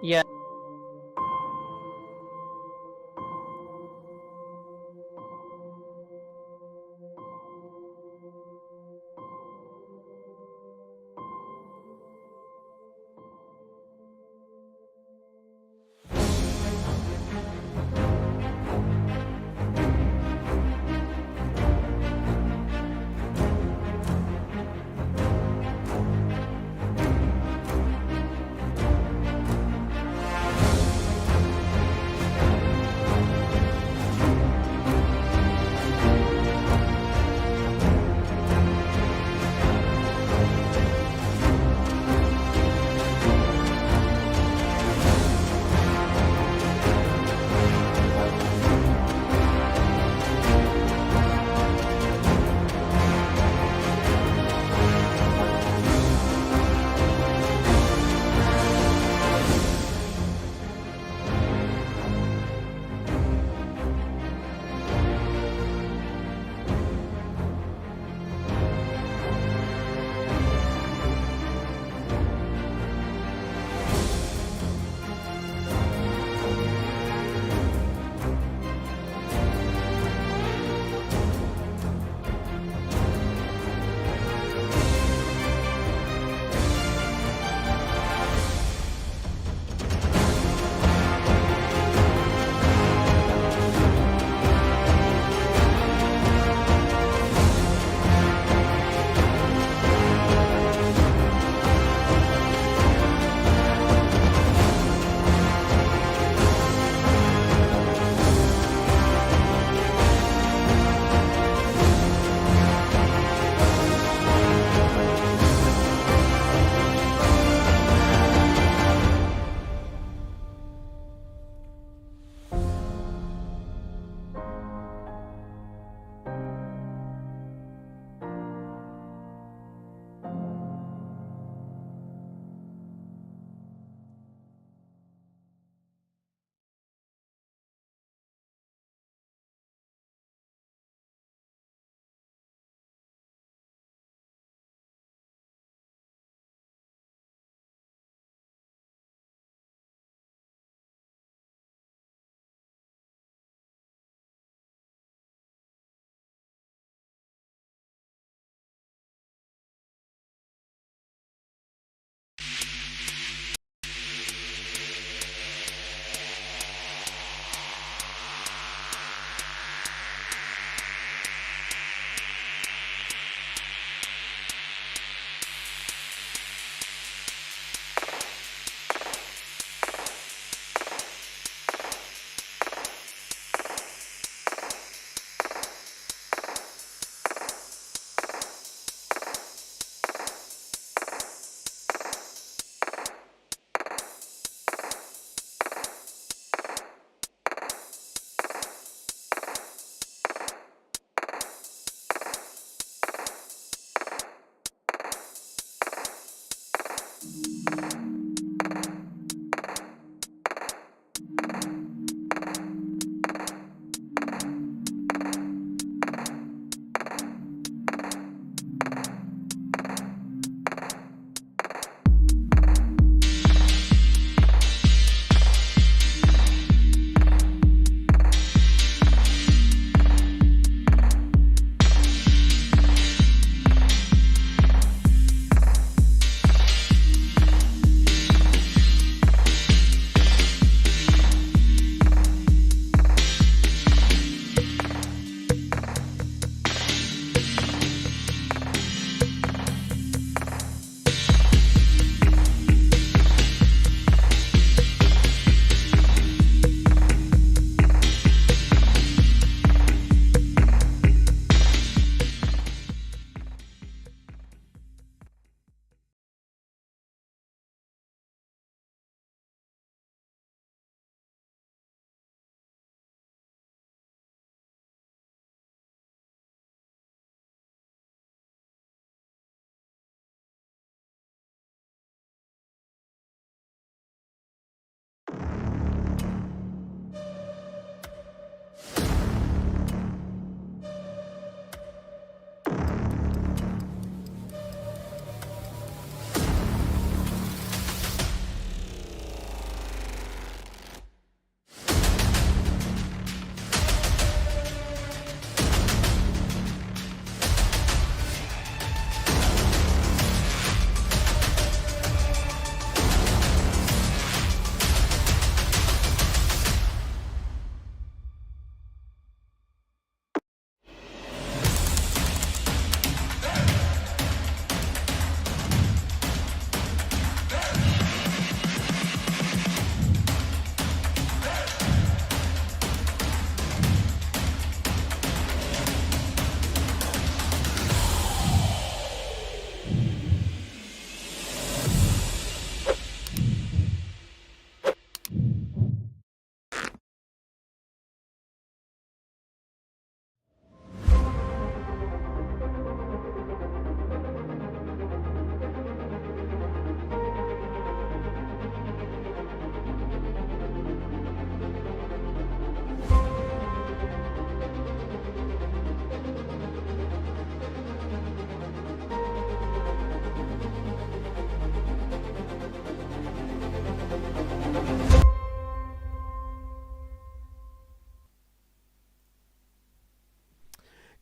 Yeah.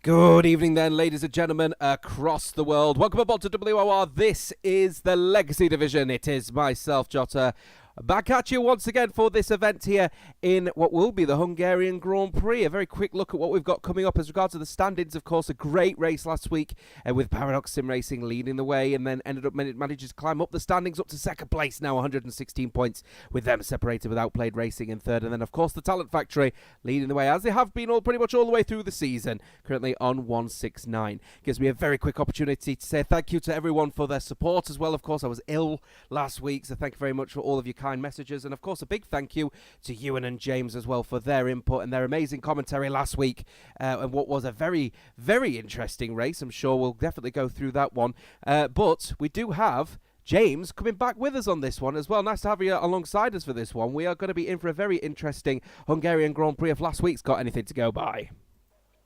Good evening then, ladies and gentlemen across the world. Welcome aboard to WOR. This is the Legacy Division. It is myself, Jota, back at you once again for this event here in what will be the Hungarian Grand Prix. A very quick look at what we've got coming up as regards to the standings. Of course, a great race last week with Paradox Sim Racing leading the way, and then ended up managing to climb up the standings up to second place now, 116 points, with them separated with Outplayed Racing in third. And then, of course, the Talent Factory leading the way, as they have been pretty much all the way through the season, currently on 169. Gives me a very quick opportunity to say thank you to everyone for their support as well. Of course, I was ill last week, so thank you very much for all of your kind messages, and of course a big thank you to Ewan and James as well for their input and their amazing commentary last week, and what was a very, very interesting race. I'm sure we'll definitely go through that one, but we do have James coming back with us on this one as well. Nice to have you alongside us for this one. We are going to be in for a very interesting Hungarian Grand Prix if last week's got anything to go by.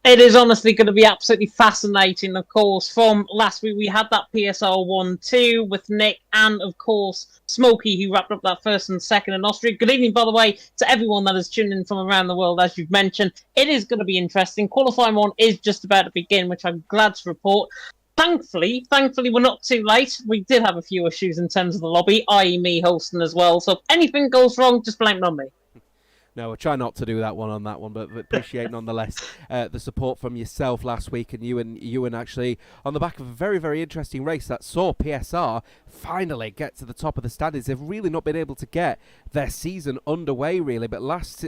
It is honestly going to be absolutely fascinating, of course. From last week, we had that PSR 1-2 with Nick and, of course, Smokey, who wrapped up that first and second in Austria. Good evening, by the way, to everyone that is tuning in from around the world, as you've mentioned. It is going to be interesting. Qualifying one is just about to begin, which I'm glad to report. Thankfully, we're not too late. We did have a few issues in terms of the lobby, i.e. me hosting as well. So if anything goes wrong, just blame it on me. No, we'll try not to do that one on that one, but appreciate nonetheless the support from yourself last week, and you and actually on the back of a very, very interesting race that saw PSR finally get to the top of the standings. They've really not been able to get their season underway, really, but last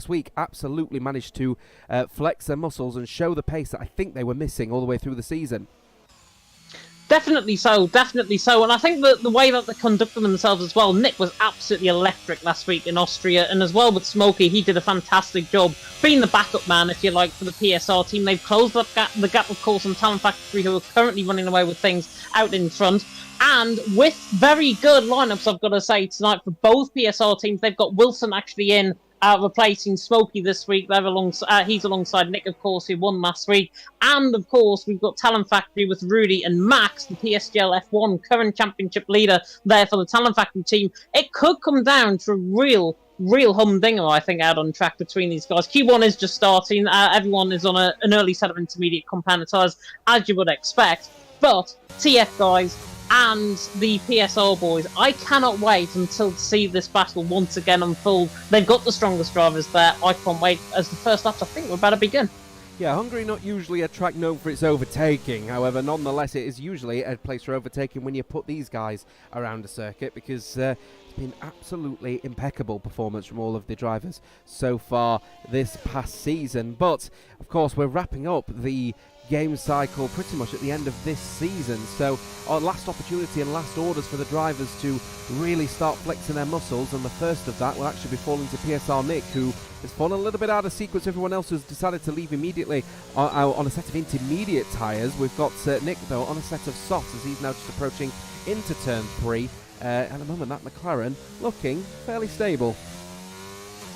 week absolutely managed to flex their muscles and show the pace that I think they were missing all the way through the season. Definitely so. And I think that the way that they conducted themselves as well, Nick was absolutely electric last week in Austria, and as well with Smokey, he did a fantastic job being the backup man, if you like, for the PSR team. They've closed up the gap, of course, on Talent Factory, who are currently running away with things out in front. And with very good lineups, I've got to say, tonight for both PSR teams. They've got Wilson actually in, replacing Smokey this week. He's alongside Nick, of course, who won last week. And, of course, we've got Talent Factory with Rudy and Max, the PSGL F1 current championship leader there for the Talent Factory team. It could come down to a real humdinger, I think, out on track between these guys. Q1 is just starting. Everyone is on an early set of intermediate compound tyres, as you would expect. But TF guys and the PSR boys, I cannot wait until to see this battle once again unfold. They've got the strongest drivers there. I can't wait, as the first laps, I think, we're about to begin. Yeah, Hungary not usually a track known for its overtaking. However, nonetheless, it is usually a place for overtaking when you put these guys around a circuit, because it's been absolutely impeccable performance from all of the drivers so far this past season. But, of course, we're wrapping up the game cycle pretty much at the end of this season, so our last opportunity and last orders for the drivers to really start flexing their muscles, and the first of that will actually be falling to PSR Nick, who has fallen a little bit out of sequence. Everyone else has decided to leave immediately on a set of intermediate tyres. We've got Nick though on a set of softs as he's now just approaching into turn 3. At the moment that McLaren looking fairly stable.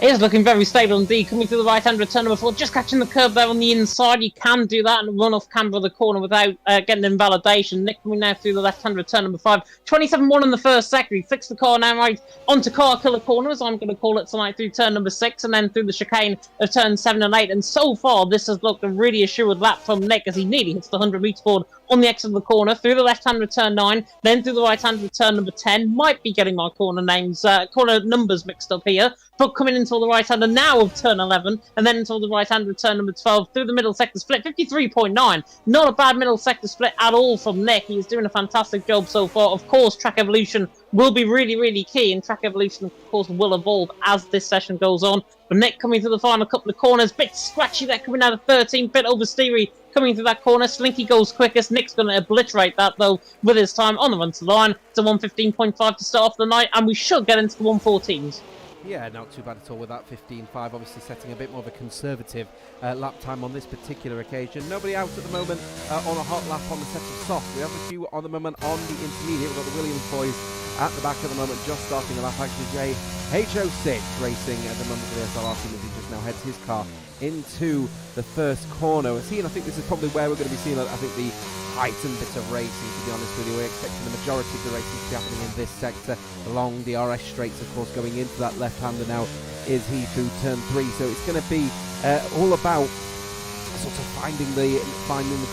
It is looking very stable indeed, coming through the right-hand return number 4, just catching the curb there on the inside. You can do that and run off camber of the corner without getting invalidation. Nick coming now through the left-hand return number 5, 27-1 in the first sector. He flicks the car now right onto car killer corner, as I'm going to call it tonight, through turn number 6, and then through the chicane of turn 7 and 8. And so far, this has looked a really assured lap from Nick, as he nearly hits the 100-metre board on the exit of the corner, through the left-hand return 9, then through the right-hand return number 10. Might be getting my corner numbers mixed up here, but coming into the right-hander now of turn 11, and then into the right-hand return number 12, through the middle sector split, 53.9. Not a bad middle sector split at all from Nick. He is doing a fantastic job so far. Of course, track evolution will be really, really key, and track evolution, of course, will evolve as this session goes on. But Nick coming through the final couple of corners, bit scratchy there, coming out of 13, bit oversteery coming through that corner. Slinky goes quickest. Nick's going to obliterate that, though, with his time on the run to the line. It's a 1:15.5 to start off the night, and we should get into the 1:14s. Yeah, not too bad at all with that 15.5, obviously setting a bit more of a conservative lap time on this particular occasion. Nobody out at the moment on a hot lap on the set of soft. We have a few on the moment on the intermediate. We've got the Williams boys at the back at the moment, just starting the lap. Actually, Jay H06 racing at the moment for the SLR team as he just now heads his car into the first corner. We're seeing, I think this is probably where we're going to be seeing, I think, the heightened bit of racing, to be honest with you. We're expecting the majority of the racing to be happening in this sector along the RS straights, of course. Going into that left-hander now is he through turn 3, so it's going to be all about sort of finding the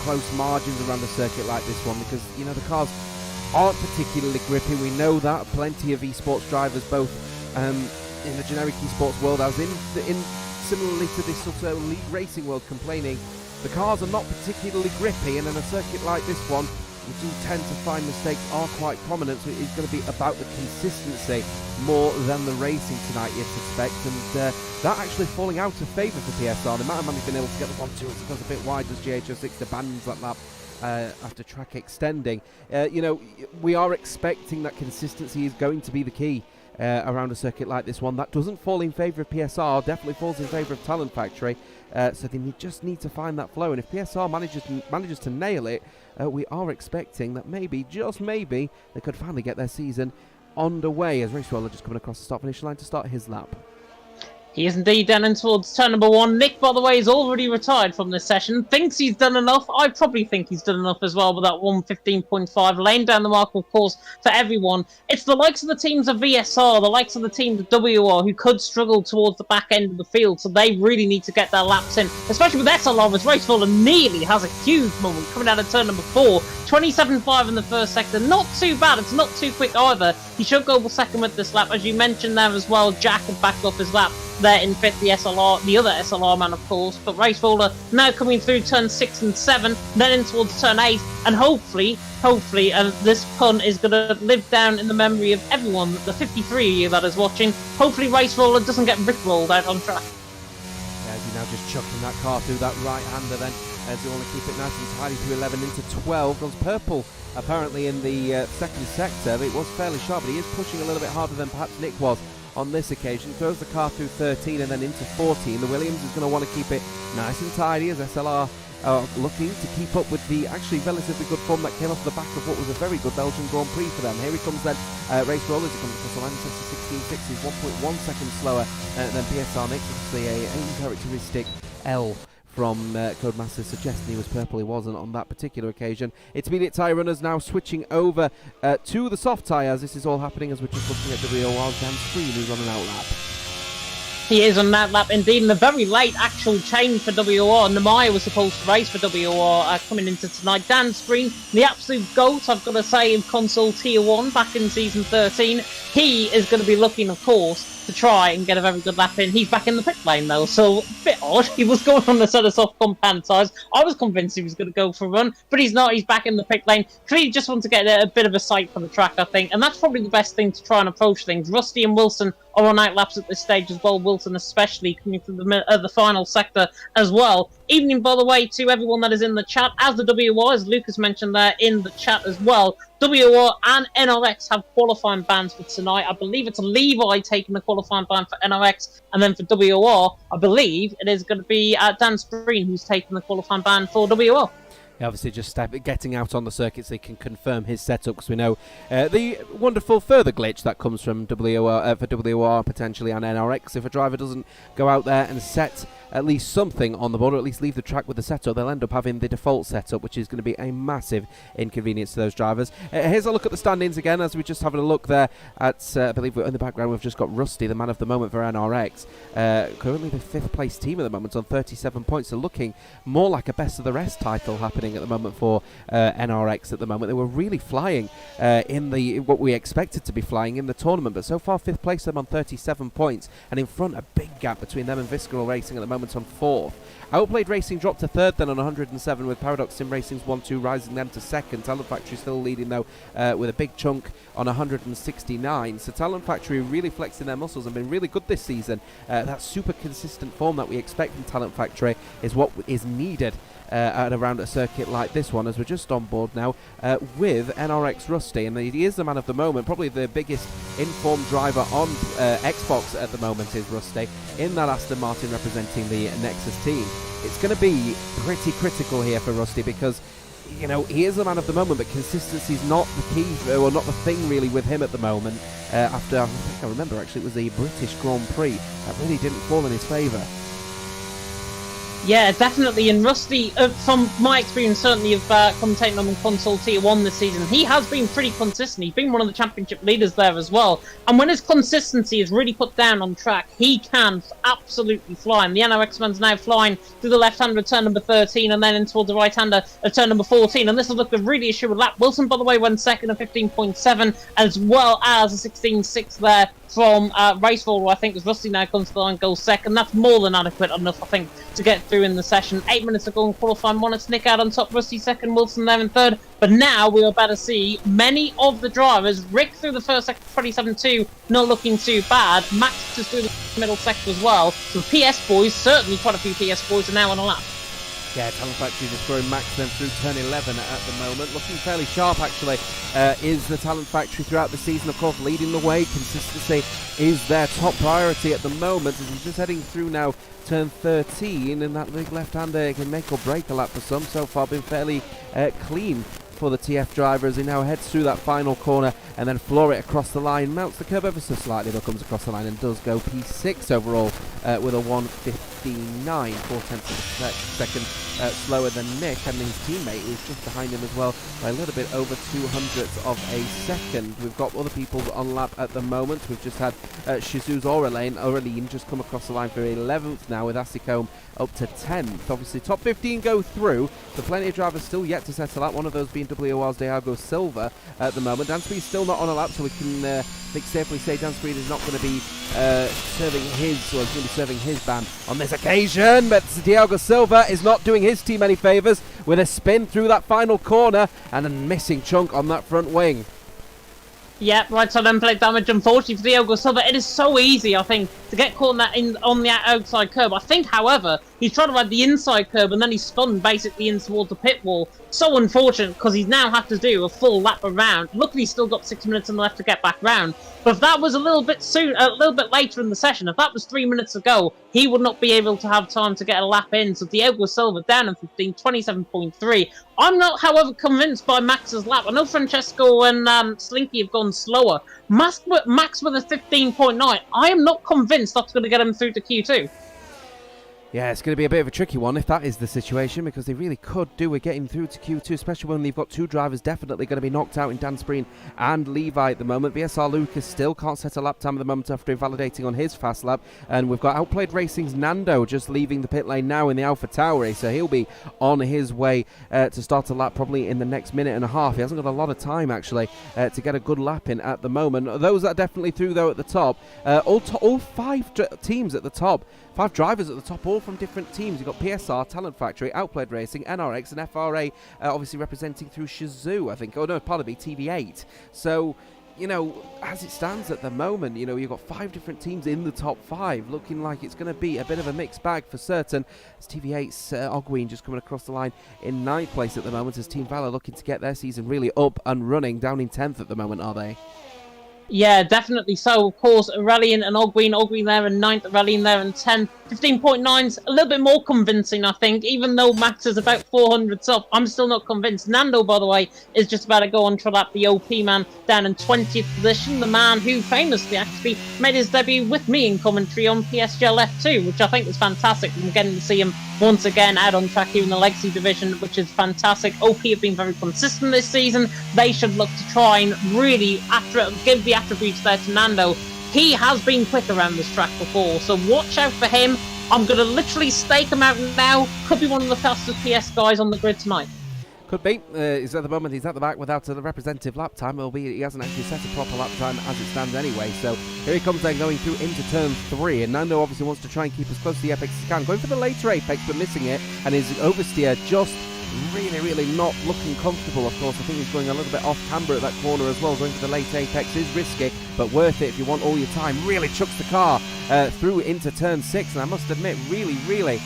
close margins around a circuit like this one, because the cars aren't particularly grippy. We know that. Plenty of esports drivers, both in the generic esports world as in similarly to this sort of elite racing world, complaining the cars are not particularly grippy, and in a circuit like this one we do tend to find mistakes are quite prominent, so it is going to be about the consistency more than the racing tonight, you'd suspect, and that actually falling out of favour for PSR. They might have managed been able to get the 1-2, it goes a bit wide as GHO6 abandons that lap after track extending. We are expecting that consistency is going to be the key around a circuit like this one. That doesn't fall in favour of PSR, definitely falls in favour of Talent Factory, so they just need to find that flow, and if PSR manages to nail it, we are expecting that maybe, just maybe, they could finally get their season underway, as Race Roller just coming across the start-finish line to start his lap. He is indeed down in towards turn number 1. Nick, by the way, is already retired from this session. Thinks he's done enough. I probably think he's done enough as well with that 1:15.5, laying down the mark, of course, for everyone. It's the likes of the teams of VSR, the likes of the teams of WOR, who could struggle towards the back end of the field, so they really need to get their laps in, especially with SLR, as Racefaller nearly has a huge moment coming out of turn number 4. 27.5 in the first sector. Not too bad. It's not too quick either. He should go for second with this lap. As you mentioned there as well, Jack had backed off his lap there in fifth, the other SLR man, of course. But Racefaller now coming through turn 6 and 7, then in towards turn 8, and hopefully, this pun is going to live down in the memory of everyone, the 53 of you that is watching. Hopefully Racefaller doesn't get rickrolled out on track. As he now just chucking that car through that right-hander then, as they want to keep it nice and tidy through 11 into 12. Goes purple apparently in the second sector. It was fairly sharp, but he is pushing a little bit harder than perhaps Nick was on this occasion. Throws the car through 13 and then into 14. The Williams is going to want to keep it nice and tidy as SLR looking to keep up with the actually relatively good form that came off the back of what was a very good Belgian Grand Prix for them. Here he comes then, Race Rollers, he comes across the line, says 16.6, he's 1.1 seconds slower than PSR Nick. Obviously a uncharacteristic L from Codemaster suggesting he was purple. He wasn't on that particular occasion. Intermediate tyre runners now switching over to the soft tyres. This is all happening as we're just looking at WOR's Dan Screen, who's on an out lap. He is on that lap indeed, and a very late actual change for WOR. Namaya was supposed to race for WOR coming into tonight. Dan Screen, the absolute GOAT, I've got to say, in console tier 1 back in season 13. He is going to be looking, of course, to try and get a very good lap in. He's back in the pit lane though, so a bit odd. He was going on the sort of soft compound tyres. I was convinced he was going to go for a run, but he's not. He's back in the pit lane. Clearly just want to get a bit of a sight for the track, I think, and that's probably the best thing to try and approach things. Rusty and Wilson are on out laps at this stage as well. Wilson especially coming through the final sector as well. Evening, by the way, to everyone that is in the chat, as the WOR, as Lucas mentioned there in the chat as well. WOR and NRX have qualifying bans for tonight. I believe it's Levi taking the qualifying ban for NRX, and then for WOR, I believe it is going to be Dan Spreen who's taking the qualifying ban for WOR. Yeah, obviously just getting out on the circuit so he can confirm his setup, because we know the wonderful further glitch that comes from WOR for WOR potentially and NRX. If a driver doesn't go out there and set at least something on the board, or at least leave the track with the setup, they'll end up having the default setup, which is going to be a massive inconvenience to those drivers. Here's a look at the standings again, as we're just having a look there at, I believe in the background we've just got Rusty, the man of the moment for NRX, currently the 5th place team at the moment on 37 points, so looking more like a best of the rest title happening at the moment for NRX at the moment. They were really flying in what we expected to be flying in the tournament, but so far 5th place them on 37 points, and in front a big gap between them and Visceral Racing at the moment on 4th. Outplayed Racing dropped to 3rd then on 107, with Paradox Sim Racing's 1-2 rising them to 2nd. Talent Factory still leading though with a big chunk on 169. So Talent Factory really flexing their muscles and been really good this season. That super consistent form that we expect from Talent Factory is what is needed at around a circuit like this one, as we're just on board now with NRX Rusty, and he is the man of the moment. Probably the biggest informed driver on Xbox at the moment is Rusty in that Aston Martin representing the Nexus team. It's going to be pretty critical here for Rusty, because he is the man of the moment, but consistency is not the key, or not the thing really with him at the moment. After, I think I remember actually, it was the British Grand Prix that really didn't fall in his favour. Yeah, definitely. And Rusty, from my experience, certainly of commentating on Console Tier 1 this season, he has been pretty consistent. He's been one of the championship leaders there as well. And when his consistency is really put down on track, he can absolutely fly. And the NRX-man's now flying through the left-hander of turn number 13 and then in towards the right-hander of turn number 14. And this will look a really assured lap. Wilson, by the way, went second at 15.7, as well as a 16.6 there from Racefall, who I think as Rusty now comes to the line, goes second. That's more than adequate enough, I think, to get through in the session. 8 minutes to go in qualifying one. It's Nick out on top, Rusty second, Wilson there in third. But now we are about to see many of the drivers. Rick through the first sector, 27.2, not looking too bad. Max just through the middle sector as well. So the PS boys, certainly quite a few PS boys, are now on a lap. Yeah, Talent Factory just throwing Max then through turn 11 at the moment. Looking fairly sharp, actually, is the Talent Factory throughout the season. Of course, leading the way. Consistency is their top priority at the moment. As he's just heading through now turn 13, and that big left-hander can make or break a lap for some. So far, been fairly clean for the TF driver as he now heads through that final corner and then floor it across the line, mounts the curb ever so slightly but comes across the line and does go P6 overall with a 1:59, 4/10 of a second slower than Nick, and his teammate who's just behind him as well by a little bit over 200ths of a second. We've got other people on lap at the moment. We've just had Shizu's Aureline just come across the line for 11th now, with Asicombe up to 10th. Obviously top 15 go through, so plenty of drivers still yet to settle out, one of those being WOR's Diago Silva at the moment. Dan Speed's still not on a lap, so we can safely say Dan Speed is not going to be serving his ban on this occasion, but Diago Silva is not doing his team any favours with a spin through that final corner and a missing chunk on that front wing. Yeah, right side unplate damage, unfortunately for Diego Silva. It is so easy, I think, to get caught on the outside curb. I think, however, he's trying to ride the inside curb and then he spun basically in towards the pit wall. So unfortunate, because he's now had to do a full lap around. Luckily, he's still got 6 minutes left to get back round. But if that was a little bit later in the session, if that was 3 minutes ago, he would not be able to have time to get a lap in. So Diego Silva down in 15, 27.3. I'm not, however, convinced by Max's lap. I know Francesco and Slinky have gone slower. Max with a 15.9. I am not convinced that's going to get him through to Q2. Yeah, it's going to be a bit of a tricky one if that is the situation, because they really could do with getting through to Q2, especially when they've got two drivers definitely going to be knocked out in Dan Spreen and Levi at the moment. VSR Lucas still can't set a lap time at the moment after invalidating on his fast lap, and we've got Outplayed Racing's Nando just leaving the pit lane now in the Alpha Tauri, so he'll be on his way to start a lap probably in the next minute and a half. He hasn't got a lot of time actually to get a good lap in at the moment. Those that are definitely through though at the top, all five teams at the top, 5 drivers at the top, all from different teams. You've got PSR, Talent Factory, Outplayed Racing, NRX, and FRA, obviously representing through Shizu, I think. Oh, no, pardon me, TV8. So, you know, as it stands at the moment, you know, you've got 5 different teams in the top 5, looking like it's going to be a bit of a mixed bag for certain. As TV8's Ogween just coming across the line in 9th place at the moment, as Team Valor looking to get their season really up and running, down in 10th at the moment, are they? Yeah, definitely so. Of course, Aurelian and Ogween there in 9th, Aurelian there in 10th. 15.9's a little bit more convincing, I think, even though Max is about 400s up. I'm still not convinced. Nando, by the way, is just about to go on to lap the OP man down in 20th position. The man who famously actually made his debut with me in commentary on PSGL F2, which I think is fantastic. I'm getting to see him once again out on track here in the Legacy division, which is fantastic. OP have been very consistent this season. They should look to try and really give the attributes there to Nando. He has been quick around this track before, so watch out for him. I'm going to literally stake him out now. Could be one of the fastest PS guys on the grid tonight. Could be. He's at the moment, he's at the back without a representative lap time, albeit he hasn't actually set a proper lap time as it stands anyway. So here he comes then going through into turn 3, and Nando obviously wants to try and keep as close to the apex as he can. Going for the later apex but missing it, and his oversteer just really not looking comfortable. Of course, I think he's going a little bit off camber at that corner as well. Going for the late apex is risky, but worth it if you want all your time. Really chucks the car through into turn 6, and I must admit, really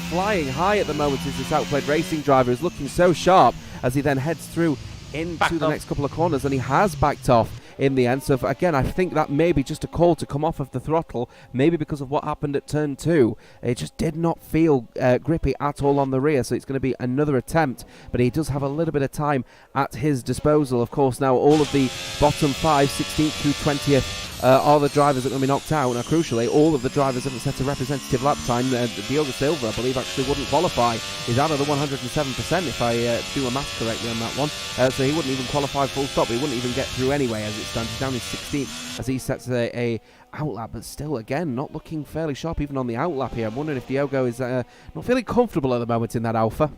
flying high at the moment is this Outplayed Racing driver, who's looking so sharp as he then heads through into the next couple of corners, and he has backed off in the end. So again, I think that may be just a call to come off of the throttle, maybe because of what happened at turn 2. It just did not feel grippy at all on the rear, so it's going to be another attempt, but he does have a little bit of time at his disposal. Of course, now all of the bottom 5, 16th through 20th are the drivers that are going to be knocked out. Now, crucially, all of the drivers haven't set a representative lap time. Diogo Silva, I believe, actually wouldn't qualify. He's out of the 107% if I do a math correctly on that one. So he wouldn't even qualify full stop. He wouldn't even get through anyway as it stands. He's down in 16th as he sets a outlap, but still, again, not looking fairly sharp even on the outlap here. I'm wondering if Diogo is not feeling comfortable at the moment in that Alpha.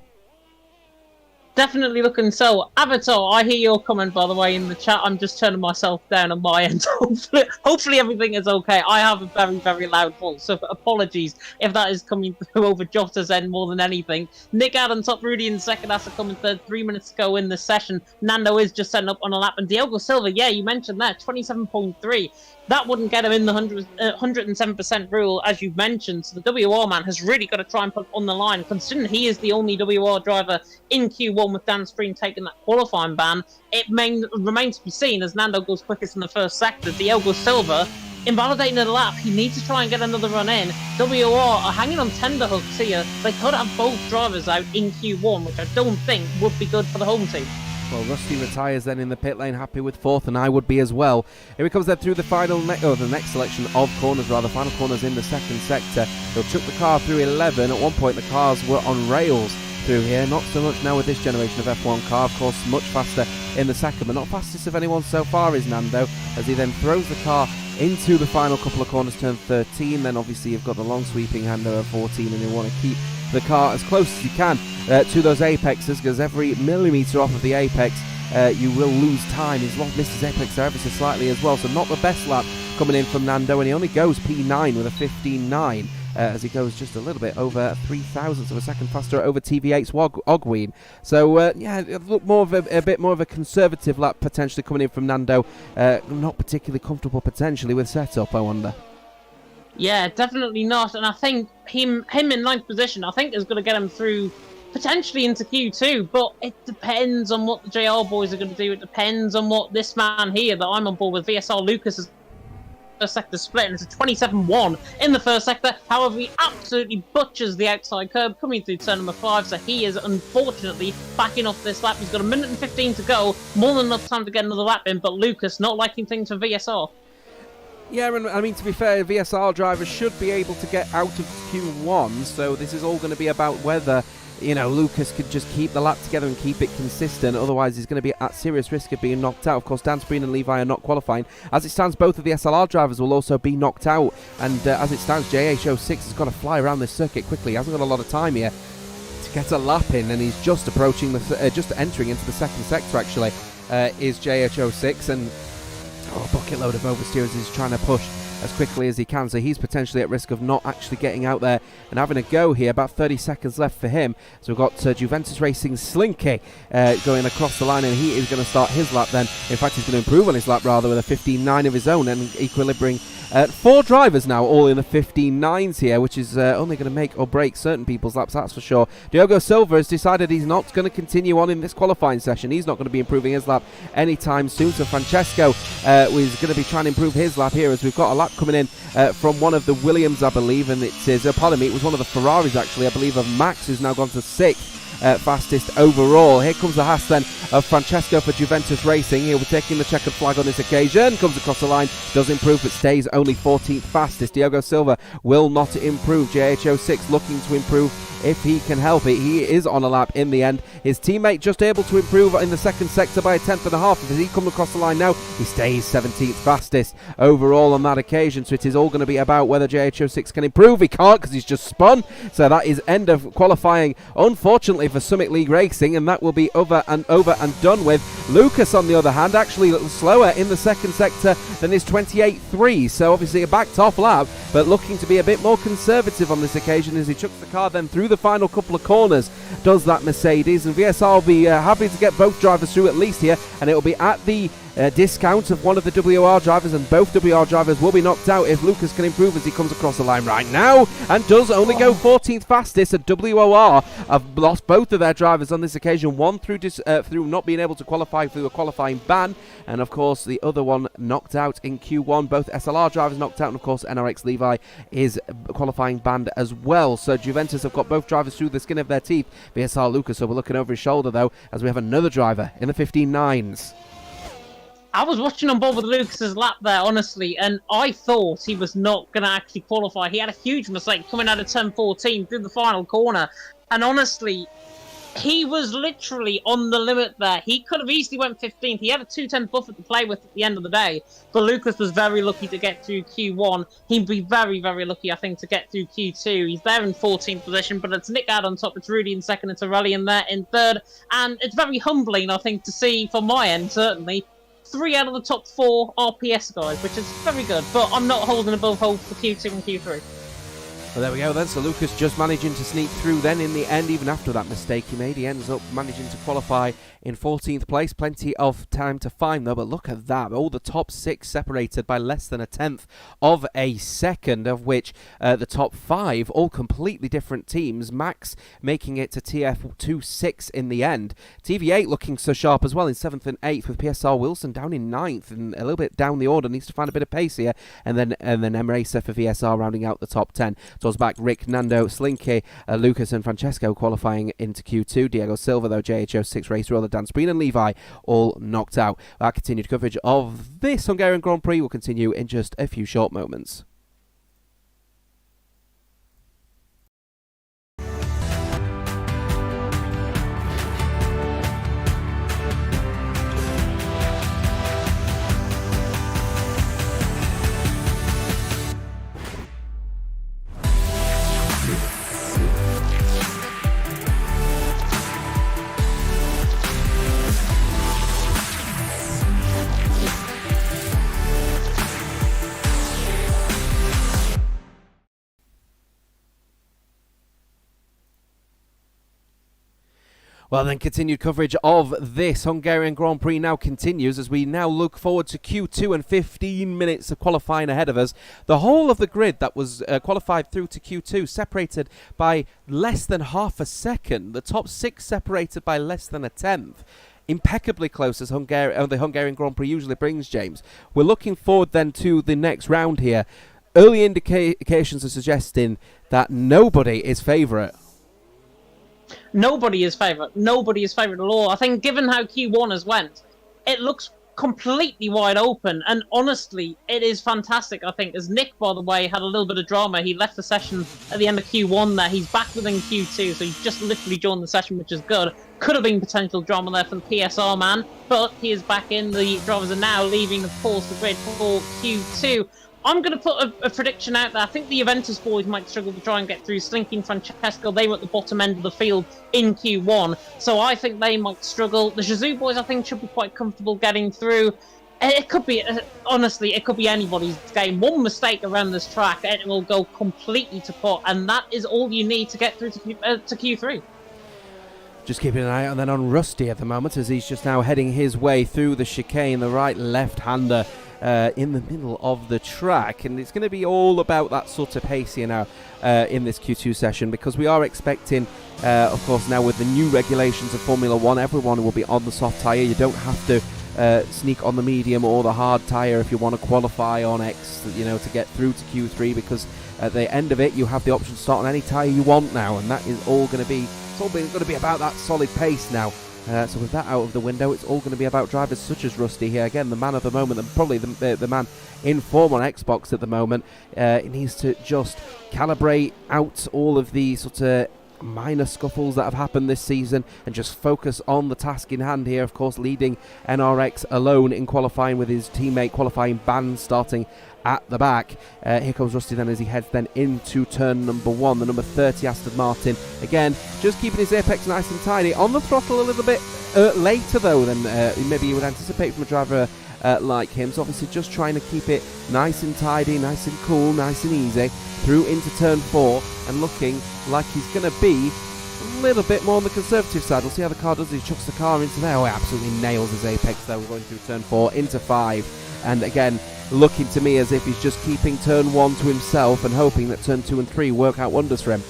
Definitely looking so. Avatar, I hear your comment, by the way, in the chat. I'm just turning myself down on my end. Hopefully everything is okay. I have a very, very loud voice, so apologies if that is coming through over Jota's end more than anything. Nick Adams, top Rudy in second. That's a coming third. 3 minutes to go in the session. Nando is just setting up on a lap. And Diogo Silva, yeah, you mentioned that, 27.3. That wouldn't get him in the 107% rule, as you mentioned. So the WR man has really got to try and put on the line, considering he is the only WR driver in Q1 with Dan Spreen taking that qualifying ban. It remains to be seen as Nando goes quickest in the first sector. Diogo Silva invalidating the lap. He needs to try and get another run in. WR are hanging on tenterhooks here. They could have both drivers out in Q1, which I don't think would be good for the home team. Well, Rusty retires then in the pit lane, happy with fourth, and I would be as well. Here he comes then through the final, the next selection of corners, rather, final corners in the second sector. He'll chuck the car through 11. At one point, the cars were on rails through here. Not so much now with this generation of F1 car. Of course, much faster in the second, but not fastest of anyone so far is Nando, as he then throws the car into the final couple of corners, turn 13. Then obviously you've got the long sweeping hander at 14, and you want to keep the car as close as you can to those apexes, because every millimetre off of the apex you will lose time. He's missed his apex there ever so slightly as well, so not the best lap coming in from Nando, and he only goes P9 with a 15.9 as he goes just a little bit over 3,000ths of a second faster over TV8's Ogween. So yeah, look more of a bit more of a conservative lap potentially coming in from Nando. Not particularly comfortable potentially with setup, I wonder. Yeah, definitely not. And I think him in ninth position, I think is going to get him through potentially into Q2. But it depends on what the JR boys are going to do. It depends on what this man here that I'm on board with, VSR Lucas, is first sector split, and it's a 27-1 in the first sector. However, he absolutely butchers the outside curb coming through turn number 5, so he is unfortunately backing off this lap. He's got 1 minute and 15 to go, more than enough time to get another lap in, but Lucas not liking things for VSR. Yeah, and I mean, to be fair, VSR drivers should be able to get out of Q1, so this is all going to be about whether, you know, Lucas could just keep the lap together and keep it consistent. Otherwise, he's going to be at serious risk of being knocked out. Of course, Dan Spreen and Levi are not qualifying. As it stands, both of the SLR drivers will also be knocked out. And as it stands, JH06 has got to fly around this circuit quickly. He hasn't got a lot of time here to get a lap in, and he's just approaching the, just entering into the second sector, actually, is JH06. And a bucket load of oversteers. He's trying to push as quickly as he can, so he's potentially at risk of not actually getting out there and having a go here. About 30 seconds left for him, so we've got Juventus Racing Slinky going across the line, and he is going to start his lap then. In fact, he's going to improve on his lap rather, with a 15.9 of his own, and equilibrating 4 drivers now all in the 15.9s here, which is only going to make or break certain people's laps, that's for sure. Diogo Silva has decided he's not going to continue on in this qualifying session. He's not going to be improving his lap anytime soon, so Francesco is going to be trying to improve his lap here, as we've got a lap coming in from one of the Williams, I believe, and it is, pardon me, it was one of the Ferraris actually, I believe, of Max, who's now gone to 6th. Fastest overall. Here comes the Haas then of Francesco for Juventus Racing. He'll be taking the checkered flag on this occasion. Comes across the line, does improve, but stays only 14th fastest. Diogo Silva will not improve. JH06 looking to improve if he can help it. He is on a lap in the end. His teammate just able to improve in the second sector by a 1/10.5. As he comes across the line now, he stays 17th fastest overall on that occasion. So it is all going to be about whether JH06 can improve. He can't, because he's just spun. So that is end of qualifying, unfortunately, for Summit League Racing, and that will be over and done with. Lucas, on the other hand, actually a little slower in the second sector than his 28.3. So obviously a backed off lap, but looking to be a bit more conservative on this occasion as he chucks the car then through the final couple of corners, does that Mercedes, and VSR will be happy to get both drivers through at least here, and it will be at the discount of one of the WR drivers, and both WR drivers will be knocked out if Lucas can improve as he comes across the line right now, and does only go 14th fastest. At WOR have lost both of their drivers on this occasion, one through not being able to qualify through a qualifying ban, and of course the other one knocked out in Q1. Both SLR drivers knocked out, and of course NRX Levi is qualifying banned as well. So Juventus have got both drivers through the skin of their teeth. VSR Lucas will be looking over his shoulder though, as we have another driver in the 15.9s. I was watching on board with Lucas's lap there, honestly, and I thought he was not going to actually qualify. He had a huge mistake coming out of turn 14 through the final corner, and honestly, he was literally on the limit there. He could have easily went 15th. He had a 210 buffer to play with at the end of the day, but Lucas was very lucky to get through Q1. He'd be very, very lucky, I think, to get through Q2. He's there in 14th position, but it's Nick out on top, it's Rudy in second, it's Aurelian there in third, and it's very humbling, I think, to see, from my end, certainly, 3 out of the top 4 RPS guys, which is very good, but I'm not holding above hope for Q2 and Q3. Well, there we go then. So Lucas just managing to sneak through then in the end, even after that mistake he made. He ends up managing to qualify in 14th place. Plenty of time to find though, but look at that. All the top 6 separated by less than a tenth of a second, of which the top 5, all completely different teams. Max making it to TF26 in the end. TV8 looking so sharp as well in 7th and 8th, with PSR Wilson down in 9th and a little bit down the order. Needs to find a bit of pace here. And then Emracer for VSR rounding out the top 10. Towards back, Rick, Nando, Slinky, Lucas and Francesco qualifying into Q2. Diego Silva, though, JHO6 racer, other Dan Spreen and Levi all knocked out. Our continued coverage of this Hungarian Grand Prix will continue in just a few short moments. Well, then continued coverage of this Hungarian Grand Prix now continues as we now look forward to Q2 and 15 minutes of qualifying ahead of us. The whole of the grid that was qualified through to Q2 separated by less than half a second. The top 6 separated by less than a tenth. Impeccably close as the Hungarian Grand Prix usually brings, James. We're looking forward then to the next round here. Early indications are suggesting that nobody is favourite. Nobody is favourite. Nobody is favourite at all. I think given how Q1 has went, it looks completely wide open. And honestly, it is fantastic, I think. As Nick, by the way, had a little bit of drama. He left the session at the end of Q1 there. He's back within Q2, so he's just literally joined the session, which is good. Could have been potential drama there for the PSR man, but he is back in. The drivers are now leaving, of course, the grid for Q2. I'm going to put a prediction out there. I think the Aventus boys might struggle to try and get through. Slinky and Francesco, they were at the bottom end of the field in Q1, so I think they might struggle. The Shazoo boys, I think, should be quite comfortable getting through. It could be, honestly, it could be anybody's game. One mistake around this track, and it will go completely to pot, and that is all you need to get through to Q3. Just keeping an eye on Rusty at the moment as he's just now heading his way through the chicane, the right left-hander in the middle of the track, and it's going to be all about that sort of pace here now in this Q2 session, because we are expecting, of course, now with the new regulations of Formula 1, everyone will be on the soft tyre. You don't have to sneak on the medium or the hard tyre if you want to qualify on X, to get through to Q3, because at the end of it you have the option to start on any tyre you want now, and that is all going to be about that solid pace now. So with that out of the window, it's all going to be about drivers such as Rusty here. Again, the man of the moment, and probably the man in form on Xbox at the moment. He needs to just calibrate out all of the sort of minor scuffles that have happened this season and just focus on the task in hand here. Of course, leading NRX alone in qualifying, with his teammate qualifying Ban starting at the back. Here comes Rusty then as he heads then into turn number 1, the number 30 Aston Martin. Again, just keeping his apex nice and tidy. On the throttle a little bit later though than maybe you would anticipate from a driver like him. So obviously just trying to keep it nice and tidy, nice and cool, nice and easy through into turn 4, and looking like he's going to be a little bit more on the conservative side. We'll see how the car does. He chucks the car into there. Oh, he absolutely nails his apex though. We're going through turn 4 into 5, and again looking to me as if he's just keeping turn 1 to himself and hoping that turn 2 and 3 work out wonders for him.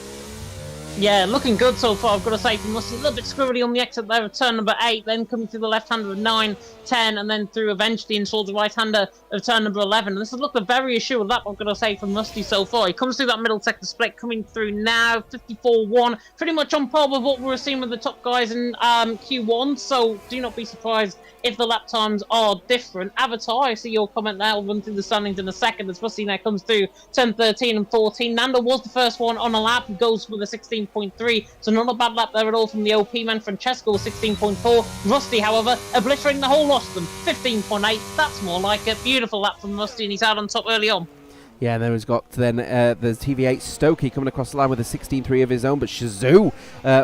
Yeah, looking good so far, I've got to say, from Musty. A little bit squirrely on the exit there of turn number 8, then coming through the left-hander of 9, 10, and then through eventually in towards the right-hander of turn number 11. And this has looked a very assured lap, I've got to say, from Musty so far. He comes through that middle sector split, coming through now, 54.1, pretty much on par with what we were seeing with the top guys in Q1, so do not be surprised if the lap times are different. Avatar, I see your comment there. I'll run through the standings in a second as Musty now comes through 10, 13, and 14. Nando was the first one on a lap. He goes with a 16.3, so not a bad lap there at all from the OP man. Francesco was 16.4. Rusty, however, obliterating the whole lot of them. 15.8. That's more like it. Beautiful lap from Rusty, and he's out on top early on. Yeah, and then he's got then the TV8 Stokey coming across the line with a 16.3 of his own, but Shazoo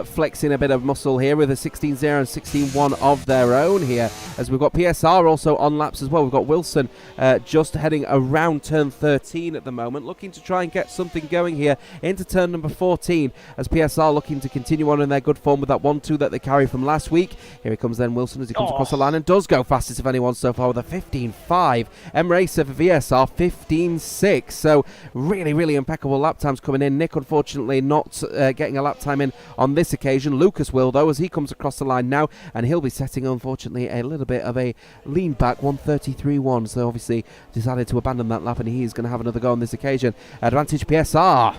flexing a bit of muscle here with a 16.0 and 16.1 of their own here, as we've got PSR also on laps as well. We've got Wilson just heading around turn 13 at the moment, looking to try and get something going here into turn number 14, as PSR looking to continue on in their good form with that 1-2 that they carry from last week. Here he comes then, Wilson, as he comes across the line and does go fastest of anyone so far with a 15.5. M-Racer for VSR, 15.6. So really, really impeccable lap times coming in. Nick, unfortunately, not getting a lap time in on this occasion. Lucas will, though, as he comes across the line now, and he'll be setting, unfortunately, a little bit of a lean back 133.1. So obviously decided to abandon that lap, and he is going to have another go on this occasion. Advantage PSR.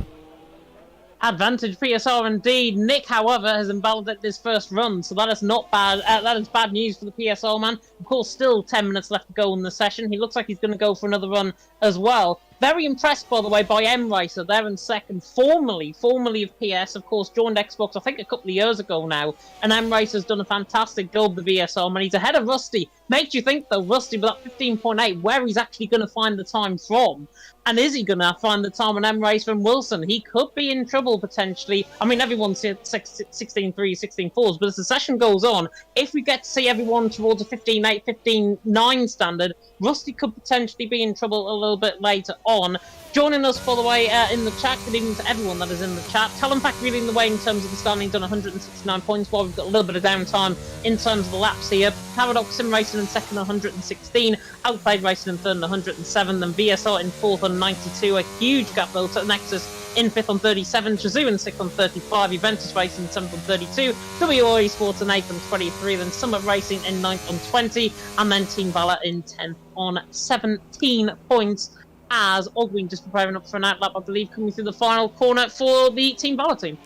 Advantage PSR indeed. Nick, however, has invalidated his first run, so that is not bad. That is bad news for the PSR man. Of course, still 10 minutes left to go in the session. He looks like he's going to go for another run as well. Very impressed, by the way, by M-Racer. They're in second, formerly of PS. Of course, joined Xbox, I think, a couple of years ago now. And M-Racer's done a fantastic job, the VSR man. He's ahead of Rusty. Makes you think, though, Rusty, with that 15.8, where he's actually going to find the time from. And is he going to find the time on M-Racer and Wilson? He could be in trouble, potentially. I mean, everyone's 16.3, 16.4s, but as the session goes on, if we get to see everyone towards a 15.8, 15.9 standard, Rusty could potentially be in trouble a little bit later on. Joining us, by the way, in the chat, good evening to everyone that is in the chat. Talon Pack leading the way in terms of the standings on 169 points, while we've got a little bit of downtime in terms of the laps here. Paradox Sim Racing in second, 116. Outplayed Racing in third, 107. Then VSR in fourth on 92. A huge gap, though, to Nexus in fifth on 37. Shazoo in sixth on 35. Juventus Racing in seventh on 32. WOR Esports in eighth on 23. Then Summit Racing in ninth on 20. And then Team Valor in 10th on 17 points. As Ogwin just preparing up for an outlap, I believe, coming through the final corner for the Team Valor team.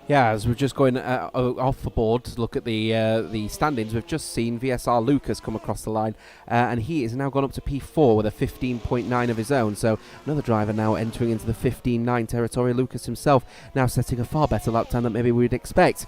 Yeah, as we're just going off the board to look at the standings, we've just seen VSR Lucas come across the line, and he is now gone up to P4 with a 15.9 of his own. So another driver now entering into the 15.9 territory. Lucas himself now setting a far better lap time than maybe we'd expect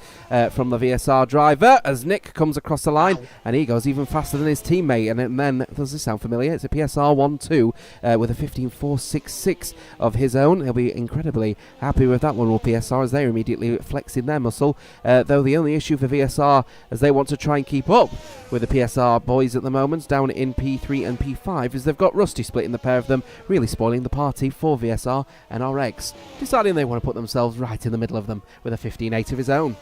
from the VSR driver, as Nick comes across the line, and he goes even faster than his teammate. And then, does this sound familiar? It's a PSR 1-2 with a 15.466 of his own. He'll be incredibly happy with that one, will PSR, as they're immediately flexing their muscle, though the only issue for VSR, as they want to try and keep up with the PSR boys at the moment down in P3 and P5, is they've got Rusty splitting the pair of them, really spoiling the party for VSR and RX, deciding they want to put themselves right in the middle of them with a 15.8 of his own.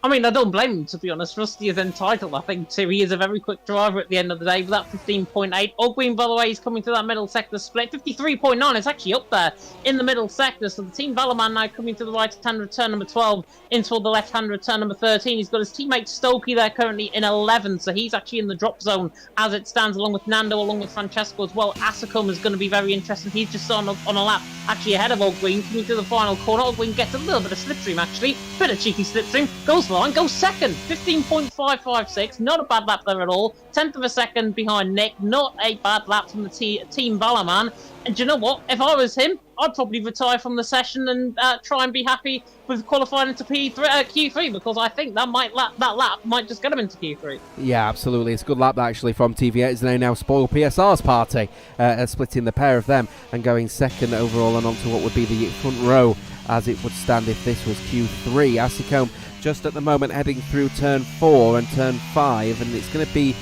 I mean, I don't blame him, to be honest. Rusty is entitled, I think, too. He is a very quick driver at the end of the day with that 15.8. Ogwin, by the way, is coming through that middle sector split. 53.9 is actually up there in the middle sector. So the Team Valorman now coming to the right-hand return number 12 into the left-hand return number 13. He's got his teammate Stokey there currently in 11. So he's actually in the drop zone as it stands, along with Nando, along with Francesco as well. Asacum is going to be very interesting. He's just on a lap actually ahead of Ogwin, coming to the final corner. Ogwin gets a little bit of slipstream, actually. Bit of cheeky slipstream. Goes for line, goes second, 15.556, not a bad lap there at all. 10th of a second behind Nick, not a bad lap from the Team Valor man. And do you know what? If I was him, I'd probably retire from the session and try and be happy with qualifying into Q3, because I think that lap might just get him into Q3. Yeah, absolutely. It's a good lap actually from TV8, as they now spoil PSR's party, splitting the pair of them and going second overall and onto what would be the front row as it would stand if this was Q3. Asicombe just at the moment heading through turn 4 and turn 5, and it's going to be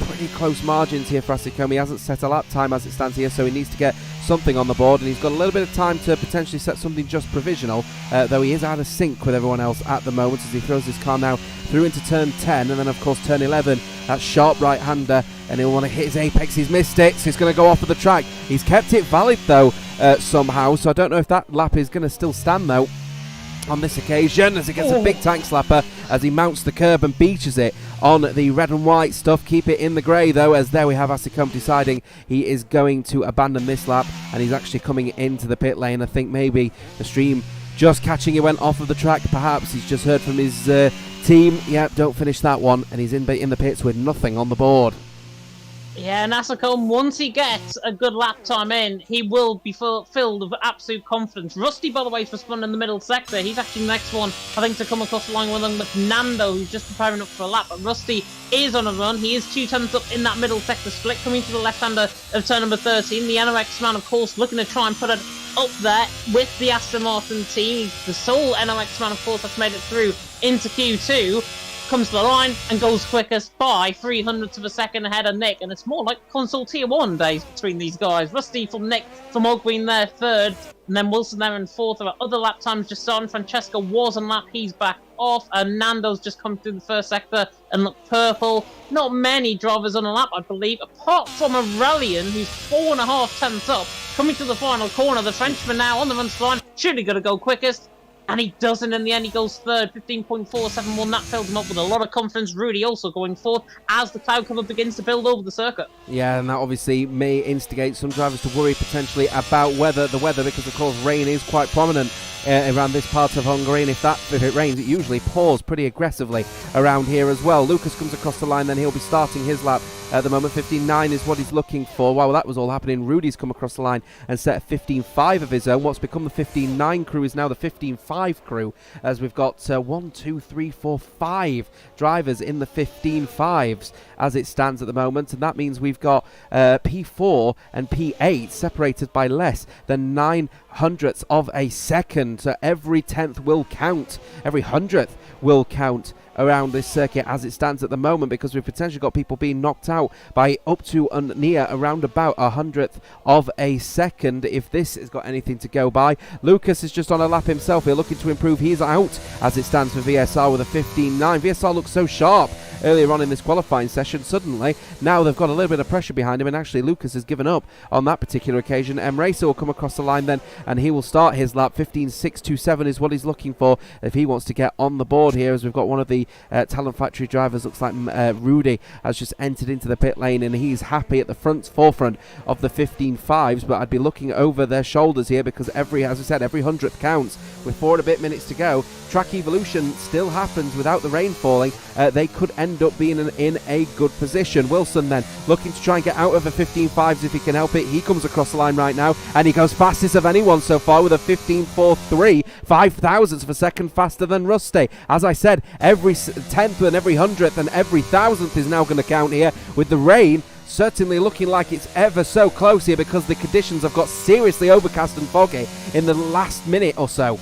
pretty close margins here for Asicombe. He hasn't set a lap time as it stands here, so he needs to get something on the board, and he's got a little bit of time to potentially set something just provisional, though he is out of sync with everyone else at the moment as he throws his car now through into turn 10, and then of course turn 11, that sharp right-hander, and he'll want to hit his apex. He's missed it, so he's going to go off of the track. He's kept it valid though somehow, so I don't know if that lap is going to still stand though. on this occasion, as he gets a big tank slapper as he mounts the curb and beaches it on the red and white stuff. Keep it in the grey though, as there we have Asicombe deciding he is going to abandon this lap, and he's actually coming into the pit lane. I think maybe the stream just catching he went off of the track. Perhaps he's just heard from his team, yeah, don't finish that one, and he's in the pits with nothing on the board. Yeah, and Asicombe, once he gets a good lap time in, he will be filled with absolute confidence. Rusty, by the way, for spun in the middle sector. He's actually the next one, I think, to come across the line along with Nando, who's just preparing up for a lap. But Rusty is on a run. He is 2 tenths up in that middle sector split, coming to the left-hander of turn number 13. The NOX man, of course, looking to try and put it up there with the Aston Martin team. The sole NOX man, of course, that's made it through into Q2. Comes to the line and goes quickest by 300ths of a second ahead of Nick, and it's more like console tier 1 days between these guys. Rusty from Nick from Ogween there third, and then Wilson there in fourth. There are other lap times just starting. Francesco was on lap, he's back off, and Nando's just come through the first sector and look purple. Not many drivers on a lap, I believe, apart from Aurelian, who's 4.5 tenths up, coming to the final corner. The Frenchman now on the run line, surely going to go quickest. And he doesn't in the end. He goes third, 15.471. That filled him up with a lot of confidence. Rudy also going fourth as the cloud cover begins to build over the circuit. Yeah, and that obviously may instigate some drivers to worry potentially about the weather, because of course rain is quite prominent around this part of Hungary, and if it rains, it usually pours pretty aggressively around here as well. Lucas comes across the line, then he'll be starting his lap. At the moment, 15.9 is what he's looking for. While that was all happening, Rudy's come across the line and set a 15.5 of his own. What's become the 15.9 crew is now the 15.5 crew, as we've got 5 drivers in the 15.5s as it stands at the moment, and that means we've got P4 and P8 separated by less than 900ths of a second. So every 10th will count, every 100th will count around this circuit as it stands at the moment, because we've potentially got people being knocked out by up to and near around about 100th of a second if this has got anything to go by. Lucas is just on a lap himself here, looking to improve. He's out as it stands for VSR with a 15.9. VSR looks so sharp earlier on in this qualifying session. Suddenly now they've got a little bit of pressure behind him, and actually Lucas has given up on that particular occasion. Racer will come across the line then, and he will start his lap. 15.627 is what he's looking for if he wants to get on the board here, as we've got one of the Talent Factory drivers, looks like Rudy, has just entered into the pit lane, and he's happy at the forefront of the 15.5s, but I'd be looking over their shoulders here, because as I said, every 100th counts. With 4 and a bit minutes to go, track evolution still happens without the rain falling. They could end up being in a good position. Wilson then looking to try and get out of the 15.5s if he can help it. He comes across the line right now, and he goes fastest of anyone so far with a 15.43, 5,000ths of a second faster than Rusty. As I said, every 10th and every 100th and every 1,000th is now going to count here, with the rain certainly looking like it's ever so close here, because the conditions have got seriously overcast and foggy in the last minute or so.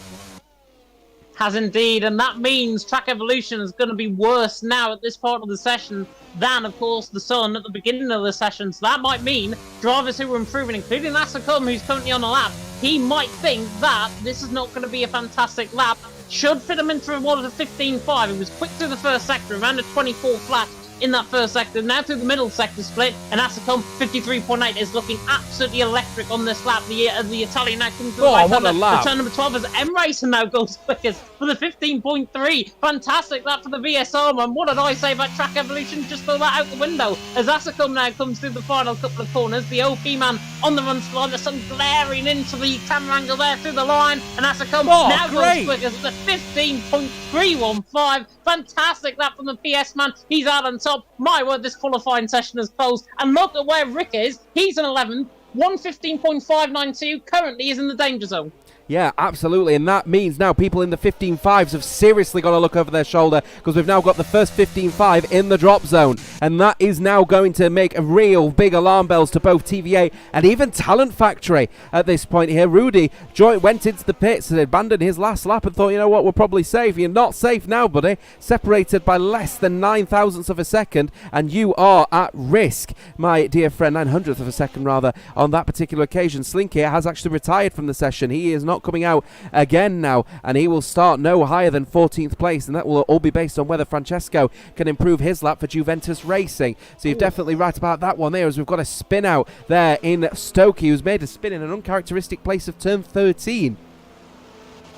Has indeed, and that means track evolution is going to be worse now at this part of the session than, of course, the sun at the beginning of the session. So that might mean drivers who are improving, including Asicombe, who's currently on a lap, he might think that this is not going to be a fantastic lap. Should fit him into what is a 15.5. He was quick through the first sector, around a 24 flat in that first sector, now through the middle sector split, and Asicombe 53.8 is looking absolutely electric on this lap. The Italian now comes to the right what a lap. turn number 12 as Racer now goes quickest for the 15.3. Fantastic lap for the VSR man. What did I say about track evolution? Just throw that out the window as Asicombe now comes through the final couple of corners. The OP man on the run line, the sun glaring into the camera angle there through the line, and Asicombe now goes quickest at the 15.315. Fantastic lap from the PS man. He's out on top. My word, this qualifying session is closed. And look at where Rick is. He's in 11th. 1:15.592 currently is in the danger zone. Yeah, absolutely, and that means now people in the 15.5s have seriously got to look over their shoulder, because we've now got the first 15.5 in the drop zone, and that is now going to make a real big alarm bells to both TVA and even Talent Factory at this point here. Rudy went into the pits and abandoned his last lap and thought, you know what, we're probably safe. You're not safe now, buddy. Separated by less than 9,000ths of a second, and you are at risk, my dear friend. 900th of a second, rather, on that particular occasion. Slinky has actually retired from the session. He is not coming out again now, and he will start no higher than 14th place, and that will all be based on whether Francesco can improve his lap for Juventus Racing. So you're definitely right about that one there, as we've got a spin out there in Stokey, who's made a spin in an uncharacteristic place of turn 13.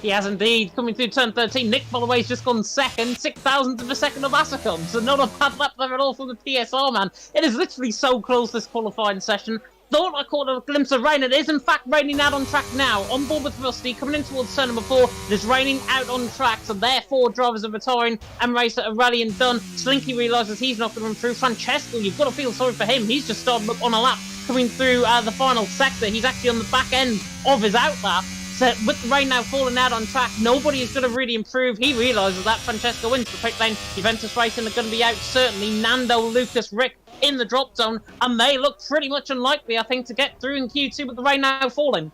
He has indeed. Coming through turn 13, Nick, by the way, has just gone second, 6,000th of a second of Asicom. So not a bad lap there at all from the PSR, man. It is literally so close, this qualifying session. Thought I caught a glimpse of rain. It is, in fact, raining out on track now. On board with Rusty, coming in towards turn number 4. It is raining out on track, so therefore drivers are retiring and racer are rallying done. Slinky realises he's not going to run through. Francesco, you've got to feel sorry for him. He's just started up on a lap coming through the final sector. He's actually on the back end of his outlap. So with the rain now falling out on track, nobody is going to really improve. He realises that Francesco into the pit lane. Juventus Racing are going to be out, certainly. Nando, Lucas, Rick in the drop zone, and they look pretty much unlikely, I think, to get through in Q2 with the rain now falling.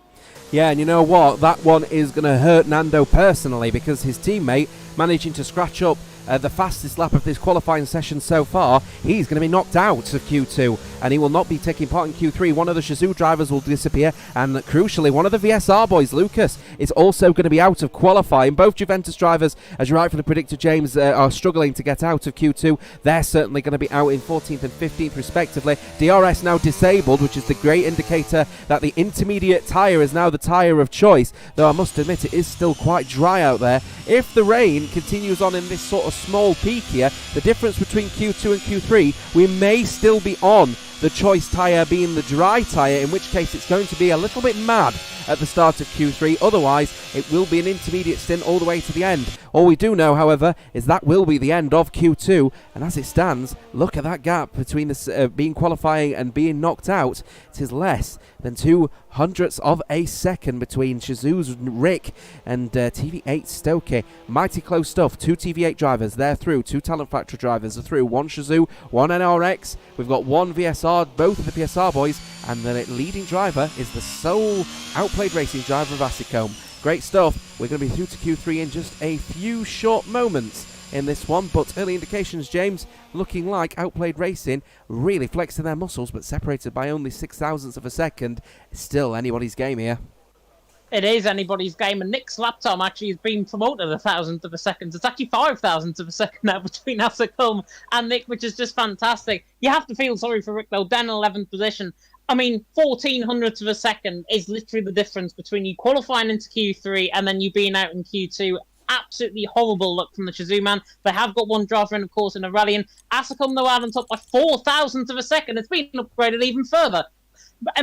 Yeah, and you know what? That one is going to hurt Nando personally, because his teammate managing to scratch up the fastest lap of this qualifying session so far, he's going to be knocked out of Q2 and he will not be taking part in Q3. One of the Shazoo drivers will disappear, and crucially, one of the VSR boys, Lucas, is also going to be out of qualifying. Both Juventus drivers, as you rightfully predicted, James, are struggling to get out of Q2. They're certainly going to be out in 14th and 15th respectively. DRS now disabled, which is the great indicator that the intermediate tyre is now the tyre of choice, though I must admit it is still quite dry out there. If the rain continues on in this sort of small peak here, the difference between Q2 and Q3, we may still be on the choice tyre being the dry tyre, in which case it's going to be a little bit mad at the start of Q3. Otherwise, it will be an intermediate stint all the way to the end. All we do know, however, is that will be the end of Q2, and as it stands, look at that gap between this being qualifying and being knocked out. It is less than 0.02 of a second between Shazoo's Rick and TV8 Stokey. Mighty close stuff. 2 TV8 drivers, they're through. 2 Talent Factory drivers are through. 1 Shazoo, 1 NRX. We've got 1 VSR, both of the PSR boys, and the leading driver is the sole outplayed racing driver of Asicom. Great stuff. We're going to be through to Q3 in just a few short moments in this one, but early indications, James, looking like Outplayed Racing really flexing their muscles, but separated by only 0.06 of a second. Still anybody's game here. It is anybody's game, and Nick's lap time actually has been promoted 1,000th of a second. It's actually 5,000th of a second now between Asicom and Nick, which is just fantastic. You have to feel sorry for Rick, though, down in 11th position. I mean, 1,400ths of a second is literally the difference between you qualifying into Q3 and then you being out in Q2. Absolutely horrible luck from the Shazoo man. They have got 1 driver in, of course, in a rallying. Asicom, though, out on top by 4,000ths of a second. It's been upgraded even further.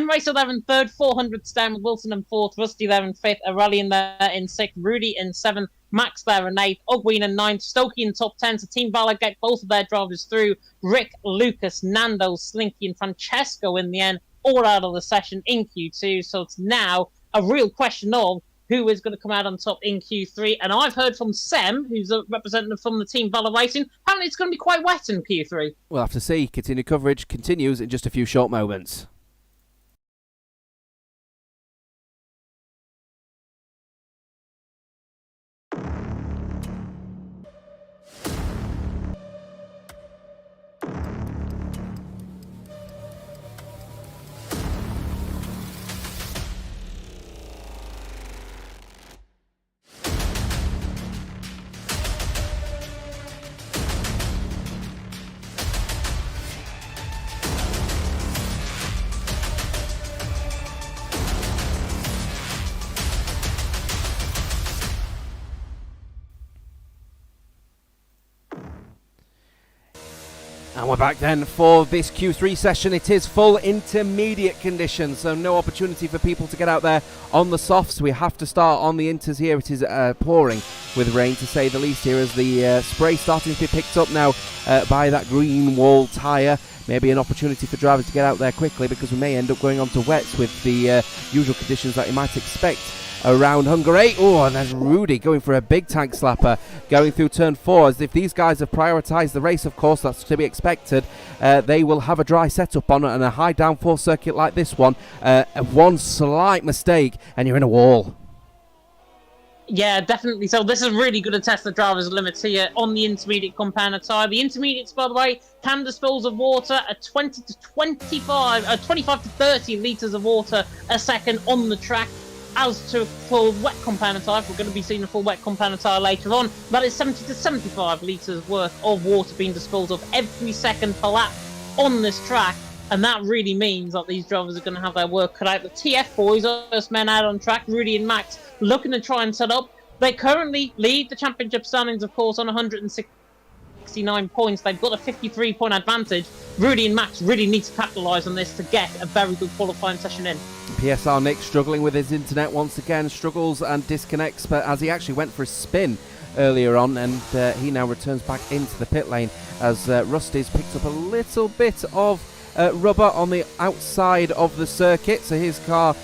Racer there in 3rd, 400ths down with Wilson in 4th, Rusty there in 5th, a rallying there in 6th, Rudy in 7th, Max there in 8th, Ogween in 9th, Stokey in top 10, so Team Valor get both of their drivers through. Rick, Lucas, Nando, Slinky and Francesco in the end, all out of the session in Q2, so it's now a real question of who is going to come out on top in Q3. And I've heard from Sem, who's a representative from the Team Valor Racing, apparently it's going to be quite wet in Q3. We'll have to see. Continued coverage continues in just a few short moments. And we're back then for this Q3 session. It is full intermediate conditions, so no opportunity for people to get out there on the softs. We have to start on the inters here. It is pouring with rain, to say the least, here as the spray starting to be picked up now by that green wall tyre. Maybe an opportunity for drivers to get out there quickly, because we may end up going on to wets with the usual conditions that you might expect around Hungary. Oh, and there's Rudy going for a big tank slapper going through turn 4. As if these guys have prioritised the race, of course, that's to be expected. They will have a dry setup on a high downforce circuit like this one. One slight mistake and you're in a wall. Yeah, definitely. So this is really going to test the driver's limits here on the intermediate compounder tyre. The intermediates, by the way, can dispose of water at 25 to 30 litres of water a second on the track. As to a full wet compounder tyre, we're going to be seeing a full wet compounder tyre later on. That is 70 to 75 litres worth of water being disposed of every second per lap on this track. And that really means that these drivers are going to have their work cut out. The TF boys, first men out on track, Rudy and Max, looking to try and set up They currently lead the championship standings, of course, on 169 points. They've got a 53-point advantage. Rudy and Max really need to capitalise on this to get a very good qualifying session in. PSR Nick struggling with his internet once again, struggles and disconnects, but as he actually went for a spin earlier on, and he now returns back into the pit lane as Rusty's picked up a little bit of rubber on the outside of the circuit, so his car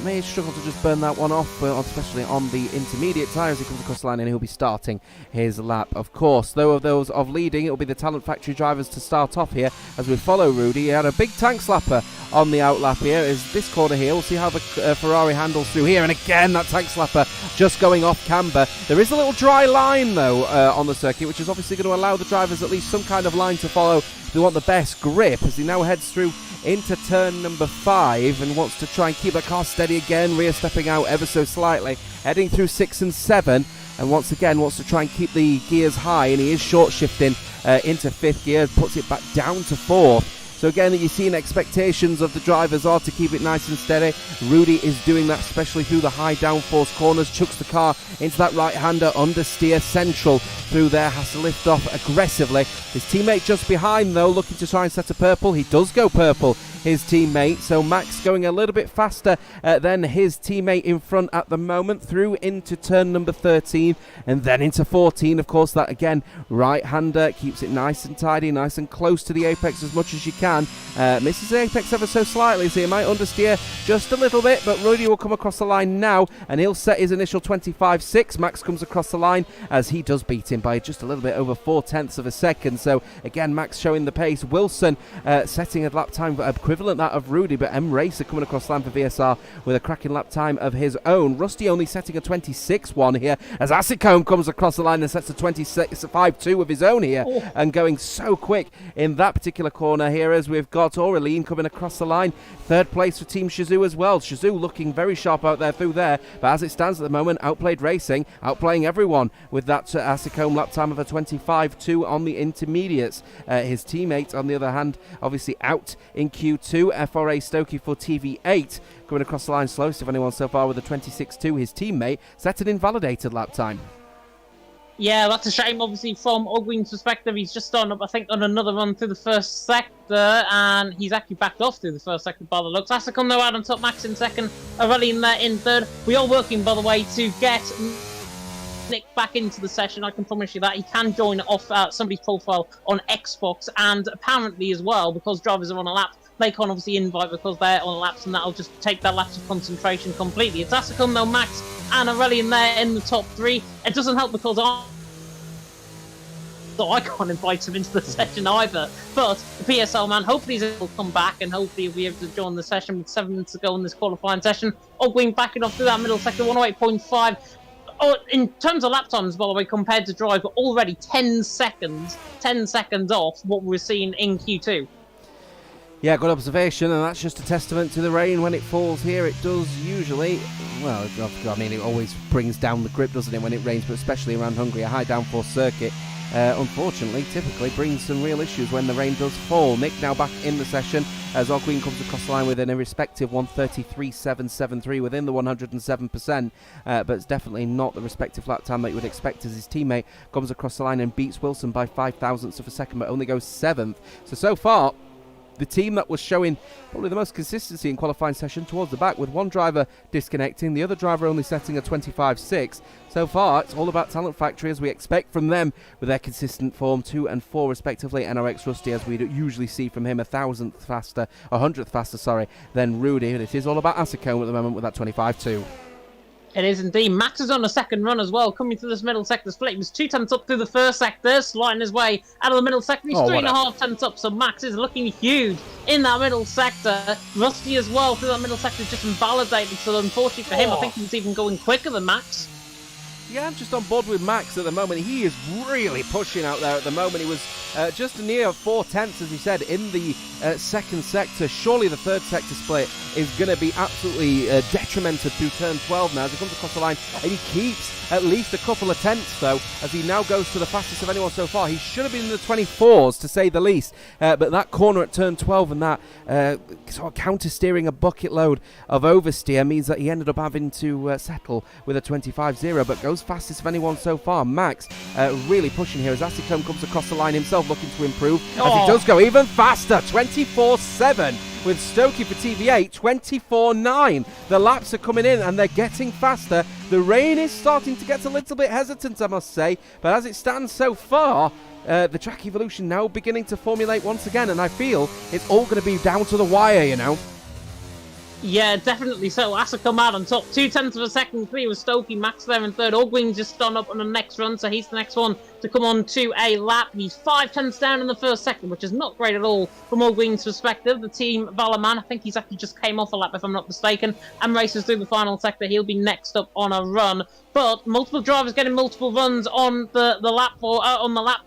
may struggle to just burn that one off, especially on the intermediate tyres. He comes across the line and he'll be starting his lap. Of course, though, of those of leading, it'll be the Talent Factory drivers to start off here as we follow Rudy. He had a big tank slapper on the outlap here. Is this corner here? We'll see how the Ferrari handles through here, and again that tank slapper just going off camber. There is a little dry line though on the circuit, which is obviously going to allow the drivers at least some kind of line to follow if they want the best grip, as he now heads through into turn number 5 and wants to try and keep the car steady again. Rear stepping out ever so slightly, heading through 6 and 7, and once again wants to try and keep the gears high, and he is short shifting into 5th gear, puts it back down to 4th. So again, you're seeing expectations of the drivers are to keep it nice and steady. Rudy is doing that, especially through the high downforce corners, chucks the car into that right-hander, understeer central through there, has to lift off aggressively. His teammate just behind though, looking to try and set a purple. He does go purple, his teammate, so Max going a little bit faster than his teammate in front at the moment, through into turn number 13 and then into 14. Of course, that again, right-hander keeps it nice and tidy, nice and close to the apex as much as you can. Misses the apex ever so slightly, so he might understeer just a little bit, but Rudy will come across the line now and he'll set his initial 25.6. Max comes across the line as he does beat him by just a little bit over 0.4 of a second. So again, Max showing the pace. Wilson setting a lap time equivalent that of Rudy, but M Racer coming across the line for VSR with a cracking lap time of his own. Rusty only setting a 26.1 here as Asicombe comes across the line and sets a 26.52 of his own here, and going so quick in that particular corner here, as we've got Aureline coming across the line. 3rd place for Team Shazoo as well. Shazoo looking very sharp out there through there, but as it stands at the moment, Outplayed Racing outplaying everyone with that Asicombe lap time of a 25.2 on the intermediates. His teammate, on the other hand, obviously out in Q2. FRA Stokey for TV8 coming across the line slowest of anyone so far with a 26.2. His teammate set an invalidated lap time. Yeah, that's a shame, obviously, from Ogween's perspective. He's just starting up, I think, on another run through the first sector, and he's actually backed off through the first sector by the looks. Asicombe, though, out on top, Max in 2nd, Aurelian there in 3rd. We are working, by the way, to get Nick back into the session. I can promise you that. He can join off somebody's profile on Xbox, and apparently as well, because drivers are on a lap, they can't obviously invite because they're on laps, and that'll just take that lapse of concentration completely. It's Asicombe, though, Max and Aurelian there in the top 3. It doesn't help because I can't invite him into the session either. But the PSL man, hopefully he'll come back, and hopefully he'll be able to join the session with 7 minutes to go in this qualifying session. Ogween backing off through that middle sector, 108.5. Oh, in terms of lap times, by the way, compared to drive, but already 10 seconds off what we're seeing in Q2. Yeah, good observation, and that's just a testament to the rain when it falls here. It does usually, well, I mean, it always brings down the grip, doesn't it, when it rains, but especially around Hungary, a high downforce circuit. Unfortunately, typically brings some real issues when the rain does fall. Nick now back in the session as Ogween comes across the line with an irrespective 133.773 within the 107%, but it's definitely not the respective lap time that you would expect, as his teammate comes across the line and beats Wilson by 0.005 of a second, but only goes 7th. So far, the team that was showing probably the most consistency in qualifying session towards the back, with one driver disconnecting, the other driver only setting a 25.6. So far, it's all about Talent Factory, as we expect from them with their consistent form, 2 and 4 respectively. NRX Rusty, as we usually see from him, 100th faster, than Rudy. And it is all about Asicombe at the moment with that 25.2. It is indeed. Max is on a second run as well, coming through this middle sector split. He was 2 tenths up through the first sector, sliding his way out of the middle sector. He's 3.5 tenths up, so Max is looking huge in that middle sector. Rusty as well through that middle sector, just invalidated, so unfortunately for him, I think he's even going quicker than Max. Yeah, I'm just on board with Max at the moment. He is really pushing out there at the moment. He was just near 4/10, as he said, in the second sector. Surely the third sector split is going to be absolutely detrimented through turn 12 now as he comes across the line, and he keeps at least a couple of tenths though as he now goes to the fastest of anyone so far. He should have been in the 24s to say the least, but that corner at turn 12 and that sort of counter-steering a bucket load of oversteer means that he ended up having to settle with a 25-0, but goes fastest of anyone so far. Max really pushing here as Asicombe comes across the line himself, looking to improve as he does go even faster, 24-7 with Stokey for TV8, 24-9. The laps are coming in and they're getting faster. The rain is starting to get a little bit hesitant, I must say, but as it stands so far, the track evolution now beginning to formulate once again, and I feel it's all going to be down to the wire, you know. Yeah, definitely so. Asa come out on top. 0.2 of a second clear with Stokey. Max there in third. Ogwing's just done up on the next run, so he's the next one to come on to a lap. He's 5/10 down in the first sector, which is not great at all from Ogwing's perspective. The team Valaman, I think he's actually just came off a lap if I'm not mistaken, and races through the final sector. He'll be next up on a run. But multiple drivers getting multiple runs on the lap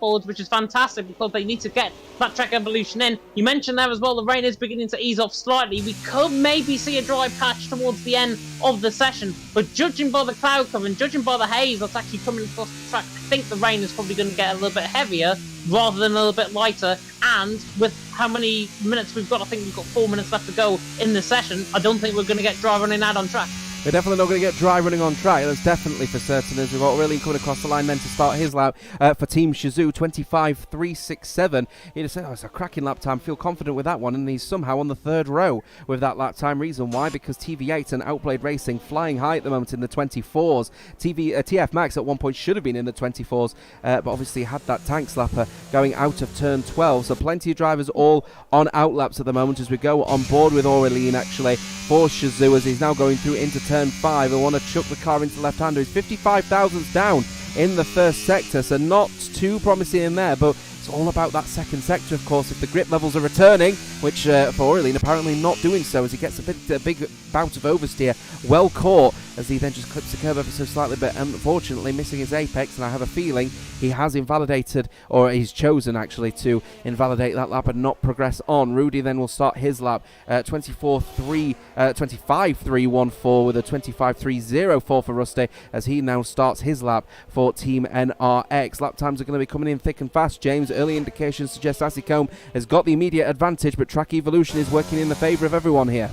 boards, which is fantastic because they need to get that track evolution in. You mentioned there as well, the rain is beginning to ease off slightly. We could maybe see a dry patch towards the end of the session, but judging by the cloud cover and judging by the haze that's actually coming across the track, I think the rain is probably going to get a little bit heavier rather than a little bit lighter. And with how many minutes we've got, I think we've got 4 minutes left to go in the session. I don't think we're going to get dry running out on track. We're definitely not going to get dry running on track. That's definitely for certain, as we've got Aurelian coming across the line then to start his lap for Team Shazoo, 25.367. He just said, it's a cracking lap time. Feel confident with that one, and he's somehow on the third row with that lap time. Reason why? Because TV8 and Outplayed Racing flying high at the moment in the 24s. TF Max at one point should have been in the 24s, but obviously had that tank slapper going out of turn 12. So plenty of drivers all on outlaps at the moment as we go on board with Aurelian actually for Shazoo as he's now going through into turn 5. I want to chuck the car into left-hander. He's 55 thousandths down in the first sector, so not too promising in there, but it's all about that second sector, of course. If the grip levels are returning, which for Aurelian apparently not doing so, as he gets a big bout of oversteer, well caught, as he then just clips the curb ever so slightly, but unfortunately missing his apex, and I have a feeling he has invalidated, or he's chosen actually to invalidate that lap and not progress on. Rudy then will start his lap 25.314 with a 25.304 for Rusty, as he now starts his lap for Team NRX. Lap times are going to be coming in thick and fast, James. Early indications suggest Asicombe has got the immediate advantage, but track evolution is working in the favour of everyone here.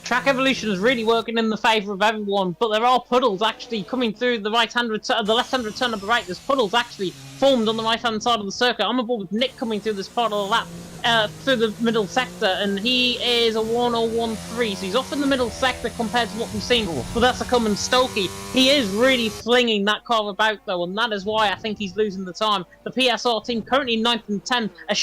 Track evolution is really working in the favour of everyone, but there are puddles actually coming through the left-hand return of the right. There's puddles actually formed on the right-hand side of the circuit. I'm aboard with Nick coming through this part of the lap, through the middle sector, and he is a 1:01.3, so he's off in the middle sector compared to what we've seen with Asicombe and Stokey. He is really flinging that car about though, and that is why I think he's losing the time. The PSR team currently 9th and 10th, an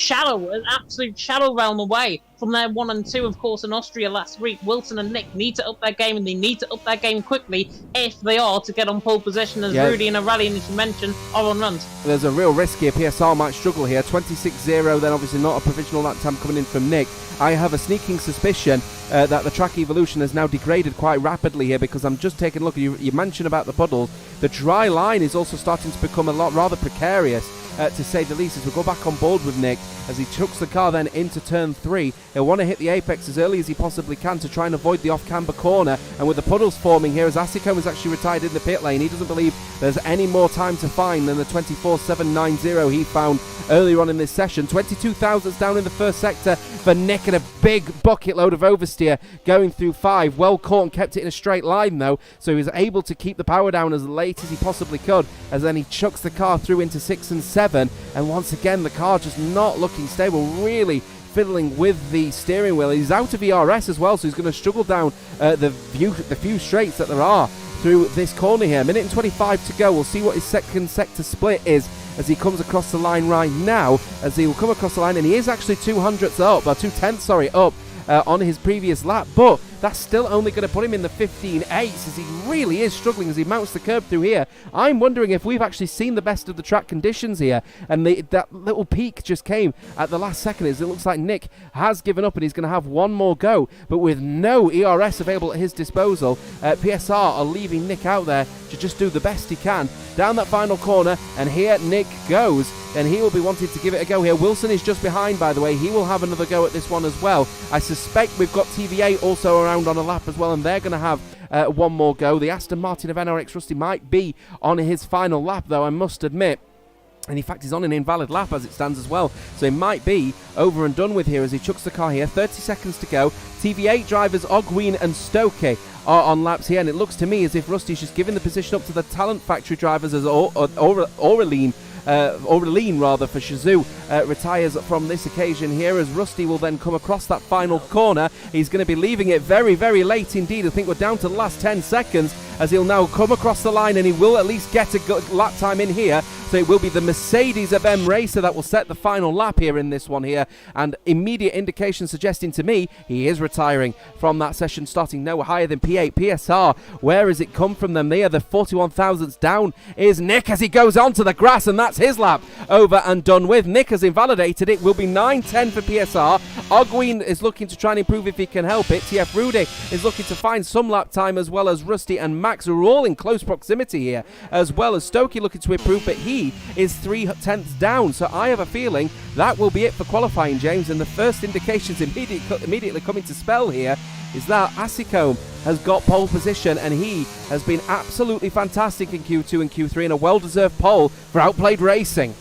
absolute shallow realm away from their 1 and 2, of course, in Austria last week. Wilson and Nick need to up their game, and they need to up their game quickly if they are to get on pole position, as Rudy and Aurelian, as you mentioned, are on runs. There's a real risk here. PSR might struggle here. 26.0, then obviously not a provisional lap time coming in from Nick. I have a sneaking suspicion that the track evolution has now degraded quite rapidly here, because I'm just taking a look. You mentioned about the puddles. The dry line is also starting to become rather precarious, to say the least, as we go back on board with Nick, as he chucks the car then into turn 3. He'll want to hit the apex as early as he possibly can to try and avoid the off-camber corner, and with the puddles forming here, as Asicombe is actually retired in the pit lane, he doesn't believe there's any more time to find than the 24.790 he found earlier on in this session. 22 thousandths down in the first sector for Nick, and a big bucket load of oversteer going through 5. Well caught and kept it in a straight line though, so he was able to keep the power down as late as he possibly could, as then he chucks the car through into 6 and 7, and once again the car just not looking stable, really fiddling with the steering wheel. He's out of ERS as well, so he's going to struggle down the few straights that there are through this corner here. 1:25 to go. We'll see what his second sector split is as he comes across the line right now, as he will come across the line, and he is actually 2 tenths up on his previous lap, but that's still only going to put him in the 15.8s as he really is struggling as he mounts the curb through here. I'm wondering if we've actually seen the best of the track conditions here, and that little peak just came at the last second as it looks like Nick has given up and he's going to have one more go, but with no ERS available at his disposal, PSR are leaving Nick out there to just do the best he can down that final corner, and here Nick goes, and he will be wanting to give it a go here. Wilson is just behind, by the way. He will have another go at this one as well. I suspect we've got TVA also around on a lap as well, and they're going to have one more go. The Aston Martin of NRX Rusty might be on his final lap, though, I must admit. And in fact, he's on an invalid lap as it stands as well. So he might be over and done with here as he chucks the car here. 30 seconds to go. TVA drivers Ogween and Stokey are on laps here. And it looks to me as if Rusty's just giving the position up to the Talent Factory drivers as Aureline for Shazoo retires from this occasion here, as Rusty will then come across that final corner. He's going to be leaving it very, very late indeed. I think we're down to the last 10 seconds as he'll now come across the line, and he will at least get a good lap time in here. So it will be the Mercedes of M Racer that will set the final lap here in this one here, and immediate indication suggesting to me he is retiring from that session, starting no higher than P8. PSR, where has it come from them? They are the 41 thousandths down is Nick as he goes onto the grass, and that's his lap over and done with. Nick has invalidated it. Will be 9-10 for PSR. Ogween is looking to try and improve if he can help it. TF Rudy is looking to find some lap time, as well as Rusty and Max are all in close proximity here, as well as Stokey looking to improve, but he is 3/10 down. So I have a feeling that will be it for qualifying, James, and the first indications immediately coming to spell here is that Asicombe has got pole position, and he has been absolutely fantastic in Q2 and Q3, and a well-deserved pole for Outplayed Racing.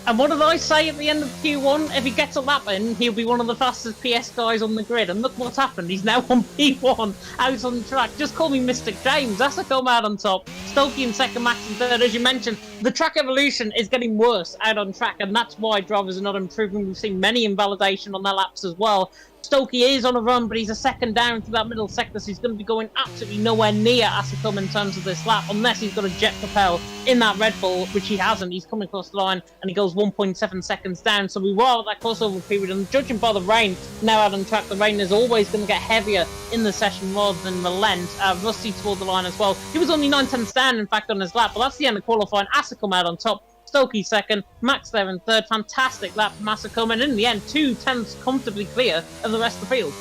And what did I say at the end of Q1? If he gets a lap in, he'll be one of the fastest PS guys on the grid. And look what's happened. He's now on P1, out on the track. Just call me Mr. James. That's a come out on top. Stokey in second, Max in third. As you mentioned, the track evolution is getting worse out on track, and that's why drivers are not improving. We've seen many invalidation on their laps as well. Stokey is on a run, but he's a second down to that middle sector, so he's going to be going absolutely nowhere near Asicombe in terms of this lap, unless he's got a jet propel in that Red Bull, which he hasn't. He's coming across the line, and he goes 1.7 seconds down, so we were at that crossover period, and judging by the rain now out on track, the rain is always going to get heavier in the session rather than relent. Rusty toward the line as well. He was only 9 tenths down, in fact, on his lap, but that's the end of qualifying. Asicombe out on top. Stokey second, Max there in third. Fantastic lap from Asicombe, and in the end, 2 tenths comfortably clear of the rest of the field.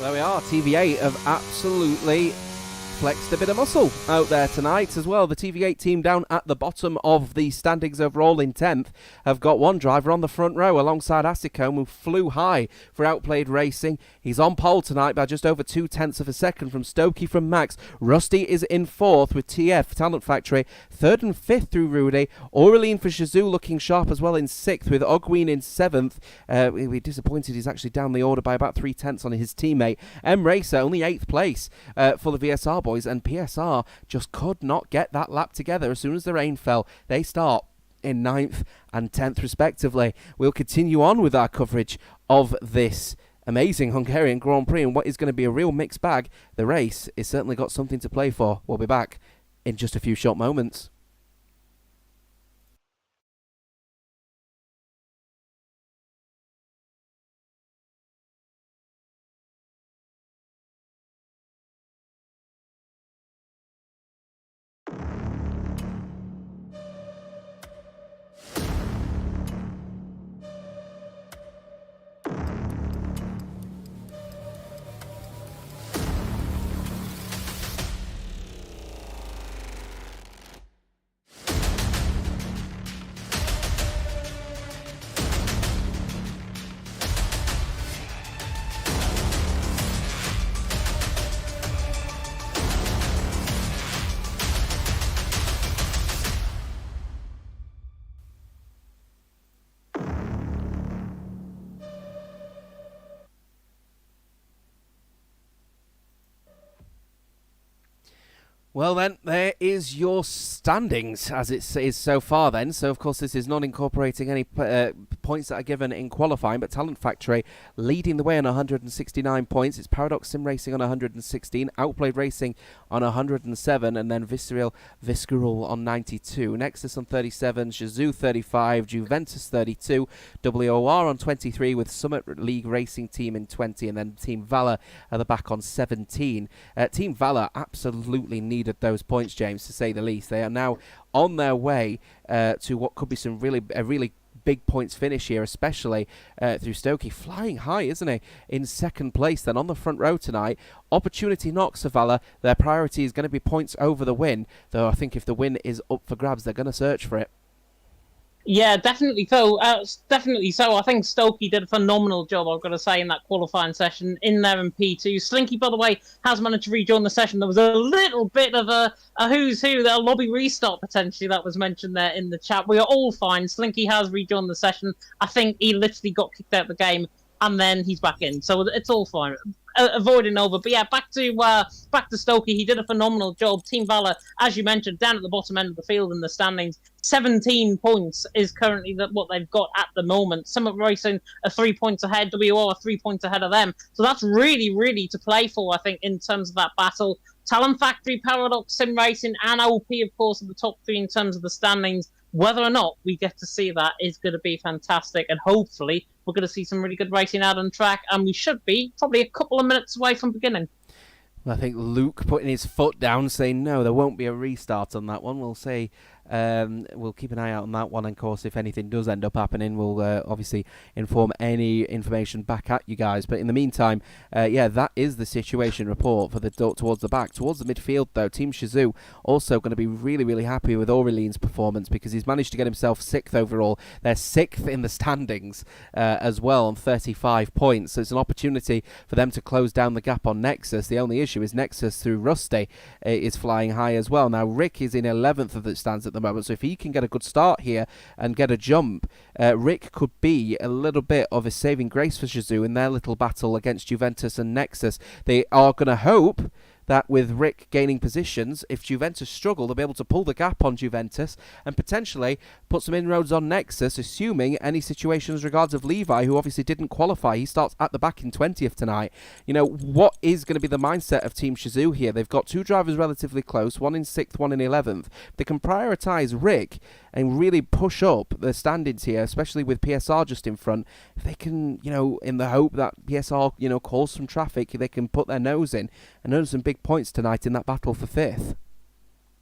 There we are. TVA have absolutely flexed a bit of muscle out there tonight as well. The TV8 team down at the bottom of the standings overall in 10th have got one driver on the front row alongside Asicombe, who flew high for Outplayed Racing. He's on pole tonight by just over 0.2 of a second from Stokey from Max. Rusty is in 4th with TF Talent Factory, 3rd and 5th through Rudy. Aureline for Shazoo looking sharp as well in 6th, with Ogween in 7th. We're disappointed he's actually down the order by about 0.3 on his teammate. M Racer only 8th place for the VSR boys, and PSR just could not get that lap together. As soon as the rain fell, they start in 9th and 10th respectively. We'll continue on with our coverage of this amazing Hungarian Grand Prix and what is going to be a real mixed bag. The race has certainly got something to play for. We'll be back in just a few short moments. Well then, there is your standings as it is so far then. So of course this is not incorporating any points that are given in qualifying, but Talent Factory leading the way on 169 points. It's Paradox Sim Racing on 116, Outplayed Racing on 107, and then Visceral on 92. Nexus on 37, Shazoo 35, Juventus 32, WOR on 23 with Summit League Racing Team in 20, and then Team Valor at the back on 17. Team Valor absolutely needed those points, James, to say the least. They are now on their way to what could be some really big points finish here, especially through Stokey. Flying high, isn't he? In second place then on the front row tonight. Opportunity knocks for Valor. Their priority is going to be points over the win, though I think if the win is up for grabs, they're going to search for it. Yeah, definitely so. Definitely so. I think Stokey did a phenomenal job, I've got to say, in that qualifying session in there in P2. Slinky, by the way, has managed to rejoin the session. There was a little bit of a who's who, a lobby restart potentially that was mentioned there in the chat. We are all fine. Slinky has rejoined the session. I think he literally got kicked out of the game, and then he's back in. So it's all fine. Avoiding over, but yeah, back to Stokey. He did a phenomenal job. Team Valor, as you mentioned, down at the bottom end of the field in the standings. 17 points is currently what they've got at the moment. Summit Racing are 3 points ahead. WO are 3 points ahead of them. So that's really, really to play for, I think, in terms of that battle. Talent Factory, Paradox, Sim Racing, and OP, of course, are the top three in terms of the standings. Whether or not we get to see that is going to be fantastic, and hopefully we're going to see some really good racing out on track, and we should be probably a couple of minutes away from beginning. I think Luke putting his foot down, saying no, there won't be a restart on that one. We'll say we'll keep an eye out on that one. And of course, if anything does end up happening, we'll obviously inform any information back at you guys. But in the meantime, that is the situation report for the towards the back. Towards the midfield, though, Team Shazoo also going to be really, really happy with Aureline's performance because he's managed to get himself 6th overall. They're 6th in the standings as well on 35 points. So it's an opportunity for them to close down the gap on Nexus. The only issue is Nexus through Rusty is flying high as well. Now Rick is in 11th of the stands at the moment, so if he can get a good start here and get a jump, Rick could be a little bit of a saving grace for Shazoo in their little battle against Juventus and Nexus. They are going to hope that with Rick gaining positions, if Juventus struggle, they'll be able to pull the gap on Juventus and potentially put some inroads on Nexus, assuming any situations regards of Levi, who obviously didn't qualify. He starts at the back in 20th tonight. You know, what is going to be the mindset of Team Shazoo here? They've got 2 drivers relatively close, one in 6th, one in 11th. They can prioritise Rick and really push up the standings here, especially with PSR just in front. If they can, in the hope that PSR, calls some traffic, they can put their nose in and earn some big points tonight in that battle for 5th.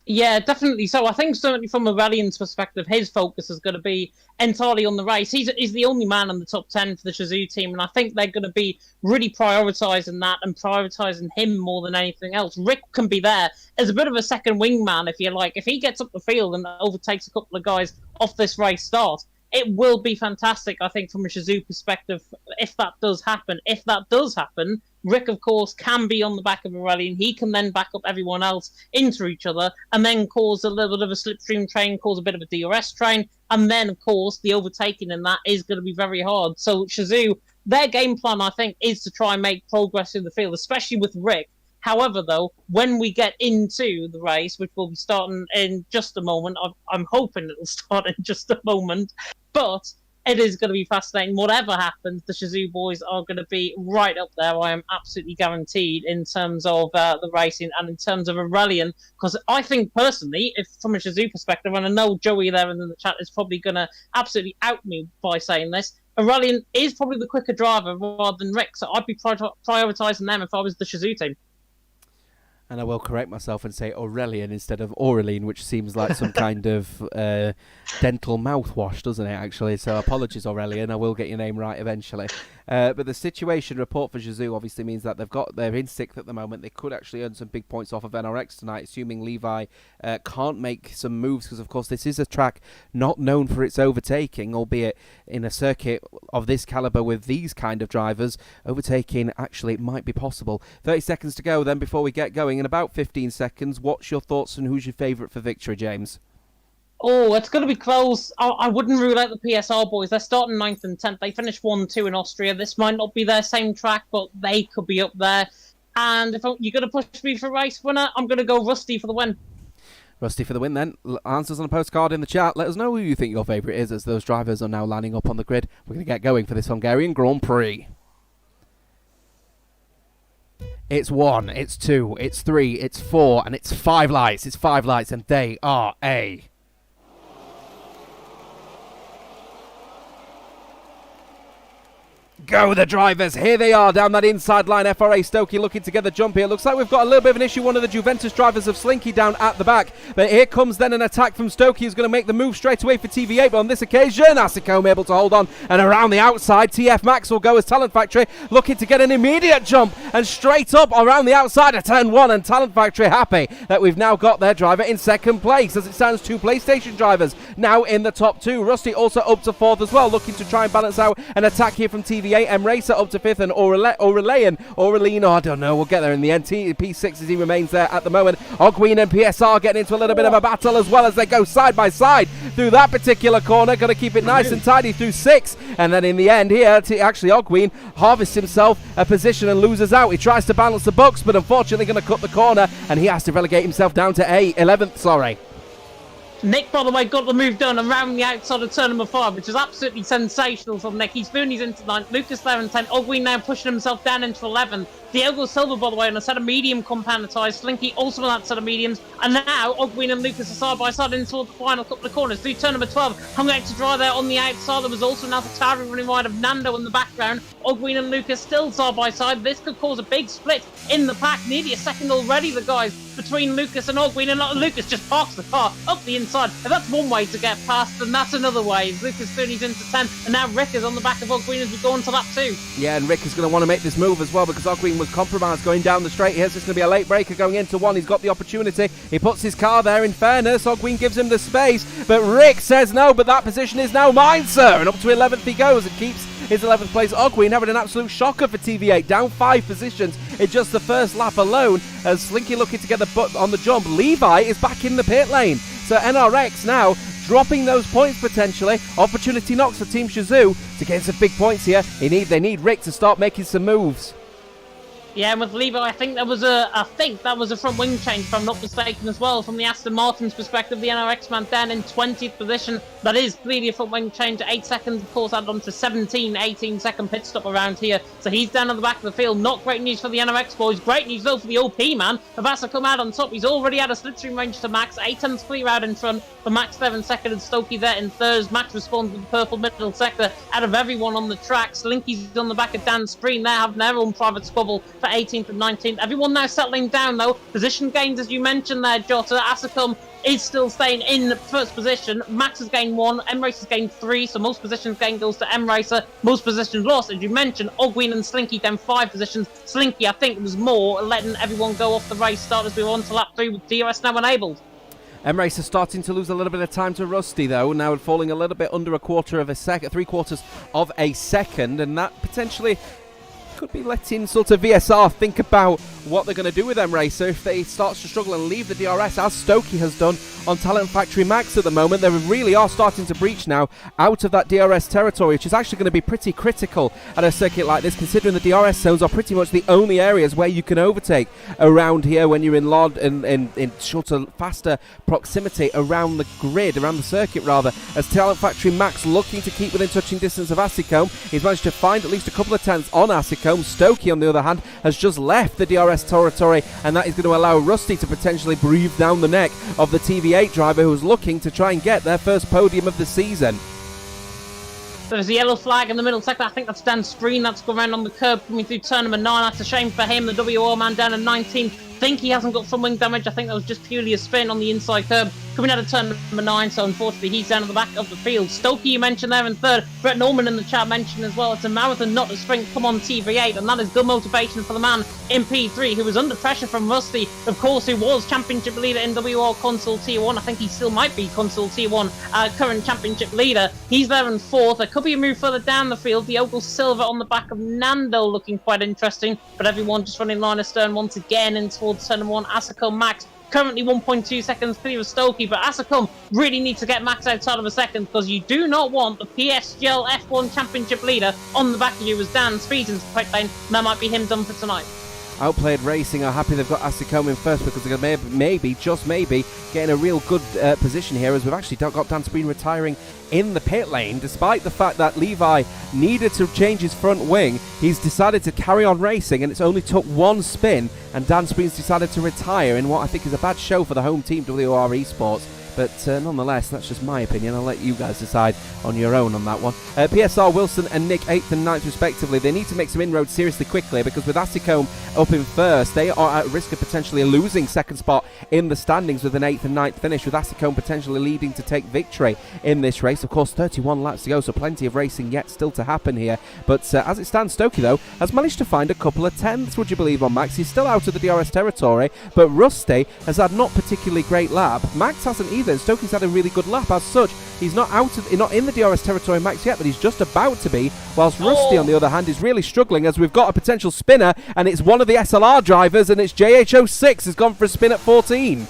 Yeah, definitely. So I think certainly from Aurelian's perspective, his focus is going to be entirely on the race. He's the only man in the top 10 for the Shazoo team, and I think they're going to be really prioritising that and prioritising him more than anything else. Rick can be there as a bit of a second wingman, if you like. If he gets up the field and overtakes a couple of guys off this race start, it will be fantastic, I think, from a Shazoo perspective, if that does happen. If that does happen, Rick, of course, can be on the back of Aurelian. He can then back up everyone else into each other and then cause a little bit of a slipstream train, cause a bit of a DRS train. And then, of course, the overtaking in that is going to be very hard. So Shazoo, their game plan, I think, is to try and make progress in the field, especially with Rick. However, though, when we get into the race, which will be starting in just a moment, I'm hoping it'll start in just a moment, but it is going to be fascinating. Whatever happens, the Shazoo boys are going to be right up there. I am absolutely guaranteed in terms of the racing and in terms of Aurelian, because I think personally, if from a Shazoo perspective, and I know Joey there in the chat is probably going to absolutely out me by saying this, Aurelian is probably the quicker driver rather than Rick, so I'd be prioritising them if I was the Shazoo team. And I will correct myself and say Aurelian instead of Aureline, which seems like some kind of dental mouthwash, doesn't it, actually? So apologies, Aurelian. I will get your name right eventually. But the situation report for Shazoo obviously means that they're in 6th at the moment. They could actually earn some big points off of NRX tonight, assuming Levi can't make some moves, because, of course, this is a track not known for its overtaking, albeit in a circuit of this caliber with these kind of drivers, overtaking actually might be possible. 30 seconds to go then before we get going. In about 15 seconds, what's your thoughts and who's your favourite for victory, James? Oh, it's going to be close. I wouldn't rule out the PSR boys. They're starting 9th and 10th. They finished 1-2 in Austria. This might not be their same track, but they could be up there. And if you're going to push me for race winner, I'm going to go Rusty for the win. Rusty for the win then. Answers on a postcard in the chat. Let us know who you think your favourite is as those drivers are now lining up on the grid. We're going to get going for this Hungarian Grand Prix. It's 1, it's 2, it's 3, it's 4, and it's 5 lights. It's 5 lights, and they are A. Go the drivers, here they are down that inside line. FRA Stokey looking to get the jump here. Looks like we've got a little bit of an issue. One of the Juventus drivers of Slinky down at the back, but here comes then an attack from Stokey, who's going to make the move straight away for TV8, but on this occasion Asicombe able to hold on, and around the outside TF Max will go as Talent Factory looking to get an immediate jump, and straight up around the outside of turn 1, and Talent Factory happy that we've now got their driver in second place. As it stands, 2 PlayStation drivers now in the top 2. Rusty also up to 4th as well, looking to try and balance out an attack here from TVA. Racer up to 5th, and Aurelian, I don't know, we'll get there in the end. P6 as he remains there at the moment. Ogween and PSR getting into a little bit of a battle as well as they go side by side through that particular corner. Got to keep it nice and tidy through 6, and then in the end here, actually Ogween harvests himself a position and loses out. He tries to balance the books, but unfortunately going to cut the corner, and he has to relegate himself down to 11th, sorry. Nick, by the way, got the move done around the outside of turn number 5, which is absolutely sensational from Nick. He's doing his into 9th. Lucas there in 10th. Ogween now pushing himself down into 11th. Diogo Silva, by the way, on a set of medium compound tyres. Slinky also on that set of mediums. And now Ogween and Lucas are side by side into the final couple of corners. Through turn number 12, Hungary to dry there on the outside. There was also now the Atari running wide of Nando in the background. Ogween and Lucas still side by side. This could cause a big split in the pack. Nearly a second already, the guys, between Lucas and Ogween. And Lucas just parks the car up the inside. If that's one way to get past, then that's another way. Lucas Fernie's into 10, and now Rick is on the back of Ogween as we go into lap 2. Yeah, and Rick is going to want to make this move as well, because Ogween was compromised going down the straight here, so it's going to be a late breaker going into 1. He's got the opportunity. He puts his car there. In fairness, Ogween gives him the space, but Rick says no, but that position is now mine, sir. And up to 11th he goes. It keeps his 11th place. Ogween having an absolute shocker for TV8, down 5 positions in just the first lap alone, as Slinky looking to get the butt on the jump. Levi is back in the pit lane, so NRX now dropping those points potentially. Opportunity knocks for Team Shazoo to get some big points here. They need Rick to start making some moves. Yeah, and with Levi, I think that was a front wing change, if I'm not mistaken, as well. From the Aston Martin's perspective, the NRX man down in 20th position. That is clearly a front wing change. 8 seconds, of course, added on to 18-second pit stop around here. So he's down on the back of the field. Not great news for the NRX boys. Great news, though, for the OP man. Avasa come out on top. He's already had a slipstream range to Max. 8 tenths clear out in front for Max there in second, and Stokey there in third. Max responds with the purple middle sector out of everyone on the track. Slinky's on the back of Dan Spreen there, having their own private squabble for 18th and 19th. Everyone now settling down, though. Position gains, as you mentioned there, Jota. Asicum is still staying in the first position. Max has gained 1. M-Race has gained 3, so most positions gain goes to M-Racer. Most positions lost, as you mentioned. Ogween and Slinky down 5 positions. Slinky, I think, was more letting everyone go off the race start as we were on to lap 3 with DRS now enabled. M-Racer starting to lose a little bit of time to Rusty, though, now falling a little bit under 3/4 of a second, and that potentially could be letting sort of VSR think about what they're going to do with M-Racer if they start to struggle and leave the DRS, as Stokey has done on Talent Factory Max at the moment. They really are starting to breach now out of that DRS territory, which is actually going to be pretty critical at a circuit like this, considering the DRS zones are pretty much the only areas where you can overtake around here when you're in shorter, faster proximity around the grid, around the circuit rather, as Talent Factory Max looking to keep within touching distance of Asicombe. He's managed to find at least a couple of tenths on Asicombe. Stokey, on the other hand, has just left the DRS territory, and that is going to allow Rusty to potentially breathe down the neck of the TV8 driver, who is looking to try and get their first podium of the season. There's a yellow flag in the middle sector. I think that's Dan Spreen. That's going around on the curb coming through turn number 9. That's a shame for him. The WOR man down in 19th. I think he hasn't got front wing damage. I think that was just purely a spin on the inside curb coming out of turn number 9, so unfortunately he's down at the back of the field. Stokey, you mentioned there in third. Brett Norman in the chat mentioned as well, it's a marathon, not a sprint. Come on, TV8, and that is good motivation for the man in P3, who was under pressure from Rusty, of course, who was championship leader in WR Console Tier 1. I think he still might be Console Tier 1 current championship leader. He's there in fourth. There could be a move further down the field. Diogo Silva on the back of Nando looking quite interesting, but everyone just running line astern once again in towards turn 1. Asicombe Max currently 1.2 seconds clear of Stokey, but Asicombe really needs to get Max outside of a second, because you do not want the PSGL F1 championship leader on the back of you as Dan speeds into the pit lane, and that might be him done for tonight. Outplayed Racing are happy they've got Asicome in first because they're going to maybe, just maybe, get in a real good position here, as we've actually got Dan Spreen retiring in the pit lane. Despite the fact that Levi needed to change his front wing, he's decided to carry on racing, and it's only took one spin, and Dan Spreen's decided to retire in what I think is a bad show for the home team, WOR Esports. But nonetheless, that's just my opinion. I'll let you guys decide on your own on that one. PSR, Wilson and Nick 8th and 9th respectively. They need to make some inroads seriously quickly, because with Asicome up in first, they are at risk of potentially losing second spot in the standings with an 8th and 9th finish, with Asicome potentially leading to take victory in this race. Of course, 31 laps to go, so plenty of racing yet still to happen here. But as it stands, Stokey, though, has managed to find a couple of tenths, would you believe, on Max. He's still out of the DRS territory, but Rusty has had not particularly great lap. Max hasn't either. Stokey's had a really good lap as such. He's not in the DRS territory, Max, yet, but he's just about to be, whilst Rusty, on the other hand, is really struggling, as we've got a potential spinner, and it's one of the SLR drivers, and it's JH06 has gone for a spin at 14.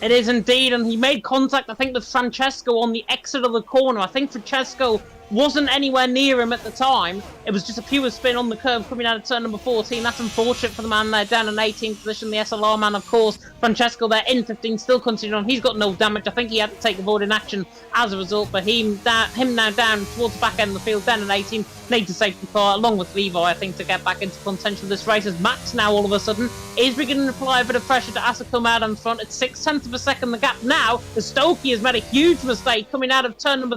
It is indeed, and he made contact, I think, with Francesco on the exit of the corner. I think Francesco wasn't anywhere near him at the time. It was just a pure spin on the curve coming out of turn number 14. That's unfortunate for the man there down in 18th position, the SLR man, of course. Francesco there in 15, still continuing on. He's got no damage. I think he had to take avoiding action as a result, but him now down towards the back end of the field, down in 18. Need to safety car, along with Levi, I think, to get back into contention of this race, as Max now all of a sudden is beginning to apply a bit of pressure to Asicome out in front. It's 0.6 of a second the gap now, as Stokey has made a huge mistake coming out of turn number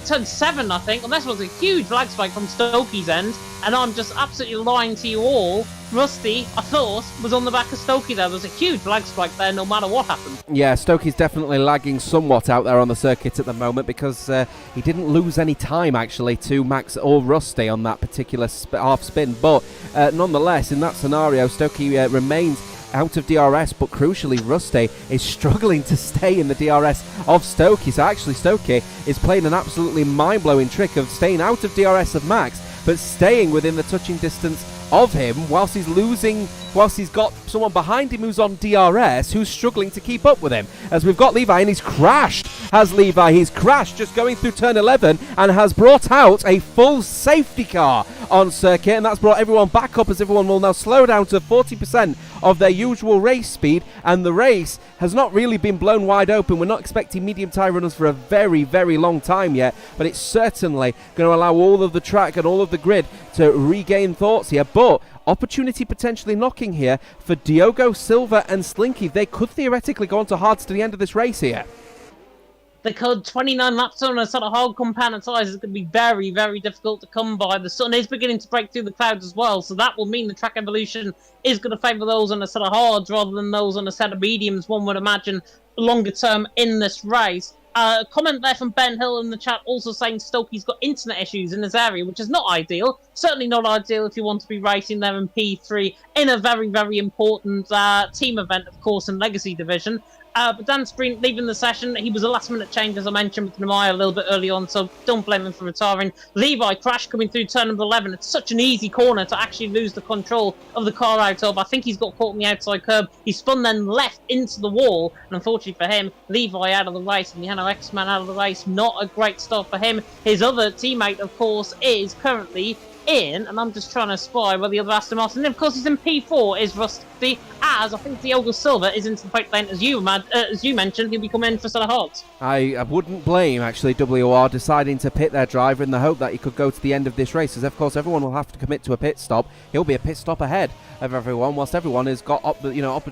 turn 7, I think. And this was a huge lag spike from Stokey's end, and I'm just absolutely lying to you all. Rusty, I thought, was on the back of Stokey there. There's a huge lag spike there no matter what happened. Yeah, Stokey's definitely lagging somewhat out there on the circuit at the moment, because he didn't lose any time, actually, to Max or Rusty on that particular half spin. But nonetheless, in that scenario, Stokey remains out of DRS, but crucially, Rusty is struggling to stay in the DRS of Stokey. So actually, Stokey is playing an absolutely mind-blowing trick of staying out of DRS of Max, but staying within the touching distance of him, whilst he's got someone behind him who's on DRS, who's struggling to keep up with him. As we've got Levi, and he's crashed. He's crashed just going through turn 11, and has brought out a full safety car on circuit, and that's brought everyone back up, as everyone will now slow down to 40% of their usual race speed, and the race has not really been blown wide open. We're not expecting medium tyre runners for a very, very long time yet, but it's certainly going to allow all of the track and all of the grid to regain thoughts here. But opportunity potentially knocking here for Diogo Silva and Slinky. They could theoretically go on to hards to the end of this race here. They could. 29 laps on a sort of hard compound tyres is going to be very, very difficult to come by. The sun is beginning to break through the clouds as well, so that will mean the track evolution is going to favour those on a set of hards rather than those on a set of mediums, one would imagine, longer term in this race. Comment there from Ben Hill in the chat also saying Stokey's got internet issues in his area, which is not ideal. Certainly not ideal if you want to be racing there in P3 in a very, very important team event, of course, in Legacy Division. But Dan Spreen leaving the session. He was a last-minute change, as I mentioned, with Nemaya a little bit early on, so don't blame him for retiring. Levi crashed coming through turn number 11. It's such an easy corner to actually lose the control of the car out of. I think he's got caught on the outside curb. He spun then left into the wall, and unfortunately for him, Levi out of the race, and the Hano X-Man out of the race. Not a great start for him. His other teammate, of course, is currently in, and I'm just trying to spy where the other Aston Martin, and of course he's in P4, is Rusty, as I think Diogo Silva is into the pit lane, as you mentioned, he'll be coming in for set of hards. I wouldn't blame, actually, WOR deciding to pit their driver in the hope that he could go to the end of this race, as of course everyone will have to commit to a pit stop. He'll be a pit stop ahead of everyone, whilst everyone has got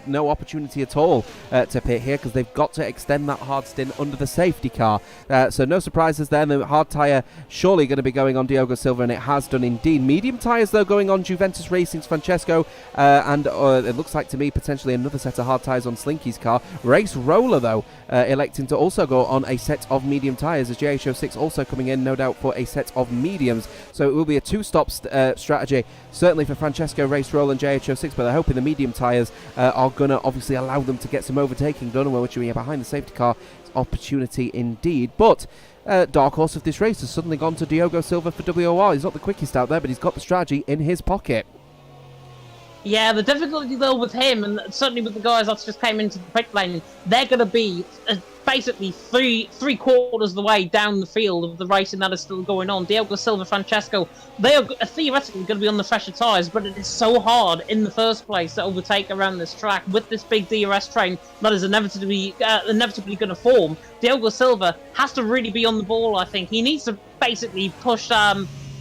no opportunity at all to pit here, because they've got to extend that hard stint under the safety car. So no surprises there. The hard tyre surely going to be going on Diogo Silva, and it has done indeed. Medium tyres, though, going on Juventus Racing's Francesco, and it looks like to me potentially another set of hard tyres on Slinky's car. Race Roller, though, electing to also go on a set of medium tyres, as JH06 also coming in, no doubt, for a set of mediums. So it will be a two-stop strategy, certainly for Francesco, Race Roller and JH06, but they're hoping the medium tyres are going to obviously allow them to get some overtaking done, which will be behind the safety car. It's opportunity indeed. But dark horse of this race has suddenly gone to Diogo Silva for WOR. He's not the quickest out there, but he's got the strategy in his pocket. Yeah, the difficulty though with him, and certainly with the guys that just came into the pit lane, they're going to be basically three quarters of the way down the field of the racing that is still going on. Diogo Silva, Francesco, they are theoretically going to be on the fresher tyres, but it is so hard in the first place to overtake around this track with this big DRS train that is inevitably going to form. Diogo Silva has to really be on the ball, I think. He needs to basically push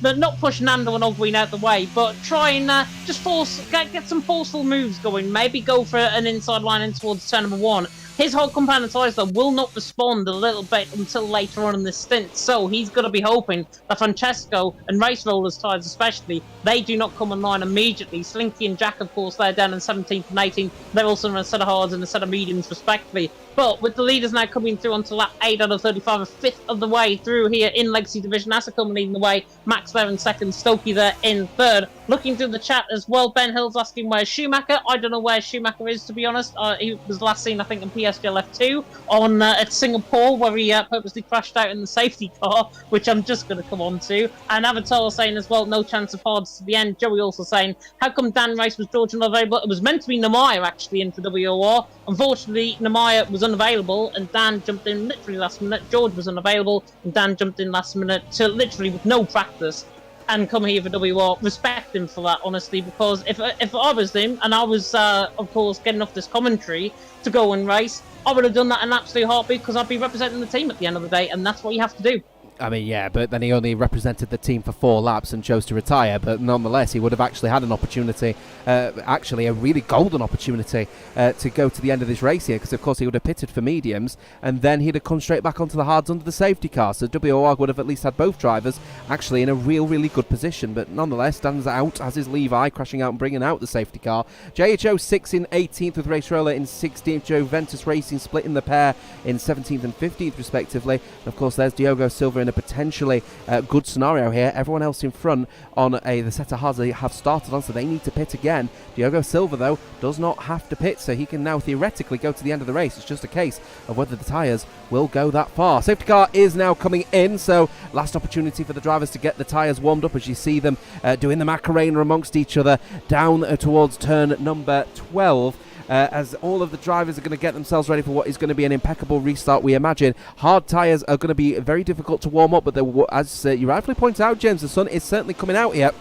but not push Nando and Ogwin out the way, but try and just get some forceful moves going. Maybe go for an inside line in towards turn number 1. His whole compound tyres, though, will not respond a little bit until later on in this stint, so he's going to be hoping that Francesco and Race Rollers tyres especially, they do not come online immediately. Slinky and Jack, of course, they're down in 17th and 18th. They're also in a set of hards and a set of mediums, respectively. But with the leaders now coming through onto lap 8 out of 35, a fifth of the way through here in Legacy Division, Asicum leading the way, Max there in second, Stokey there in third. Looking through the chat as well, Ben Hill's asking where's Schumacher. I don't know where Schumacher is, to be honest. He was last seen, I think, in PSGL F2 on at Singapore, where he purposely crashed out in the safety car, which I'm just going to come on to. And Avatar saying as well, no chance of hards to the end. Joey also saying, how come Dan Race was George not available? It was meant to be Namaya actually in for WOR. Unfortunately, Namaya was unavailable and Dan jumped in literally last minute. George was unavailable and Dan jumped in last minute to literally with no practice and come here for WOR. Respect him for that, honestly, because if I was him and I was, of course, getting off this commentary to go and race, I would have done that in an absolute heartbeat because I'd be representing the team at the end of the day, and that's what you have to do. I mean, yeah, but then he only represented the team for 4 laps and chose to retire. But nonetheless, he would have actually had an opportunity, actually a really golden opportunity, to go to the end of this race here. Because, of course, he would have pitted for mediums and then he'd have come straight back onto the hards under the safety car. So WOR would have at least had both drivers actually in a really good position. But nonetheless, stands out as is Levi, crashing out and bringing out the safety car. JHO 6 in 18th with Race Roller in 16th. Juventus Racing splitting the pair in 17th and 15th, respectively. And, of course, there's Diogo Silva in a potentially good scenario here. Everyone else in front on the set of hards they have started on, so they need to pit again. Diogo Silva, though, does not have to pit, so he can now theoretically go to the end of the race. It's just a case of whether the tyres will go that far. Safety car is now coming in, so last opportunity for the drivers to get the tyres warmed up as you see them doing the Macarena amongst each other down towards turn number 12. As all of the drivers are going to get themselves ready for what is going to be an impeccable restart, we imagine. Hard tyres are going to be very difficult to warm up, but as you rightfully point out, James, the sun is certainly coming out here.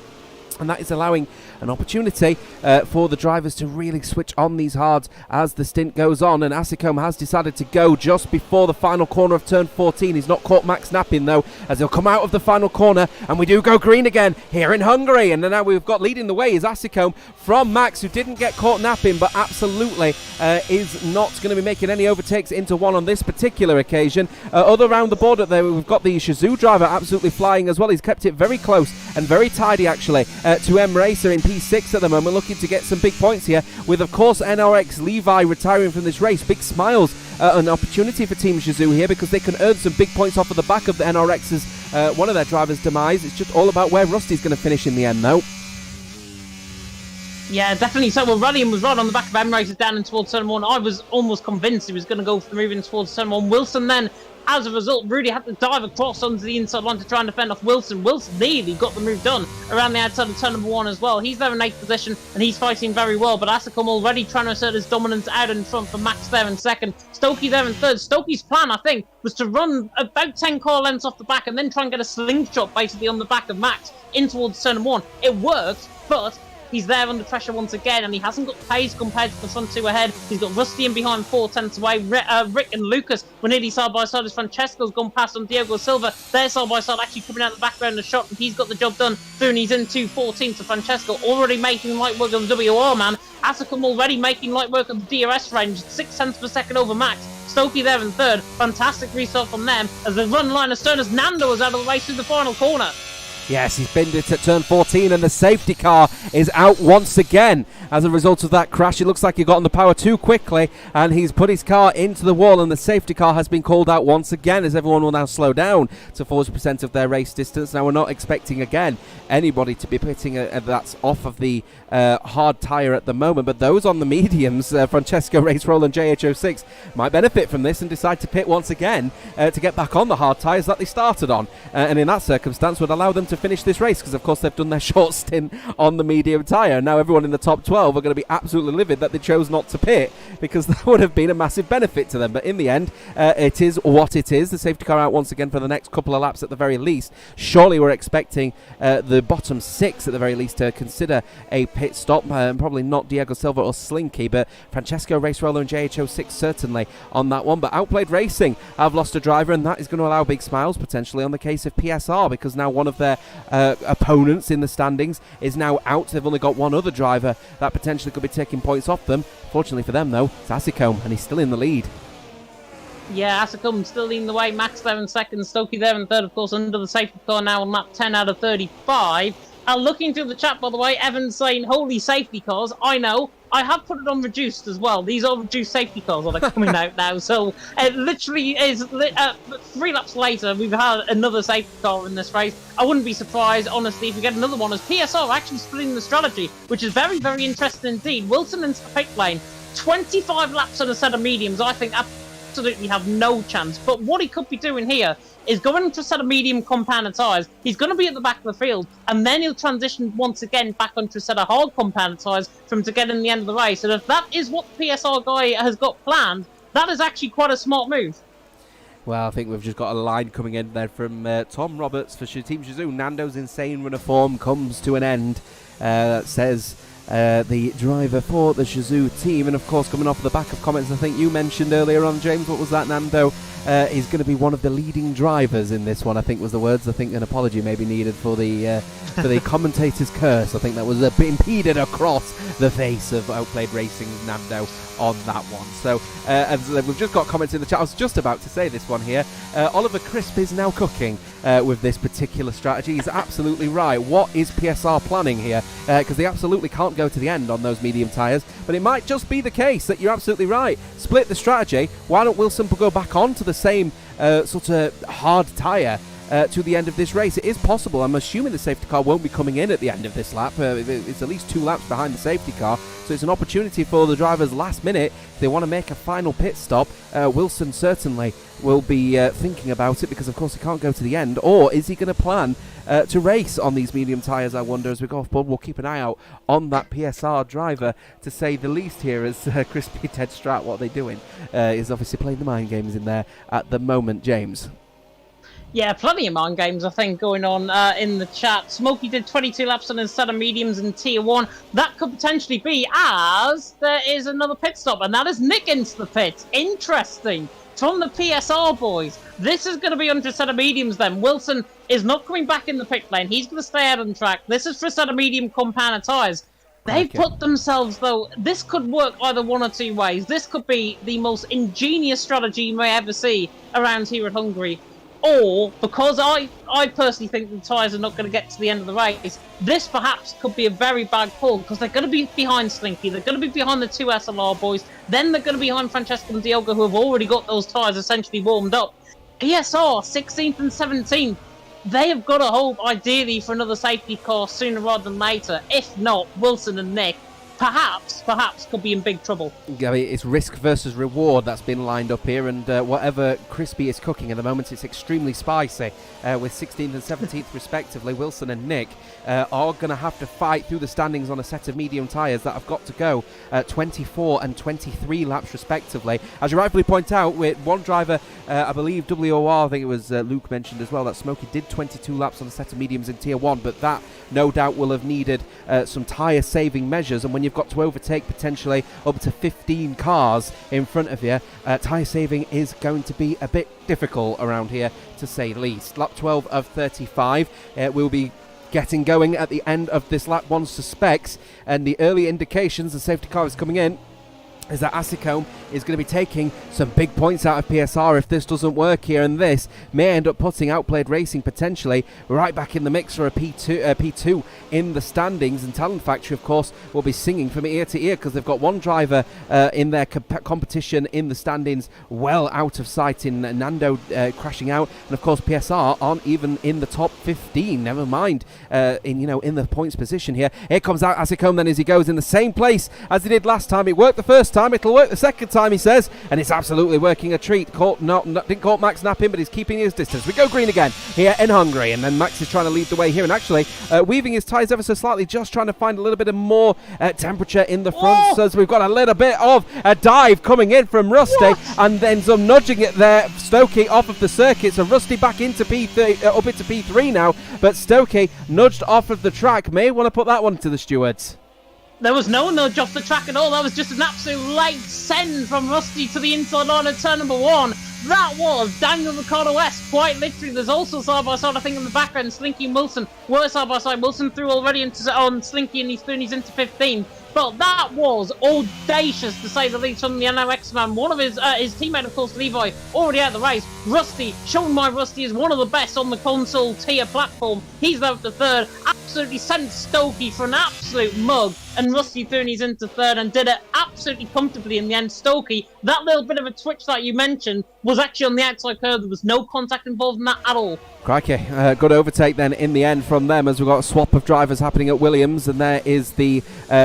And that is allowing an opportunity for the drivers to really switch on these hards as the stint goes on. And Asicom has decided to go just before the final corner of turn 14. He's not caught Max napping, though, as he'll come out of the final corner. And we do go green again here in Hungary. And now we've got leading the way is Asicom from Max, who didn't get caught napping, but absolutely is not going to be making any overtakes into one on this particular occasion. Other round the border there, we've got the Shizou driver absolutely flying as well. He's kept it very close and very tidy, actually, to M Racer in P6 at the moment, looking to get some big points here, with of course NRX Levi retiring from this race. Big smiles, an opportunity for Team Shizou here, because they can earn some big points off of the back of the NRX's one of their drivers' demise. It's just all about where Rusty's going to finish in the end, though. Yeah, definitely. So, well, Rallian was right on the back of M Racer down and towards turn 1. I was almost convinced he was going to go for the move in towards turn 1. Wilson then, as a result, Rudy had to dive across onto the inside line to try and defend off Wilson. Wilson nearly got the move done around the outside of turn number 1 as well. He's there in 8th position and he's fighting very well, but Asicom already trying to assert his dominance out in front for Max there in 2nd. Stokey there in 3rd. Stokey's plan, I think, was to run about 10 car lengths off the back and then try and get a slingshot basically on the back of Max in towards turn 1. It worked, but he's there under pressure once again, and he hasn't got pace compared to the front 2 ahead. He's got Rusty in behind 4 tenths away. Rick and Lucas were nearly side by side as Francesco's gone past on Diogo Silva. They're side by side, actually coming out the background of the shot, and he's got the job done through, and he's in 2:14 to Francesco, already making light work on the WOR, man. Asicom already making light work on the DRS range, 6 tenths per second over Max. Stokey there in 3rd. Fantastic restart from them as they run line astern as Nando is out of the race through the final corner. Yes, he's binned it at turn 14 and the safety car is out once again. As a result of that crash, it looks like he got on the power too quickly and he's put his car into the wall, and the safety car has been called out once again, as everyone will now slow down to 40% of their race distance. Now, we're not expecting again anybody to be pitting that's off of the hard tyre at the moment, but those on the mediums, Francesco, Race Roll and JHO6, might benefit from this and decide to pit once again to get back on the hard tyres that they started on, and in that circumstance would allow them to finish this race, because of course they've done their short stint on the medium tyre. Now everyone in the top 12 are going to be absolutely livid that they chose not to pit, because that would have been a massive benefit to them. But in the end, it is what it is. The safety car out once again for the next couple of laps at the very least. Surely we're expecting the bottom 6 at the very least to consider a pit stop. Probably not Diego Silva or Slinky, but Francesco, Race Roller and JHO6 certainly on that one. But Outplayed Racing have lost a driver, and that is going to allow big smiles potentially on the case of PSR, because now one of their opponents in the standings is now out. They've only got one other driver that potentially could be taking points off them. Fortunately for them, though, it's Asicombe, and he's still in the lead. Yeah, Asicombe still leading the way. Max there in second, Stokey there in third, of course, under the safety car now on lap 10 out of 35. Looking through the chat, by the way, Evan's saying, holy safety cars. I know. I have put it on reduced as well. These are reduced safety cars that are coming out now. So it literally is 3 laps later, we've had another safety car in this race. I wouldn't be surprised, honestly, if we get another one, as PSR actually splitting the strategy, which is very, very interesting indeed. Wilson into the pit lane, 25 laps on a set of mediums. I think absolutely have no chance. But what he could be doing here is going into a set of medium compounded tyres. He's going to be at the back of the field, and then he'll transition once again back onto a set of hard compounded tyres from to get in the end of the race. And if that is what the PSR guy has got planned, that is actually quite a smart move. Well, I think we've just got a line coming in there from Tom Roberts for Team Shizou. Nando's insane run of form comes to an end. That says the driver for the Shizou team. And of course, coming off the back of comments I think you mentioned earlier on, James, what was that, Nando? Is going to be one of the leading drivers in this one, I think was the words. I think an apology may be needed for the commentator's curse. I think that was impeded across the face of Outplayed Racing's Nando on that one. So as we've just got comments in the chat, I was just about to say this one here. Oliver Crisp is now cooking with this particular strategy. He's absolutely right. What is PSR planning here? Because they absolutely can't go to the end on those medium tyres, but it might just be the case that you're absolutely right. Split the strategy. Why don't Wilson go back on to the same sort of hard tyre to the end of this race? It is possible. I'm assuming the safety car won't be coming in at the end of this lap. It's at least 2 laps behind the safety car, so it's an opportunity for the drivers last minute if they want to make a final pit stop. Wilson certainly will be thinking about it, because of course he can't go to the end. Or is he going to plan to race on these medium tyres, I wonder, as we go off board? We'll keep an eye out on that PSR driver, to say the least here, as Crispy Ted Strat, what are they doing? Is obviously playing the mind games in there at the moment, James. Yeah, plenty of mind games, I think, going on in the chat. Smokey did 22 laps on his set of mediums in Tier 1. That could potentially be, as there is another pit stop, and that is Nick into the pit. Interesting. From the PSR boys. This is going to be under a set of mediums then. Wilson is not coming back in the pit lane. He's going to stay out on the track. This is for a set of medium compounded tyres. They've put themselves, though, this could work either one or two ways. This could be the most ingenious strategy you may ever see around here at Hungary. Or, because I personally think the tyres are not going to get to the end of the race, this perhaps could be a very bad call, because they're going to be behind Slinky, they're going to be behind the 2 SLR boys, then they're going to be behind Francesco and Diogo, who have already got those tyres essentially warmed up. PSR, 16th and 17th, they have got to hope, ideally, for another safety car sooner rather than later. If not, Wilson and Nick perhaps could be in big trouble. Yeah, it's risk versus reward that's been lined up here, and whatever Crispy is cooking at the moment, it's extremely spicy. With 16th and 17th respectively, Wilson and Nick are going to have to fight through the standings on a set of medium tyres that have got to go 24 and 23 laps respectively. As you rightfully point out, with one driver, I believe WOR, I think it was Luke mentioned as well, that Smokey did 22 laps on a set of mediums in Tier 1, but that no doubt will have needed some tyre saving measures, and when you've got to overtake potentially up to 15 cars in front of you, tyre saving is going to be a bit difficult around here, to say the least. Lap 12 of 35 will be getting going at the end of this lap, one suspects, and the early indications, the safety car is coming in, is that Asicombe is going to be taking some big points out of PSR if this doesn't work here, and this may end up putting Outplayed Racing potentially right back in the mix for a P2 in the standings. And Talent Factory, of course, will be singing from ear to ear, because they've got one driver in their competition in the standings well out of sight in Nando crashing out, and of course PSR aren't even in the top 15, never mind in the points position here. Here comes out Asicombe then, as he goes in the same place as he did last time. It worked the first time, time, it'll work the second time, he says, and it's absolutely working a treat. Didn't caught Max napping, but he's keeping his distance. We go green again here in Hungary, and then Max is trying to lead the way here, and actually weaving his tyres ever so slightly, just trying to find a little bit of more temperature in the front. So we've got a little bit of a dive coming in from Rusty, and then some nudging it there. Stokey off of the circuit, so Rusty back into P3, up into P3 now, but Stokey nudged off of the track. May want to put that one to the stewards. There was no nudge off the track at all. That was just an absolute late send from Rusty to the inside line of turn number 1. That was Daniel Ricciardo West, quite literally. There's also side-by-side, I think, in the background. Slinky and Wilson were side-by-side. Wilson threw already on Slinky, and he's through and he's into 15. But that was audacious, to say the least, from the NOX man. One of his teammate, of course, Levi, already out of the race. Rusty, showing why Rusty is one of the best on the console tier platform. He's there for third. Absolutely sent Stokey for an absolute mug. And Rusty threw and he's into third and did it absolutely comfortably in the end. Stokey, that little bit of a twitch that you mentioned, was actually on the outside curve. There was no contact involved in that at all. Crikey, good overtake then in the end from them, as we've got a swap of drivers happening at Williams, and there is the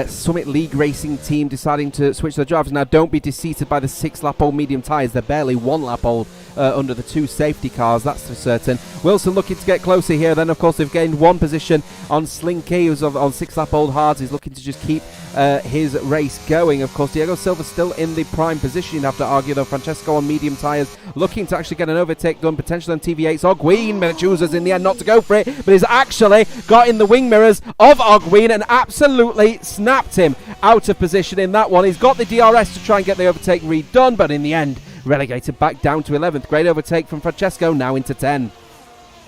Summit League Racing team deciding to switch their drivers. Now, don't be deceived by the 6-lap-old medium tyres. They're barely 1 lap old under the 2 safety cars, that's for certain. Wilson looking to get closer here. Then, of course, they've gained 1 position on Slinky, who's on 6-lap-old hards. He's looking to just keep his race going. Of course, Diego Silva still in the prime position, you'd have to argue, though. Francesco on medium tyres, looking to actually get an overtake done, potentially on TV8's Ogween, but chooses in the end not to go for it, but he's actually got in the wing mirrors of Ogween and absolutely snapped him out of position in that one. He's got the DRS to try and get the overtake redone, but in the end, relegated back down to 11th. Great overtake from Francesco, now into 10.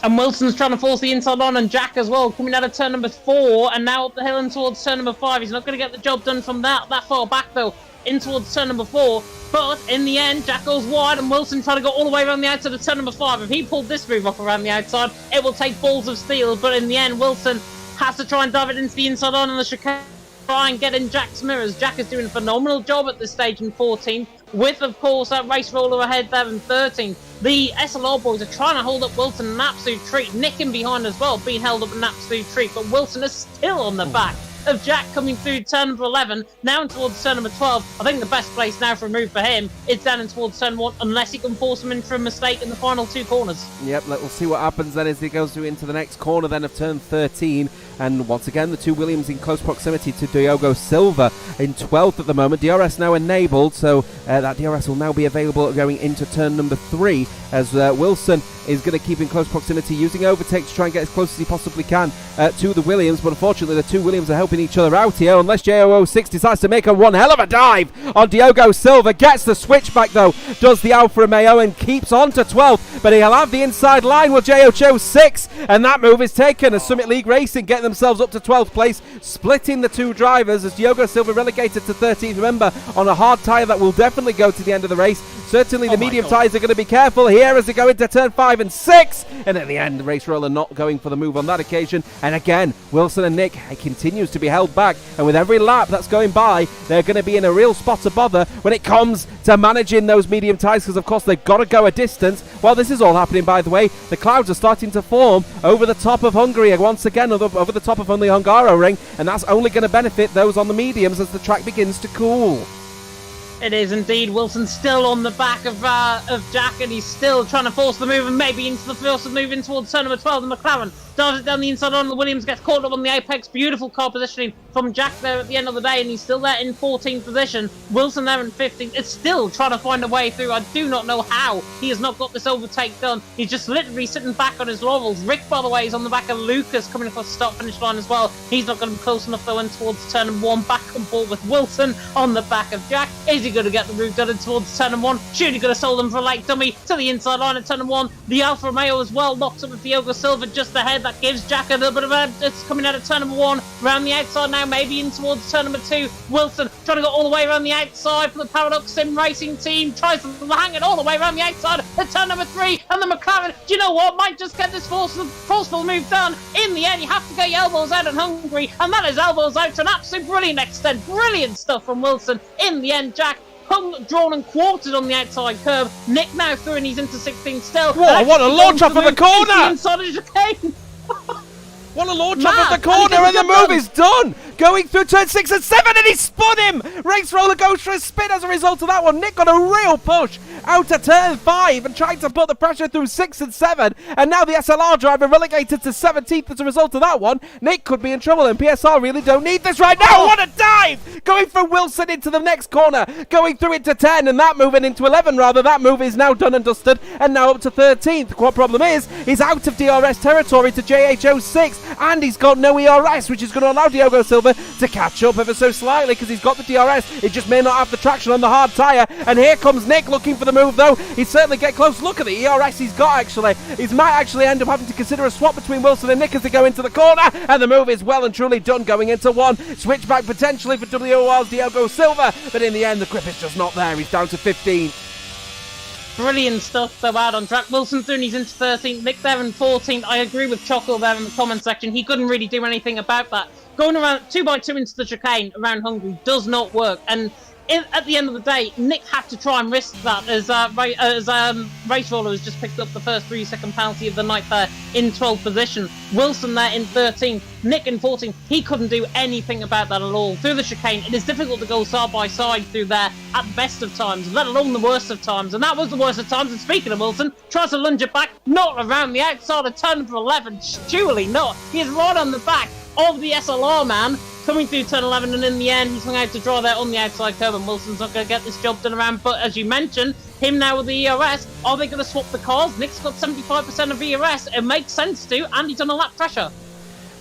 And Wilson's trying to force the inside on, and Jack as well, coming out of turn number 4 and now up the hill and towards turn number 5. He's not going to get the job done from that far back, though, in towards turn number 4. But in the end, Jack goes wide, and Wilson trying to go all the way around the outside of turn number 5. If he pulled this move off around the outside, it will take balls of steel. But in the end, Wilson has to try and dive it into the inside on the chicane, try and get in Jack's mirrors. Jack is doing a phenomenal job at this stage in 14th, with, of course, that race roller ahead there in 13th. The SLR boys are trying to hold up Wilson in an absolute treat. Nick in behind as well, being held up in an absolute treat. But Wilson is still on the back of Jack, coming through turn number 11, now towards turn number 12. I think the best place now for a move for him is down in towards turn 1, unless he can force him in for a mistake in the final 2 corners. Yep, we'll see what happens then as he goes through into the next corner then of turn 13. And once again, the 2 Williams in close proximity to Diogo Silva in 12th at the moment. DRS now enabled, so that DRS will now be available going into turn number 3, as Wilson is going to keep in close proximity, using overtake to try and get as close as he possibly can to the Williams. But unfortunately, the 2 Williams are helping each other out here, unless JO06 decides to make a one hell of a dive on Diogo Silva. Gets the switchback, though, does the Alfa Romeo, and keeps on to 12th. But he'll have the inside line with JO06, and that move is taken as Summit League Racing get themselves up to 12th place, splitting the 2 drivers, as Diogo Silva relegated to 13th. Remember, on a hard tyre that will definitely go to the end of the race. Certainly the medium tyres are going to be careful here as they go into turn 5 and 6. And at the end, the race roller not going for the move on that occasion. And again, Wilson and Nick continues to be held back. And with every lap that's going by, they're going to be in a real spot of bother when it comes to managing those medium tyres, because of course they've got to go a distance. While this is all happening, by the way, the clouds are starting to form over the top of Hungary once again, over the top of the Hungaroring, and that's only going to benefit those on the mediums as the track begins to cool. It is indeed. Wilson still on the back of Jack, and he's still trying to force the move, and maybe into the first move in towards turn number 12. The McLaren dives it down the inside on. The Williams gets caught up on the apex. Beautiful car positioning from Jack there at the end of the day, and he's still there in 14th position. Wilson there in 15th. It's still trying to find a way through. I do not know how he has not got this overtake done. He's just literally sitting back on his laurels. Rick, by the way, is on the back of Lucas coming across the start-finish line as well. He's not going to be close enough, though, in towards turn number 1. Back and forth with Wilson on the back of Jack. Is he going to get the route done in towards turn number 1? Surely going to sold them for a late dummy to the inside line at turn number 1. The Alfa Romeo as well locks up with Diogo Silva just ahead. That gives Jack a little bit of a... It's coming out of turn number 1. Around the outside now, maybe in towards turn number 2. Wilson trying to go all the way around the outside for the Paradox Sim Racing team. Tries to hang it all the way around the outside at turn number 3. And the McLaren, do you know what? Might just get this forceful move done. In the end, you have to get your elbows out in Hungary. And that is elbows out to an absolute brilliant extent. Brilliant stuff from Wilson. In the end, Jack hung, drawn and quartered on the outside curve. Nick now through, and he's into 16th still. Whoa, what a launch off of the corner! Inside of the chicane. What a launch off of the corner, and the move is done! going through turn 6 and 7, and he spun him! Race Roller goes for a spin as a result of that one. Nick got a real push out of turn 5 and trying to put the pressure through 6 and 7, and now the SLR driver relegated to 17th as a result of that one. Nick could be in trouble, and PSR really don't need this right now. What a dive! Going for Wilson into the next corner, going through into 10, and that moving into 11 rather. That move is now done and dusted, and now up to 13th. What problem is, he's out of DRS territory to JHO6, and he's got no ERS, which is going to allow Diogo Silva to catch up ever so slightly because he's got the DRS. It just may not have the traction on the hard tyre, and here comes Nick looking for the move, though. He'd certainly get close. Look at the ERS he's got, actually. He might actually end up having to consider a swap between Wilson and Nick as they go into the corner, and the move is well and truly done going into 1. Switchback potentially for WOR's Diogo Silva, but in the end, the grip is just not there. He's down to 15. Brilliant stuff, though, out on track. Wilson through, he's into 13th. Nick there in 14th. I agree with Choco there in the comment section. He couldn't really do anything about that. Going around 2x2 into the chicane around Hungary does not work. And at the end of the day, Nick had to try and risk that as Race Roller has just picked up the first 3-second penalty of the night there in 12th position. Wilson there in 13th, Nick in 14th. He couldn't do anything about that at all. Through the chicane, it is difficult to go side by side through there at the best of times, let alone the worst of times. And that was the worst of times. And speaking of Wilson, tries to lunge it back, not around the outside of turn number 11. Surely not. He is right on the back of the SLR man, coming through turn 11, and in the end, he's hung out to dry there on the outside curb, and Wilson's not going to get this job done around. But as you mentioned, him now with the ERS, are they going to swap the cars? Nick's got 75% of ERS. It makes sense to, and he's on a lap pressure.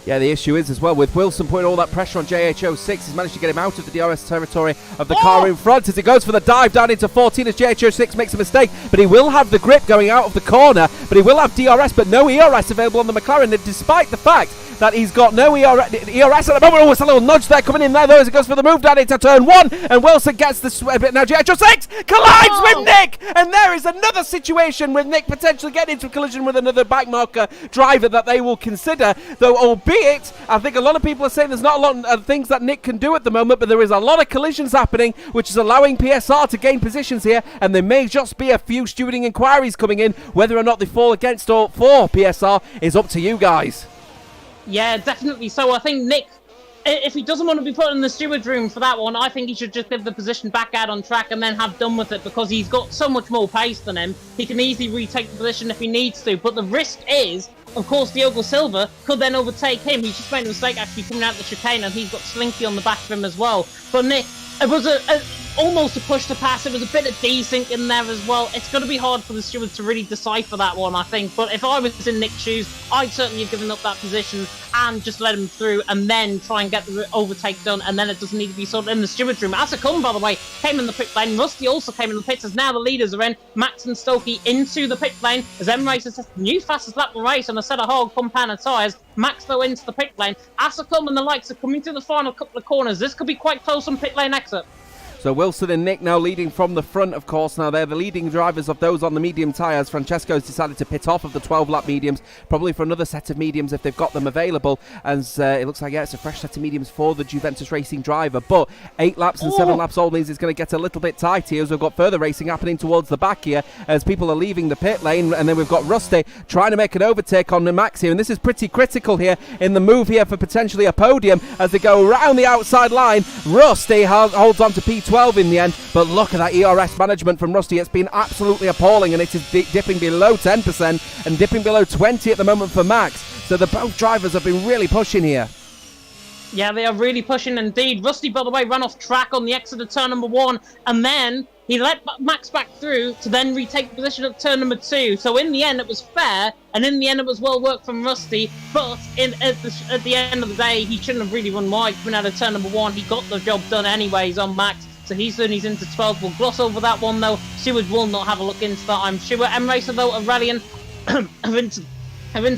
Yeah, the issue is as well with Wilson putting all that pressure on JHO6. He's managed to get him out of the DRS territory of the car in front as he goes for the dive down into 14 as JHO6 makes a mistake. But he will have the grip going out of the corner, but he will have DRS, but no ERS available on the McLaren. And despite the fact that he's got no ERS at the moment. Oh, it's a little nudge there coming in there, though, as it goes for the move down into turn 1. And Wilson gets the bit now. JHO6 collides with Nick. And there is another situation with Nick potentially getting into a collision with another backmarker driver that they will consider. Though, albeit, I think a lot of people are saying there's not a lot of things that Nick can do at the moment, but there is a lot of collisions happening, which is allowing PSR to gain positions here. And there may just be a few stewarding inquiries coming in. Whether or not they fall against or for PSR is up to you guys. Yeah, definitely. So I think Nick, if he doesn't want to be put in the steward's room for that one, I think he should just give the position back out on track and then have done with it, because he's got so much more pace than him. He can easily retake the position if he needs to. But the risk is, of course, Diogo Silva could then overtake him. He's just made a mistake actually coming out the chicane, and he's got Slinky on the back of him as well. But Nick, it was almost a push to pass. It was a bit of desync in there as well. It's going to be hard for the stewards to really decipher that one, I think. But if I was in Nick's shoes, I'd certainly have given up that position and just let him through and then try and get the overtake done, and then it doesn't need to be sorted in the steward's room. Asakun, by the way, came in the pit lane. Rusty also came in the pits as now the leaders are in. Max and Stokey into the pit lane as M Racers has the new fastest lap of the race on a set of hard compound tyres. Max, though, into the pit lane. Asakun and the likes are coming through the final couple of corners. This could be quite close on pit lane exit. So Wilson and Nick now leading from the front, of course. Now they're the leading drivers of those on the medium tyres. Francesco's decided to pit off of the 12-lap mediums, probably for another set of mediums if they've got them available. As it looks like, yeah, it's a fresh set of mediums for the Juventus Racing driver. But 8 laps and 7 laps all means it's going to get a little bit tight here, as we've got further racing happening towards the back here as people are leaving the pit lane. And then we've got Rusty trying to make an overtake on the Max here. And this is pretty critical here in the move here for potentially a podium as they go around the outside line. Rusty holds on to P12 in the end. But look at that ERS management from Rusty. It's been absolutely appalling, and it is dipping below 10% and dipping below 20 at the moment for Max. So the both drivers have been really pushing here. Yeah, they are really pushing indeed. Rusty, by the way, ran off track on the exit of turn number 1, and then he let Max back through to then retake the position at turn number 2. So in the end, it was fair, and in the end, it was well worked from Rusty. But at the end of the day, he shouldn't have really run wide coming out of turn number 1. He got the job done anyways on Max. So he's into 12. We'll gloss over that one, though. Stewart will not have a look into that, I'm sure. M-Racer, though, are rallying into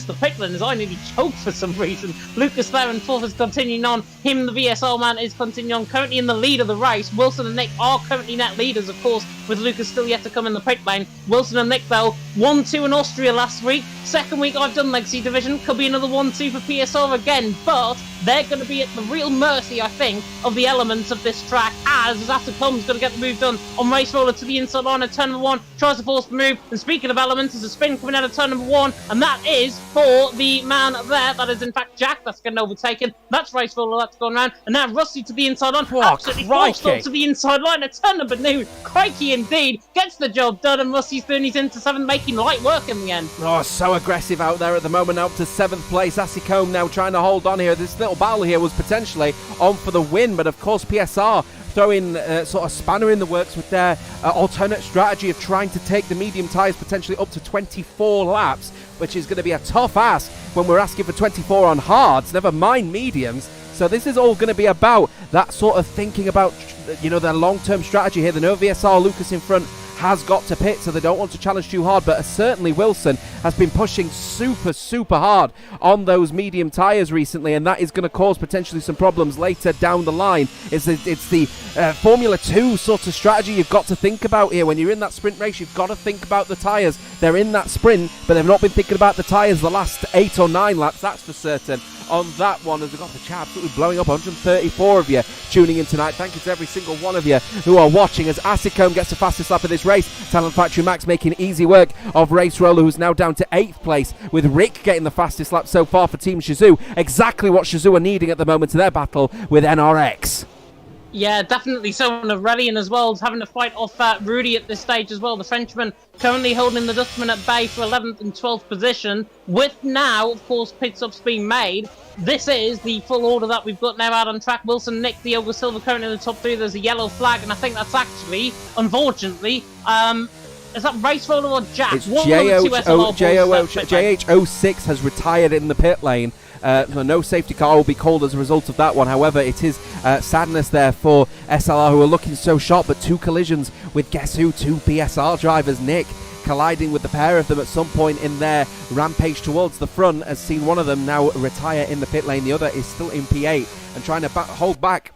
the pit lane as I nearly choked for some reason. Lucas there in 4th is continuing on. Him, the VSL man, is continuing on. Currently in the lead of the race. Wilson and Nick are currently net leaders, of course, with Lucas still yet to come in the pit lane. Wilson and Nick, though, 1-2 in Austria last week. Second week I've done Legacy Division, could be another 1-2 for PSR again, but they're going to be at the real mercy, I think, of the elements of this track, as Asicom's going to get the move done on Race Roller to the inside line at turn number 1, tries to force the move, and speaking of elements, there's a spin coming out of turn number 1, and that is for the man there, that is in fact Jack, that's getting overtaken, that's Race Roller, that's gone round, and now Rusty to the inside line, absolutely forced up to the inside line at turn number 2, crikey indeed, gets the job done, and Rusty's doing his into 7th, making light work in the end. Oh, so aggressive out there at the moment, up to 7th place. Asicom now trying to hold on here. This little battle here was potentially on for the win, but of course PSR throwing sort of spanner in the works with their alternate strategy of trying to take the medium tyres potentially up to 24 laps, which is going to be a tough ask when we're asking for 24 on hards, never mind mediums. So this is all going to be about that sort of thinking about, you know, their long-term strategy here. The no VSR, Lucas in front, has got to pit, so they don't want to challenge too hard, but certainly Wilson has been pushing super hard on those medium tyres recently, and that is going to cause potentially some problems later down the line. It's the Formula 2 sort of strategy you've got to think about here. When you're in that sprint race, you've got to think about the tyres. They're in that sprint, but they've not been thinking about the tyres the last 8 or 9 laps, that's for certain. On that one, as we've got the chat absolutely blowing up, 134 of you tuning in tonight. Thank you to every single one of you who are watching as Asicom gets the fastest lap of this race. Talent Factory Max making easy work of Race Roller, who's now down to 8th place, with Rick getting the fastest lap so far for Team Shizou. Exactly what Shizou are needing at the moment to their battle with NRX. Yeah, definitely so. And Aurelian as well is having to fight off Rudy at this stage as well. The Frenchman currently holding the Dutchman at bay for 11th and 12th position. With now, of course, pit stops being made. This is the full order that we've got now out on track. Wilson, Nick, Diogo Silva currently in the top 3. There's a yellow flag, and I think that's actually, unfortunately, is that Race Roller or Jack? It's JH06 has retired in the pit lane. No safety car will be called as a result of that one. However, it is sadness there for SLR, who are looking so sharp, but 2 collisions with guess who? 2 PSR drivers. Nick colliding with the pair of them at some point in their rampage towards the front has seen one of them now retire in the pit lane. The other is still in P8 and trying to hold back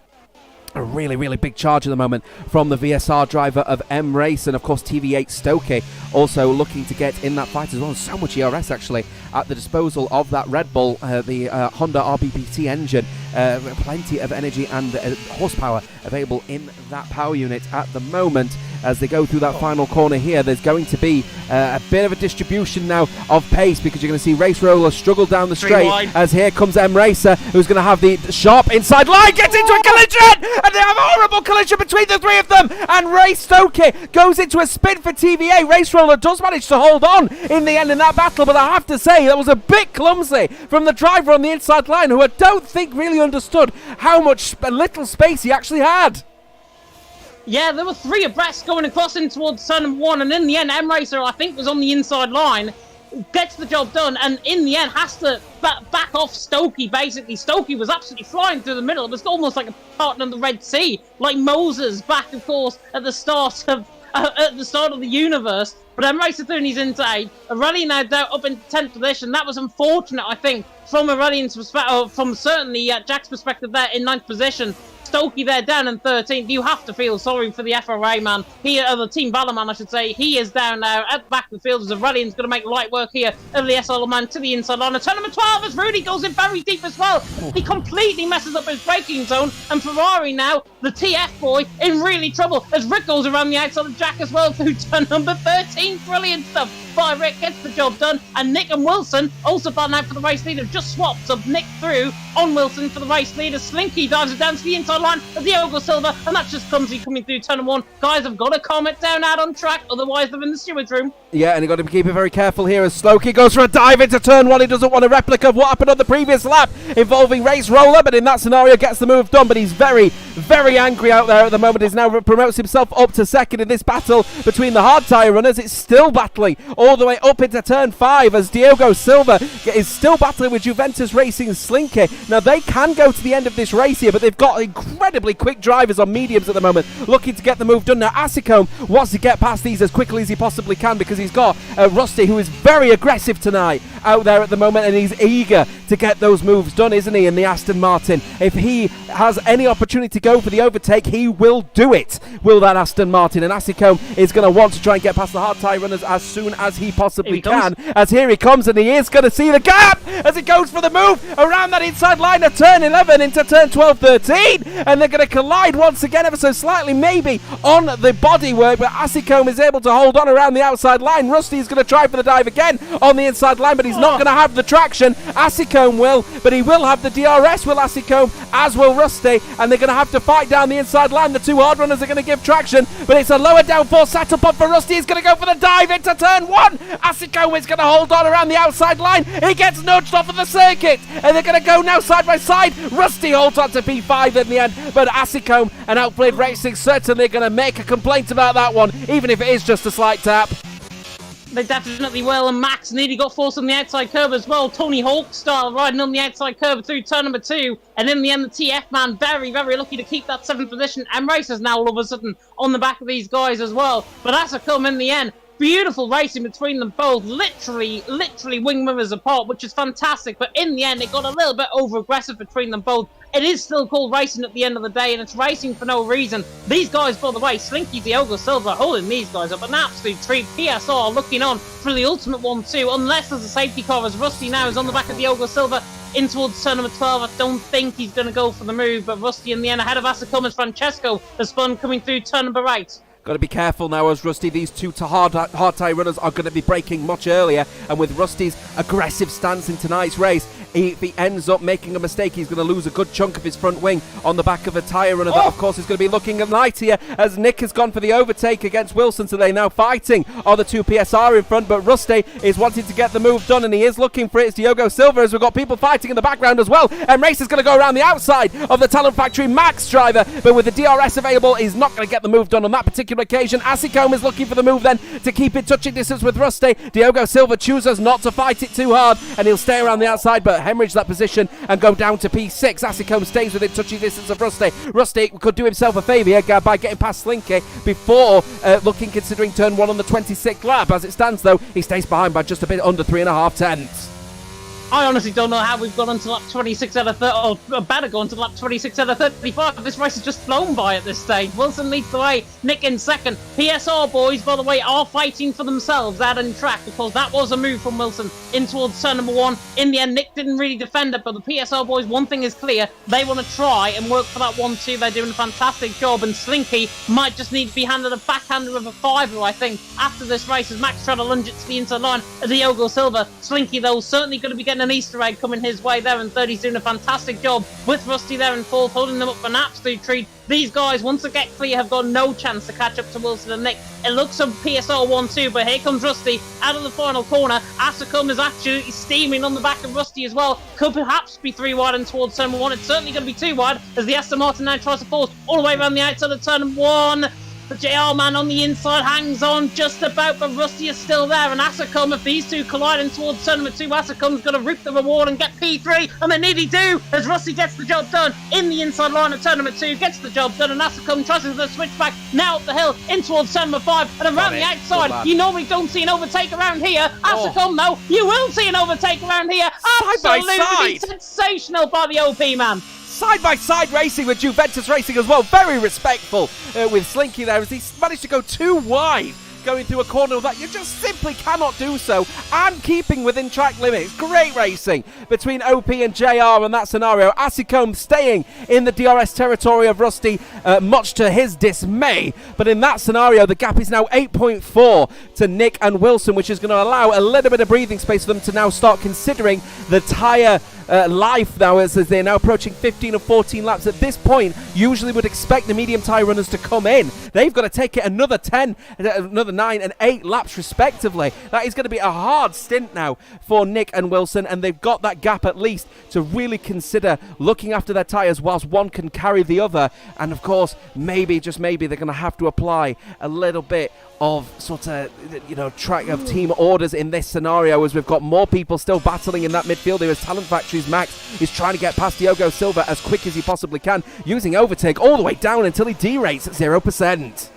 a really big charge at the moment from the VSR driver of M Race, and of course TV8 Stokey also looking to get in that fight as well. So much ERS actually at the disposal of that Red Bull, the Honda RBPT engine. Plenty of energy and horsepower available in that power unit at the moment. As they go through that final corner here, there's going to be a bit of a distribution now of pace, because you're going to see Race Roller struggle down the straight, as here comes M Racer, who's going to have the sharp inside line, gets into a collision, and they have a horrible collision between the 3 of them, and Race Stokey goes into a spin for TVA. Race Roller does manage to hold on in the end in that battle, but I have to say that was a bit clumsy from the driver on the inside line, who I don't think really understood how much little space he actually had. Yeah, there were 3 abreast going across in towards turn number 1, and in the end, M Racer, I think, was on the inside line, gets the job done, and in the end has to back off Stokey, basically. Stokey was absolutely flying through the middle. It was almost like a partner in the Red Sea, like Moses back, of course, at the start of the universe. But M Racer doing his inside. Aurelian now down up in 10th position. That was unfortunate, I think, from Aurelian's perspective, from certainly Jack's perspective there in 9th position. Stokey there down in 13th. You have to feel sorry for the FRA man. The Team Valor man, I should say. He is down now at the back of the field, as Aurelian's going to make light work here of the SL man to the inside line. Turn number 12 as Rudy goes in very deep as well. He completely messes up his braking zone, and Ferrari now, the TF boy, in really trouble as Rick goes around the outside of Jack as well through turn number 13. Brilliant stuff by Rick, gets the job done, and Nick and Wilson also batting out for the race leader, just swapped up Nick through on Wilson for the race leader. Slinky dives it down to the inside line of Diogo Silva, and that's just clumsy coming through turn 1. Guys have got to calm it down out on track, otherwise they're in the stewards room. Yeah, and you've got to keep it very careful here as Slokey goes for a dive into turn 1. He doesn't want a replica of what happened on the previous lap involving Race Roller, but in that scenario gets the move done. But he's very angry out there at the moment. He's now promotes himself up to 2nd in this battle between the hard tyre runners. It's still battling all the way up into turn 5 as Diogo Silva is still battling with Juventus Racing's Slinky. Now they can go to the end of this race here, but they've got incredibly quick drivers on mediums at the moment looking to get the move done. Now Asicom wants to get past these as quickly as he possibly can, because he's got Rusty, who is very aggressive tonight out there at the moment, and he's eager to get those moves done, isn't he, in the Aston Martin. If he has any opportunity to go for the overtake, he will do it. Will that Aston Martin? And Asicombe is going to want to try and get past the hard tyre runners as soon as he possibly can. As here he comes, and he is going to see the gap as he goes for the move around that inside line of turn 11 into turn 12, 13. And they're going to collide once again ever so slightly, maybe on the bodywork, but Asicombe is able to hold on around the outside line. Rusty is going to try for the dive again on the inside line, but he's not going to have the traction. Asicombe will, but he will have the DRS, will Asicombe, as will Rusty, and they're going to have to fight down the inside line. The two hard runners are going to give traction, but it's a lower downforce setup up for Rusty. He's going to go for the dive into turn 1. Asicombe is going to hold on around the outside line. He gets nudged off of the circuit, and they're going to go now side by side. Rusty holds on to P5 in the end, but Asicombe and Outplayed Racing certainly going to make a complaint about that one, even if it is just a slight tap. They definitely will, and Max nearly got forced on the outside curve as well. Tony Hawk style riding on the outside curve through turn number 2, and in the end the TF man very, very lucky to keep that 7th position, and Racers now all of a sudden on the back of these guys as well. But Asicombe in the end, beautiful racing between them both, literally wing mirrors apart, which is fantastic, but in the end it got a little bit over aggressive between them both. It is still called racing at the end of the day, and it's racing for no reason. These guys, by the way, Slinky, Diogo Silva, holding these guys up, an absolute treat. PSR looking on for the ultimate 1-2, unless there's a safety car, as Rusty now is on the back of Diogo Silva in towards turn number 12. I don't think he's going to go for the move, but Rusty in the end ahead of Asicombe as Francesco has spun coming through turn number 8. Got to be careful now as Rusty, these two hard tyre runners are going to be braking much earlier, and with Rusty's aggressive stance in tonight's race, if he ends up making a mistake, he's going to lose a good chunk of his front wing on the back of a tyre runner. That, of course, is going to be looking at light here as Nick has gone for the overtake against Wilson, so they're now fighting on the two PSR in front, but Rusty is wanting to get the move done, and he is looking for it. It's Diogo Silva, as we've got people fighting in the background as well, and Race is going to go around the outside of the Talent Factory Max driver, but with the DRS available, he's not going to get the move done on that particular occasion. Asicombe is looking for the move then to keep in touching distance with Rusty. Diogo Silva chooses not to fight it too hard, and he'll stay around the outside, but hemorrhage that position and go down to P6. Asicombe stays within touching distance of Rusty. Rusty could do himself a favour here by getting past Slinky before considering turn 1 on the 26th lap. As it stands, though, he stays behind by just a bit under 3.5 tenths. I honestly don't know how we've gone on to lap 26 out of 30, or better go on to lap 26 out of 35. This race has just flown by at this stage. Wilson leads the way, Nick in second. PSR boys, by the way, are fighting for themselves out on track, because that was a move from Wilson in towards turn number 1. In the end, Nick didn't really defend it, but the PSR boys, one thing is clear, they want to try and work for that 1-2. They're doing a fantastic job, and Slinky might just need to be handed a backhander of a 5, I think, after this race, as Max tried to lunge it to the inside line. Diogo Silva, Slinky, though, certainly going to be getting an Easter egg coming his way there, and 30's doing a fantastic job with Rusty there in 4th, holding them up for an absolute treat. These guys, once they get clear, have got no chance to catch up to Wilson and Nick. It looks on PSR 1-2, but here comes Rusty out of the final corner. Asicombe is actually steaming on the back of Rusty as well. Could perhaps be 3 wide and towards turn 1. It's certainly going to be 2 wide as the Aston Martin now tries to force all the way around the outside of turn 1. The JR man on the inside hangs on just about, but Rusty is still there, and Asicombe, if these two colliding towards turn number 2, Asicombe's going to reap the reward and get P3, and they nearly do, as Rusty gets the job done in the inside line of turn number 2, gets the job done, and Asicombe tries to the switchback now up the hill in towards turn number 5, and around the outside. You normally don't see an overtake around here. Asicombe, though, you will see an overtake around here. Absolutely sensational by the OP man. Side-by-side racing with Juventus Racing as well. Very respectful with Slinky there as he managed to go 2 wide going through a corner that you just simply cannot do so, and keeping within track limits. Great racing between OP and JR in that scenario. Asicombe staying in the DRS territory of Rusty, much to his dismay, but in that scenario the gap is now 8.4 to Nick and Wilson, which is going to allow a little bit of breathing space for them to now start considering the tyre life now, as they're now approaching 15 or 14 laps. At this point, usually would expect the medium tyre runners to come in. They've got to take it another 10, another 9 and 8 laps respectively. That is going to be a hard stint now for Nick and Wilson, and they've got that gap at least to really consider looking after their tyres whilst one can carry the other. And of course, maybe, just maybe, they're going to have to apply a little bit of sort of, track of team orders in this scenario, as we've got more people still battling in that midfield. There is Talent Factory's Max is trying to get past Diogo Silva as quick as he possibly can, using overtake all the way down until he derates at 0%.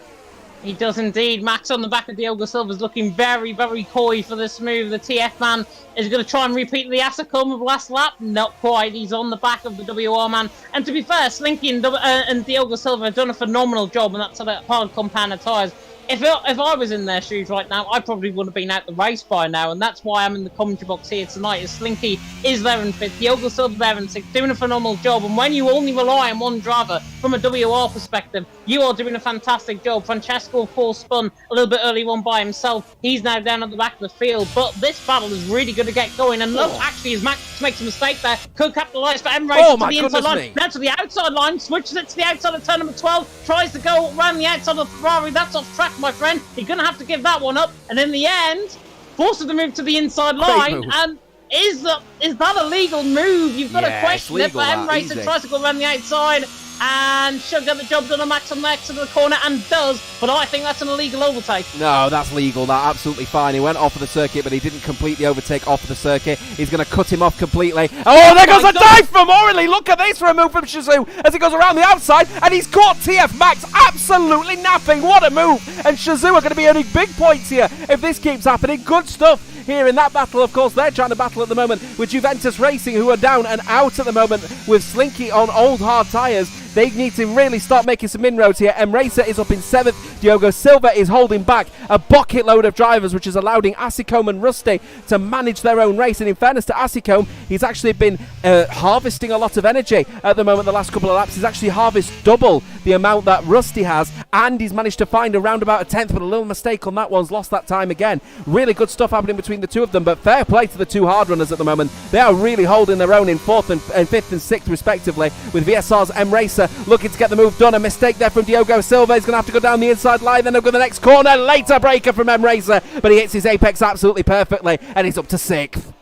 He does indeed. Max on the back of Diogo Silva's looking very, very coy for this move. The TF man is going to try and repeat the Asicom of last lap. Not quite. He's on the back of the WOR man. And to be fair, Slinky and Diogo Silva have done a phenomenal job, and that's a hard compound of tyres. If I was in their shoes right now, I probably would have been out the race by now, and that's why I'm in the commentary box here tonight. Is Slinky is there in 5th, Diogo Silva there in 6th, doing a phenomenal job. And when you only rely on one driver from a WOR perspective, you are doing a fantastic job. Francesco, of course, spun a little bit early on by himself. He's now down at the back of the field, but this battle is really going to get going. And look, actually, as Max makes a mistake there, could capitalise for Emirates to the inside line. Now to the outside line, switches it to the outside of turn number 12, tries to go around the outside of Ferrari. That's off track, my friend. You're going to have to give that one up. And in the end, forces the move to the inside line. And is that a legal move? You've got to question it. But Emirates tries to go around the outside and should get the job done on Max on the exit of the corner, and does. But I think that's an illegal overtake. No, that's legal. That's absolutely fine. He went off of the circuit, but he didn't complete the overtake off the circuit. He's going to cut him off completely. Oh, there goes a dive from Orly. Look at this for a move from Shazoo as he goes around the outside, and he's caught TF Max absolutely napping. What a move. And Shazoo are going to be earning big points here if this keeps happening. Good stuff here in that battle. Of course, they're trying to battle at the moment with Juventus Racing, who are down and out at the moment with Slinky on old hard tyres. They need to really start making some inroads here. Emracer is up in 7th. Diogo Silva is holding back a bucket load of drivers, which is allowing Asicom and Rusty to manage their own race. And in fairness to Asicom, he's actually been harvesting a lot of energy at the moment. The last couple of laps, he's actually harvested double the amount that Rusty has, and he's managed to find around about a 10th, but a little mistake on that one's lost that time again. Really good stuff happening between the two of them, but fair play to the two hard runners at the moment. They are really holding their own in 4th and 5th and 6th respectively, with VSR's Emracer looking to get the move done. A mistake there from Diogo Silva. He's going to have to go down the inside line, then over the next corner. Later breaker from Emracer, but he hits his apex absolutely perfectly, and he's up to 6th.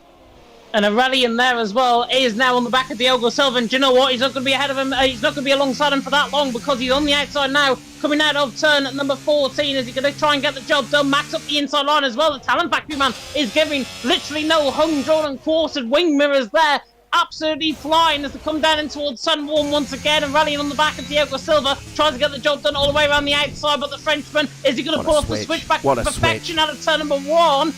And a rally in there as well. He is now on the back of Diogo Silva, and do you know what? He's not going to be ahead of him. He's not going to be alongside him for that long, because he's on the outside now, coming out of turn at number 14. Is he going to try and get the job done? Max up the inside line as well. The Talent Factory man is giving literally no hung, drawn and quartered wing mirrors there. Absolutely flying as they come down in towards turn 1 once again, and rallying on the back of Diogo Silva, tries to get the job done all the way around the outside, but the Frenchman, is he going to pull off the switch back to perfection out of turn number 1?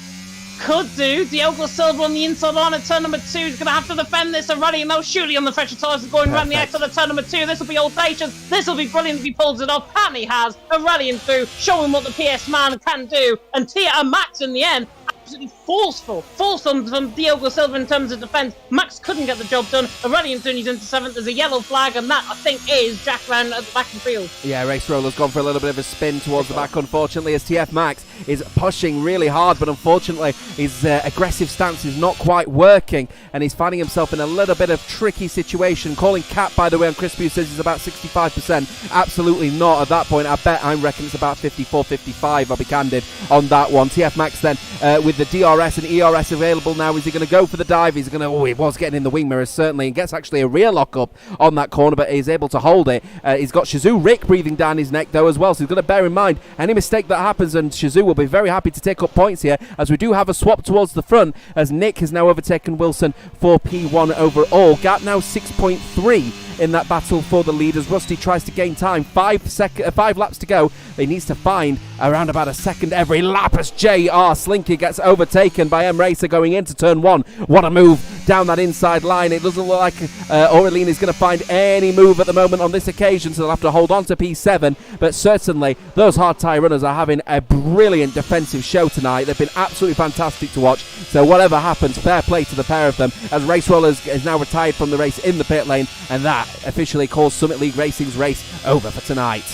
Could do. Diogo Silva on the inside line at turn number 2. He's going to have to defend this. And rallying now, surely on the fresher tyres, going around the outside of turn number 2. This will be audacious. This will be brilliant if he pulls it off. And he has. And rallying through, showing what the PS man can do. And Tia and Max in the end, absolutely forceful from Diogo Silva in terms of defence. Max couldn't get the job done. Aurelian soon he's into 7th. There's a yellow flag, and that, I think, is Jack round at the back of the field. Yeah, Race Roller's gone for a little bit of a spin towards the back, unfortunately, as TF Max is pushing really hard, but unfortunately his aggressive stance is not quite working, and he's finding himself in a little bit of tricky situation. Calling cap, by the way, on Crispy, who says he's about 65%. Absolutely not at that point. I reckon it's about 54, 55, I'll be candid on that one. TF Max then with the DRS and ERS available now. Is he going to go for the dive? He's going to, he was getting in the wing mirrors certainly, and gets actually a rear lock up on that corner, but he's able to hold it. He's got Shazoo Rick breathing down his neck though as well, so he's going to bear in mind any mistake that happens, and Shazoo will be very happy to take up points here, as we do have a swap towards the front, as Nick has now overtaken Wilson for P1 overall. Gap now 6.3 in that battle for the lead as Rusty tries to gain time. 5 laps to go. He needs to find around about a second every lap as JR Slinky gets overtaken by M Racer going into turn 1. What a move down that inside line. It doesn't look like Aurelien is going to find any move at the moment on this occasion, so they'll have to hold on to P7, but certainly those hard tyre runners are having a brilliant defensive show tonight. They've been absolutely fantastic to watch, so whatever happens, fair play to the pair of them, as Race Rollers is now retired from the race in the pit lane, and that officially calls Summit League Racing's race over for tonight.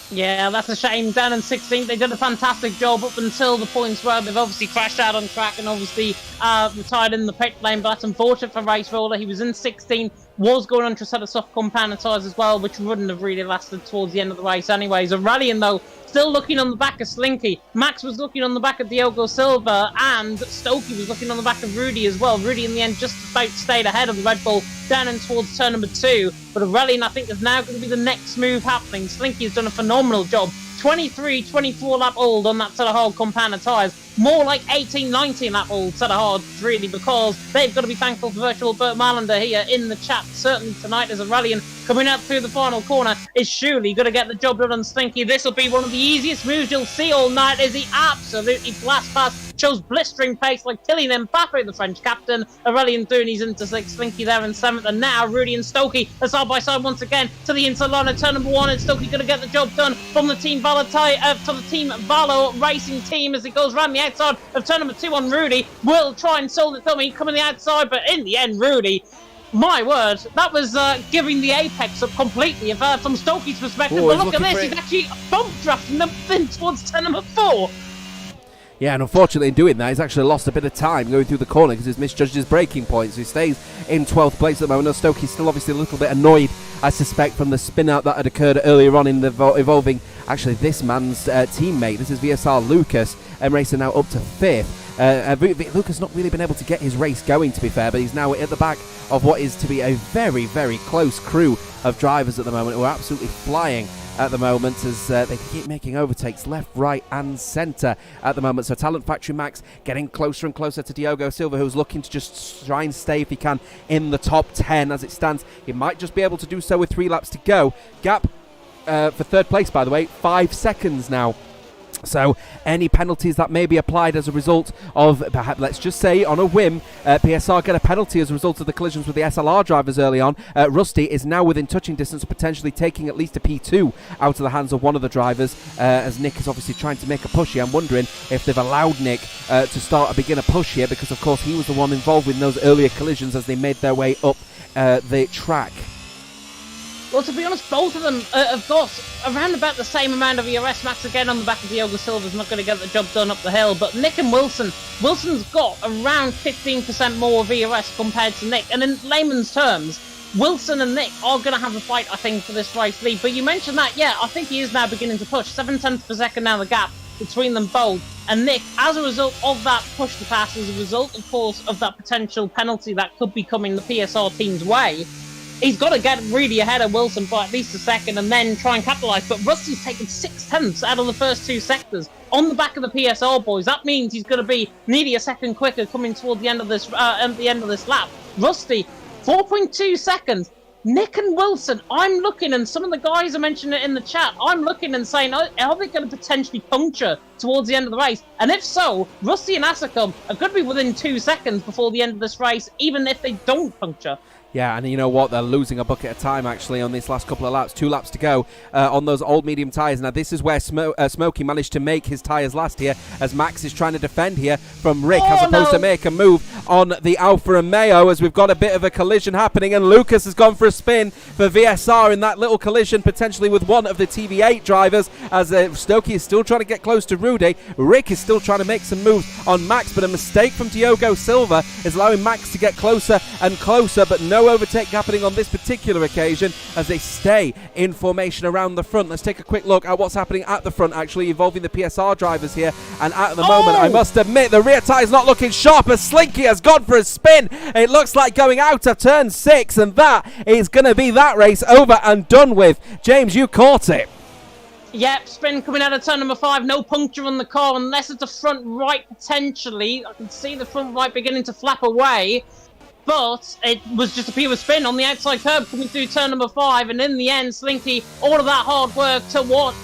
Yeah, that's a shame. Down in 16th, they did a fantastic job up until the points where they've obviously crashed out on track and obviously retired in the pit lane, but that's unfortunate for Race Roller. He was in 16, was going on to a set of soft compound tyres as well, which wouldn't have really lasted towards the end of the race anyways. Aurelien, though, still looking on the back of Slinky. Max was looking on the back of Diogo Silva, and Stokey was looking on the back of Rudy as well. Rudy, in the end, just about stayed ahead of the Red Bull down in towards turn number 2. But Aurelien, I think, is now going to be the next move happening. Slinky has done a phenomenal job 23, 24 lap old on that set of hard compound of tyres. More like 18, 19 lap old set of hards, really, because they've got to be thankful for virtual Bert Marlander here in the chat. Certainly tonight as a rally, and coming up through the final corner is surely going to get the job done on Slinky. This will be one of the easiest moves you'll see all night as he absolutely blast past, shows blistering pace like Kylian Mbappe, the French captain. Aurelien Dooney's into sixth, Slinky there in 7th, and now Rudy and Stokey are side by side once again to the inside line of turn number 1, and Stokey going to get the job done from the Team Valo Racing team as he goes round the outside of turn number 2 on Rudy. Will try and sold it me coming the outside, but in the end, Rudy, my word, that was giving the apex up completely from Stokey's perspective. But look at this, he's actually bump drafting them in towards turn number 4. Yeah, and unfortunately in doing that, he's actually lost a bit of time going through the corner because he's misjudged his braking points. He stays in 12th place at the moment. Stokey's still obviously a little bit annoyed, I suspect, from the spin-out that had occurred earlier on in the involving actually this man's teammate. This is VSR Lucas, racing now up to 5th. Lucas not really been able to get his race going, to be fair, but he's now at the back of what is to be a very, very close crew of drivers at the moment who are absolutely flying at the moment as they keep making overtakes left, right and centre at the moment. So Talent Factory Max getting closer and closer to Diogo Silva, who's looking to just try and stay, if he can, in the top 10 as it stands. He might just be able to do so with 3 laps to go. Gap for 3rd place, by the way, 5 seconds now. So any penalties that may be applied as a result of, perhaps, let's just say on a whim, PSR get a penalty as a result of the collisions with the SLR drivers early on. Rusty is now within touching distance, potentially taking at least a P2 out of the hands of one of the drivers, as Nick is obviously trying to make a push here. I'm wondering if they've allowed Nick to start a beginner push here, because of course he was the one involved in those earlier collisions as they made their way up the track. Well, to be honest, both of them have got around about the same amount of ERS. Max again on the back of Diogo Silva's not going to get the job done up the hill, but Nick and Wilson's got around 15% more of ERS compared to Nick. And in layman's terms, Wilson and Nick are going to have a fight, I think, for this race lead. But you mentioned that, yeah, I think he is now beginning to push. 7 tenths per second now the gap between them both. And Nick, as a result of that push to pass, as a result, of course, of that potential penalty that could be coming the PSR team's way, he's got to get really ahead of Wilson by at least a second and then try and capitalise. But Rusty's taken 6 tenths out of the first 2 sectors on the back of the PSR boys. That means he's going to be nearly a second quicker coming toward the end of this lap. Rusty, 4.2 seconds. Nick and Wilson, I'm looking, and some of the guys are mentioning it in the chat, I'm looking and saying, are they going to potentially puncture towards the end of the race? And if so, Rusty and Asacom are going to be within 2 seconds before the end of this race, even if they don't puncture. Yeah, and you know what? They're losing a bucket of time, actually, on these last couple of laps. 2 laps to go on those old medium tyres. Now, this is where Smokey managed to make his tyres last here, as Max is trying to defend here from Rick, as opposed to make a move on the Alfa Romeo, as we've got a bit of a collision happening, and Lucas has gone for a spin for VSR in that little collision, potentially with one of the TV8 drivers, as Stokey is still trying to get close to Rudy. Rick is still trying to make some moves on Max, but a mistake from Diogo Silva is allowing Max to get closer and closer, but no overtake happening on this particular occasion as they stay in formation around the front. Let's take a quick look at what's happening at the front, actually, involving the PSR drivers here. And at the moment, I must admit, the rear tyre is not looking sharp as Slinky has gone for a spin. It looks like going out of turn 6, and that is going to be that race over and done with. James, you caught it. Yep, spin coming out of turn number 5, no puncture on the car unless it's a front right potentially. I can see the front right beginning to flap away. But it was just a pure spin on the outside curb coming through turn number 5, and in the end, Slinky, all of that hard work to what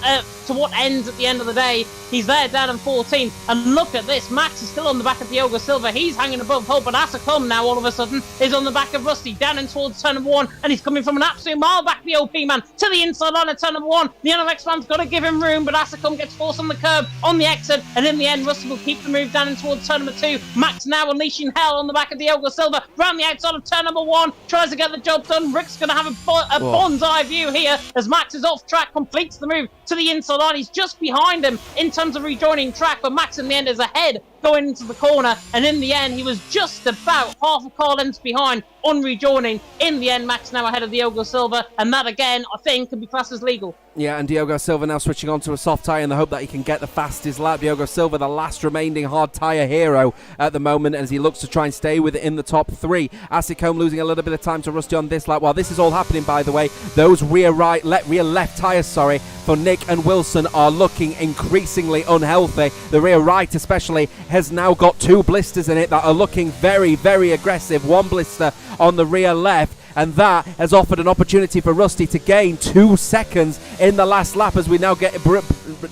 ends at the end of the day. He's there down in 14th, and look at this, Max is still on the back of Diogo Silva. He's hanging above Hope, but Asacom now all of a sudden is on the back of Rusty, down in towards turn number 1, and he's coming from an absolute mile back, the OP man, to the inside line of turn number 1. The NRX man's got to give him room, but Asacom gets forced on the curb on the exit, and in the end, Rusty will keep the move down in towards turn number 2. Max now unleashing hell on the back of Diogo Silva, round the outside of turn number 1, tries to get the job done. Rick's going to have a bonsai view here as Max is off track, completes the move to the inside line. He's just behind him in terms of rejoining track, but Max in the end is ahead going into the corner, and in the end, he was just about half a car length behind on rejoining. In the end, Max now ahead of Diogo Silva, and that again, I think, can be classed as legal. Yeah, and Diogo Silva now switching on to a soft tyre in the hope that he can get the fastest lap. Diogo Silva, the last remaining hard tyre hero at the moment, as he looks to try and stay within the top 3. Assicombe losing a little bit of time to Rusty on this lap. While this is all happening, by the way, those rear left tyres, for Nick and Wilson are looking increasingly unhealthy. The rear right especially has now got 2 blisters in it that are looking very, very aggressive. 1 blister on the rear left, and that has offered an opportunity for Rusty to gain 2 seconds in the last lap, as we now get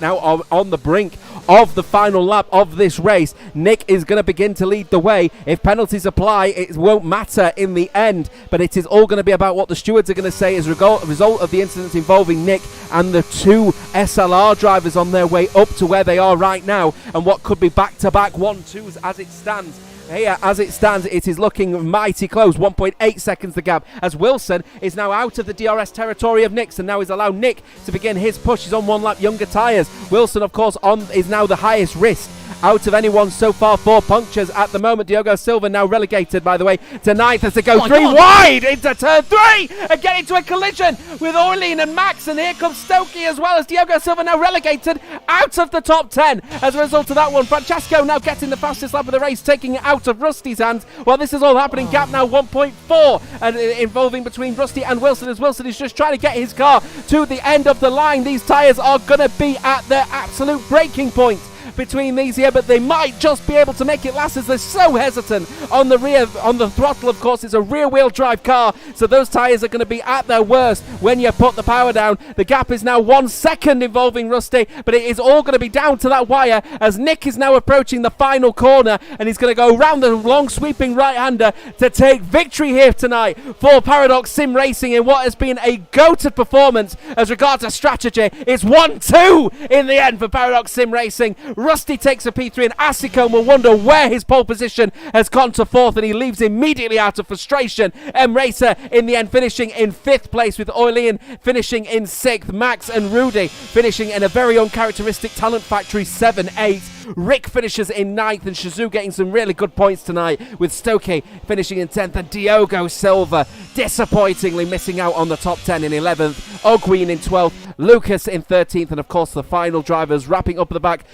now on the brink of the final lap of this race. Nick is going to begin to lead the way. If penalties apply, it won't matter in the end, but it is all going to be about what the stewards are going to say as a result of the incidents involving Nick and the 2 SLR drivers on their way up to where they are right now, and what could be back-to-back 1-2s as it stands. Here, as it stands, it is looking mighty close. 1.8 seconds the gap, as Wilson is now out of the DRS territory of Nick's, and now he's allowed Nick to begin his push. He's on 1 lap younger tyres. Wilson, of course, is now the highest risk out of anyone so far. 4 punctures at the moment. Diogo Silva now relegated, by the way, to 9th as they go 3 wide into turn 3 and get into a collision with Orlean and Max, and here comes Stokey as well, as Diogo Silva now relegated out of the top 10 as a result of that one. Francesco now getting the fastest lap of the race, taking it out of Rusty's hands. While this is all happening, gap now 1.4 and involving between Rusty and Wilson, as Wilson is just trying to get his car to the end of the line. These tyres are going to be at their absolute breaking point between these here, but they might just be able to make it last, as they're so hesitant on the throttle. Of course, it's a rear wheel drive car, so those tyres are going to be at their worst when you put the power down. The gap is now 1 second involving Rusty, but it is all going to be down to that wire, as Nick is now approaching the final corner, and he's going to go around the long sweeping right-hander to take victory here tonight for Paradox Sim Racing in what has been a goated performance as regards to strategy. It's 1-2 in the end for Paradox Sim Racing. Rusty takes a P3, and Assicombe will wonder where his pole position has gone to 4th, and he leaves immediately out of frustration. Racer in the end finishing in 5th place, with Orlean finishing in 6th. Max and Rudy finishing in a very uncharacteristic Talent Factory 7-8. Rick finishes in 9th, and Shazoo getting some really good points tonight, with Stokey finishing in 10th, and Diogo Silva disappointingly missing out on the top 10 in 11th. Ogween in 12th, Lucas in 13th, and of course the final drivers wrapping up at the back.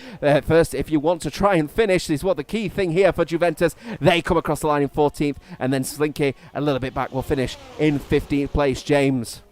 First, if you want to try and finish, is what the key thing here for Juventus. They come across the line in 14th, and then Slinky a little bit back will finish in 15th place. James.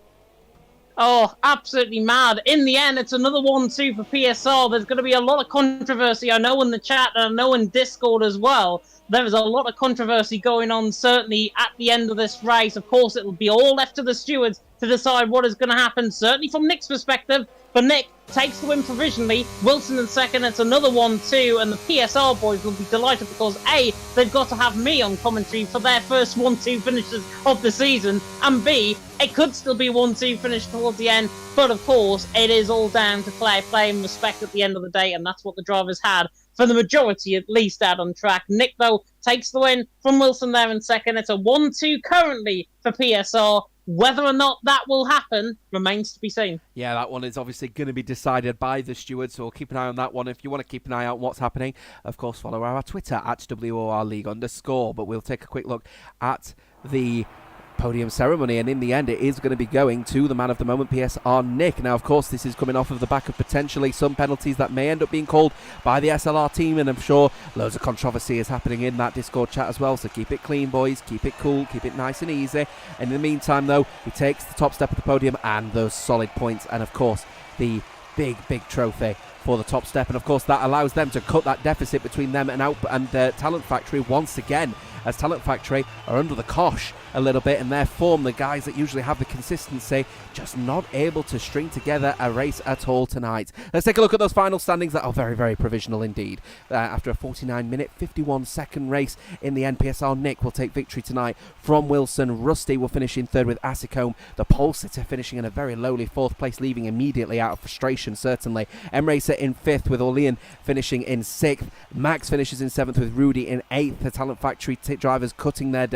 Oh, absolutely mad. In the end, it's another 1-2 for PSR. There's going to be a lot of controversy, I know, in the chat, and I know in Discord as well. There is a lot of controversy going on, certainly at the end of this race. Of course, it will be all left to the stewards to decide what is going to happen, certainly from Nick's perspective. But Nick takes the win provisionally. Wilson in 2nd. It's another 1-2, and the PSR boys will be delighted because A, they've got to have me on commentary for their first 1-2 finishes of the season, and B, it could still be 1-2 finish towards the end. But of course, it is all down to fair play and respect at the end of the day, and that's what the drivers had, for the majority at least, out on track. Nick, though, takes the win from Wilson there in 2nd. It's a 1-2 currently for PSR. Whether or not that will happen remains to be seen. Yeah, that one is obviously going to be decided by the stewards, so we'll keep an eye on that one. If you want to keep an eye on what's happening, of course, follow our Twitter at WOR_League_. But we'll take a quick look at the podium ceremony, and in the end it is going to be going to the man of the moment, PSR Nick. Now, of course, this is coming off of the back of potentially some penalties that may end up being called by the SLR team, and I'm sure loads of controversy is happening in that Discord chat as well, so keep it clean, boys, keep it cool, keep it nice and easy. And in the meantime, though, he takes the top step of the podium and those solid points, and of course the big trophy for the top step, and of course that allows them to cut that deficit between them and Talent Factory once again, as Talent Factory are under the cosh a little bit in their form. The guys that usually have the consistency just not able to string together a race at all tonight. Let's take a look at those final standings that are very provisional indeed. After a 49-minute 51-second race, in the end PSR Nick will take victory tonight from Wilson. Rusty will finish in 3rd with Assicombe, the pole sitter finishing in a very lowly 4th place, leaving immediately out of frustration certainly. Racer in 5th with Orlean finishing in 6th. Max finishes in 7th with Rudy in 8th. The Talent Factory drivers cutting their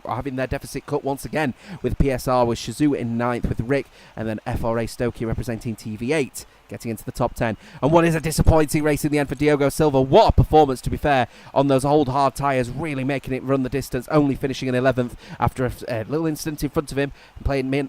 having their deficit cut once again, with PSR with Shazoo in 9th with Rick, and then FRA Stokey representing TV8 getting into the top 10. And what is a disappointing race in the end for Diogo Silva. What a performance, to be fair, on those old hard tyres, really making it run the distance, only finishing in 11th after a little incident in front of him.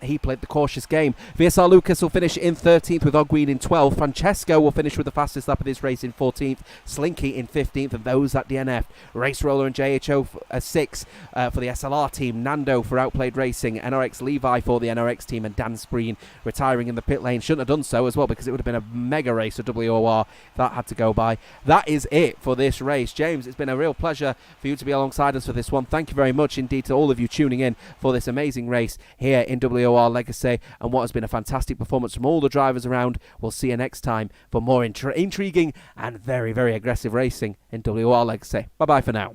He played the cautious game. VSR Lucas will finish in 13th with Ogween in 12th. Francesco will finish with the fastest lap of this race in 14th. Slinky in 15th, and those at DNF. Race Roller and JHO 6 for the SLR team. Nando for Outplayed Racing. NRX Levi for the NRX team, and Dan Spreen retiring in the pit lane. Shouldn't have done so as well, because it would have been a mega race for WOR if that had to go by. That is it for this race. James, it's been a real pleasure for you to be alongside us for this one. Thank you very much indeed to all of you tuning in for this amazing race here in WOR Legacy, and what has been a fantastic performance from all the drivers around. We'll see you next time for more intriguing and very, very aggressive racing in WOR Legacy. Bye bye for now.